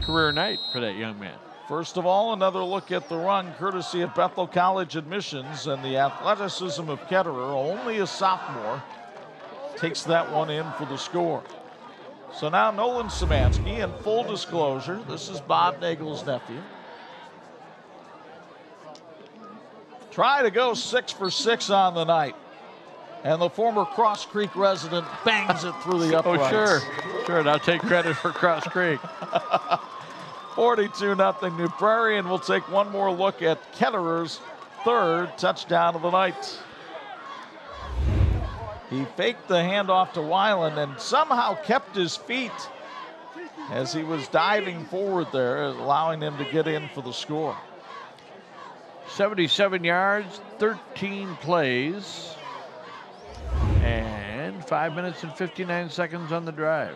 Career night for that young man. First of all, another look at the run courtesy of Bethel College admissions, and the athleticism of Ketterer, only a sophomore, takes that one in for the score. So now Nolan Samansky, in full disclosure, this is Bob Nagel's nephew. Try to go 6 for 6 on the night. And the former Cross Creek resident bangs it through the uprights. Oh, sure. I'll take credit for Cross Creek. 42-0 New Prairie, and we'll take one more look at Ketterer's 3rd touchdown of the night. He faked the handoff to Weiland and somehow kept his feet as he was diving forward there, allowing him to get in for the score. 77 yards, 13 plays, and 5 minutes and 59 seconds on the drive.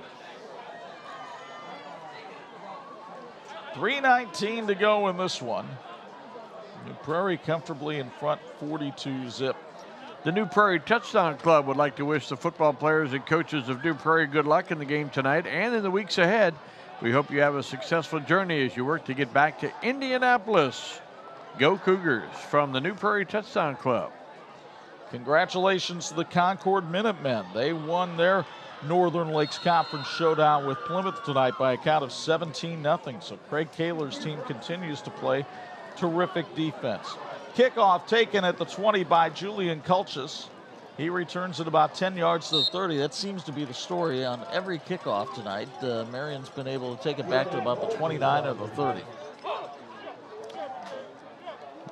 3:19 to go in this one. New Prairie comfortably in front, 42-0. The New Prairie Touchdown Club would like to wish the football players and coaches of New Prairie good luck in the game tonight and in the weeks ahead. We hope you have a successful journey as you work to get back to Indianapolis. Go Cougars from the New Prairie Touchdown Club. Congratulations to the Concord Minutemen. They won their Northern Lakes Conference showdown with Plymouth tonight by a count of 17-0. So Craig Kaler's team continues to play terrific defense. Kickoff taken at the 20 by Julian Kulchis. He returns it about 10 yards to the 30. That seems to be the story on every kickoff tonight. Marian's been able to take it back to about the 29 or the 30.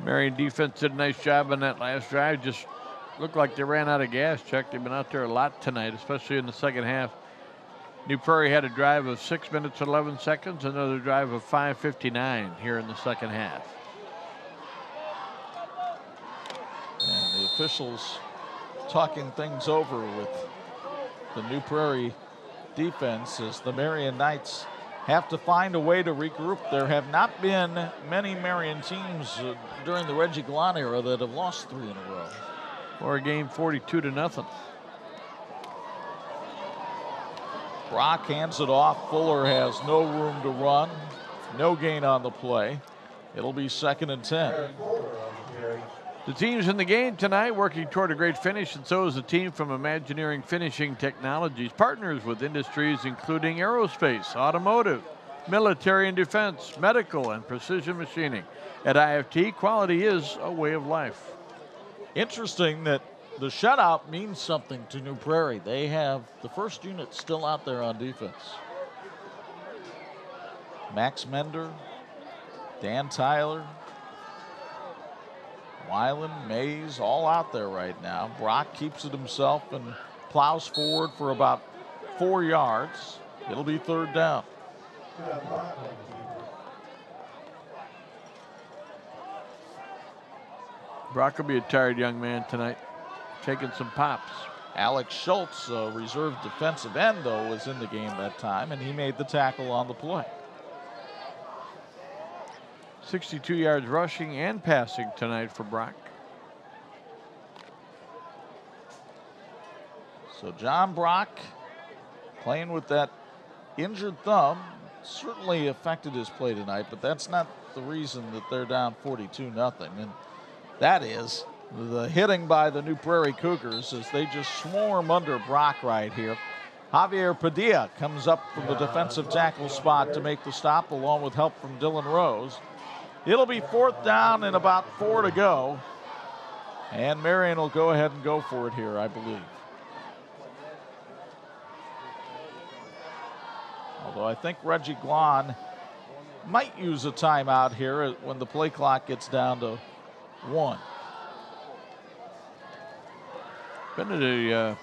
Marian defense did a nice job on that last drive. Just looked like they ran out of gas, Chuck. They've been out there a lot tonight, especially in the second half. New Prairie had a drive of 6 minutes, 11 seconds, another drive of 5:59 here in the second half. And the officials talking things over with the New Prairie defense as the Marian Knights have to find a way to regroup. There have not been many Marian teams during the Reggie Glon era that have lost 3 in a row. Or a game 42-0. Brock hands it off. Fuller has no room to run. No gain on the play. It'll be 2nd and 10. The teams in the game tonight working toward a great finish, and so is the team from Imagineering Finishing Technologies, partners with industries including aerospace, automotive, military and defense, medical, and precision machining. At IFT, quality is a way of life. Interesting that the shutout means something to New Prairie. They have the first unit still out there on defense. Max Mender, Dan Tyler, Weiland, Mays, all out there right now. Brock keeps it himself and plows forward for about 4 yards. It'll be 3rd down. Brock will be a tired young man tonight, taking some pops. Alex Schultz, a reserve defensive end, though, was in the game that time, and he made the tackle on the play. 62 yards rushing and passing tonight for Brock. So John Brock playing with that injured thumb certainly affected his play tonight, but that's not the reason that they're down 42-0. And that is the hitting by the New Prairie Cougars as they just swarm under Brock right here. Javier Padilla comes up from the defensive tackle spot to make the stop, along with help from Dylan Rose. It'll be 4th down and about 4 to go. And Marian will go ahead and go for it here, I believe. Although I think Reggie Glon might use a timeout here when the play clock gets down to 1. Been a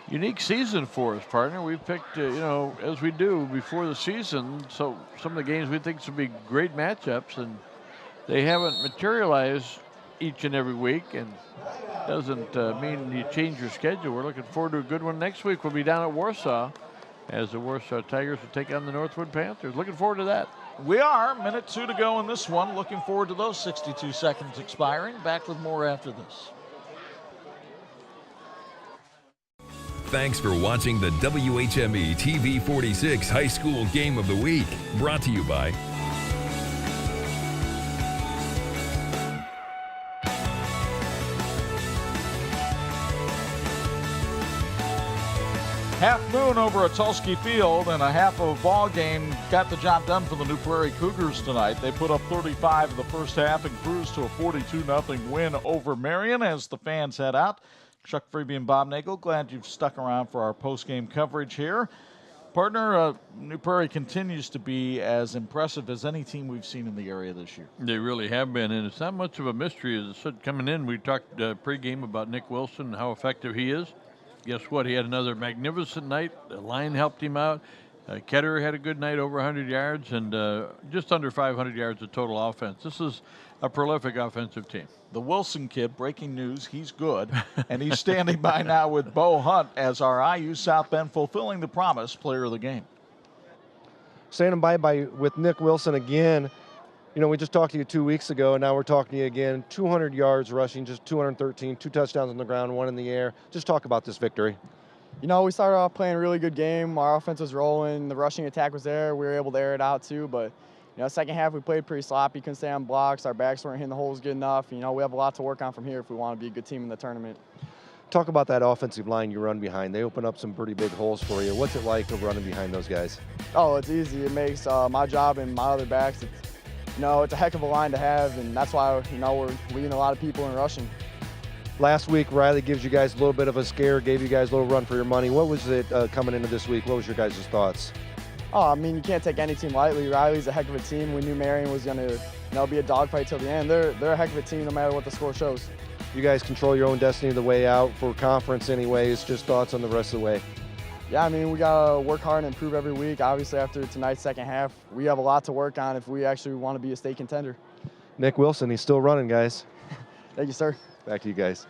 unique season for us, partner. We picked, as we do before the season, so some of the games we think would be great matchups, and they haven't materialized each and every week, and doesn't mean you change your schedule. We're looking forward to a good one. Next week we'll be down at Warsaw as the Warsaw Tigers will take on the Northwood Panthers. Looking forward to that. We are. Minute 2 to go in this one. Looking forward to those 62 seconds expiring. Back with more after this. Thanks for watching the WHME TV 46 High School Game of the Week. Brought to you by Half moon over at Tulski Field, and a half of a ball game got the job done for the New Prairie Cougars tonight. They put up 35 in the first half and cruised to a 42-0 win over Marian as the fans head out. Chuck Freeby and Bob Nagel, glad you've stuck around for our post-game coverage here. Partner, New Prairie continues to be as impressive as any team we've seen in the area this year. They really have been, and it's not much of a mystery. As I said, coming in, we talked pregame about Nick Wilson and how effective he is. Guess what? He had another magnificent night. The line helped him out. Ketterer had a good night, over 100 yards, and just under 500 yards of total offense. This is a prolific offensive team. The Wilson kid, breaking news, he's good. And he's standing by now with Bo Hunt as our IU South Bend Fulfilling the Promise player of the game. Standing by with Nick Wilson again. You know, we just talked to you 2 weeks ago, and now we're talking to you again. 200 yards rushing, just 213, 2 touchdowns on the ground, 1 in the air. Just talk about this victory. You know, we started off playing a really good game. Our offense was rolling. The rushing attack was there. We were able to air it out too. But, you know, second half we played pretty sloppy. Couldn't stay on blocks. Our backs weren't hitting the holes good enough. You know, we have a lot to work on from here if we want to be a good team in the tournament. Talk about that offensive line you run behind. They open up some pretty big holes for you. What's it like of running behind those guys? Oh, it's easy. It makes my job and my other backs, you know, it's a heck of a line to have, and that's why, you know, we're leading a lot of people in rushing. Last week, Riley gives you guys a little bit of a scare, gave you guys a little run for your money. What was it coming into this week? What was your guys' thoughts? Oh, I mean, you can't take any team lightly. Riley's a heck of a team. We knew Marian was going to, you know, be a dogfight till the end. They're a heck of a team no matter what the score shows. You guys control your own destiny the way out for conference anyways. Just thoughts on the rest of the way. Yeah, I mean, we got to work hard and improve every week. Obviously, after tonight's second half, we have a lot to work on if we actually want to be a state contender. Nick Wilson, he's still running, guys. Thank you, sir. Back to you guys.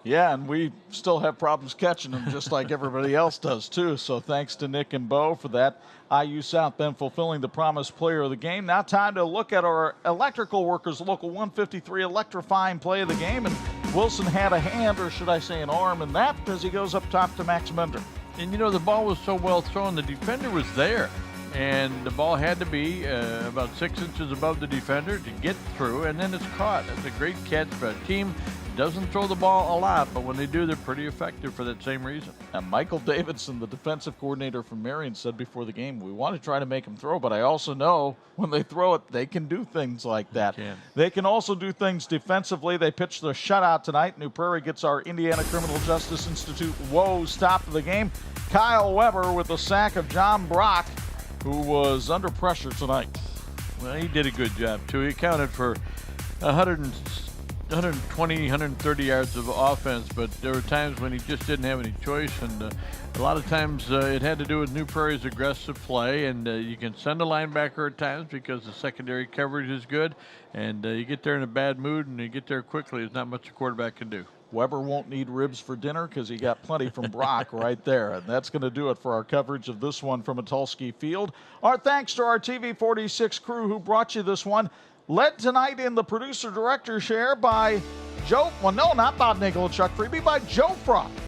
Yeah, and we still have problems catching them just like everybody else does too. So thanks to Nick and Bo for that. IU South Bend Fulfilling the Promise player of the game. Now time to look at our electrical workers, local 153 electrifying play of the game. And Wilson had a hand, or should I say an arm, in that as he goes up top to Max Bender. And, you know, the ball was so well thrown, the defender was there. And the ball had to be about 6 inches above the defender to get through, and then it's caught. That's a great catch for a team. Doesn't throw the ball a lot, but when they do, they're pretty effective for that same reason. And Michael Davidson, the defensive coordinator from Marian, said before the game, we want to try to make them throw, but I also know when they throw it, they can do things like that. They can also do things defensively. They pitched the shutout tonight. New Prairie gets our Indiana Criminal Justice Institute woes top of the game. Kyle Weber with the sack of John Brock, who was under pressure tonight. Well, he did a good job, too. He accounted for 120, 130 yards of offense, but there were times when he just didn't have any choice, and a lot of times it had to do with New Prairie's aggressive play, and you can send a linebacker at times because the secondary coverage is good, and you get there in a bad mood and you get there quickly. There's not much a quarterback can do. Weber won't need ribs for dinner because he got plenty from Brock right there. And that's going to do it for our coverage of this one from Metulski Field. Our thanks to our TV 46 crew who brought you this one. Led tonight in the producer-director share by Joe, well, no, not Bob Nagel and Chuck Freeby, by Joe Frock.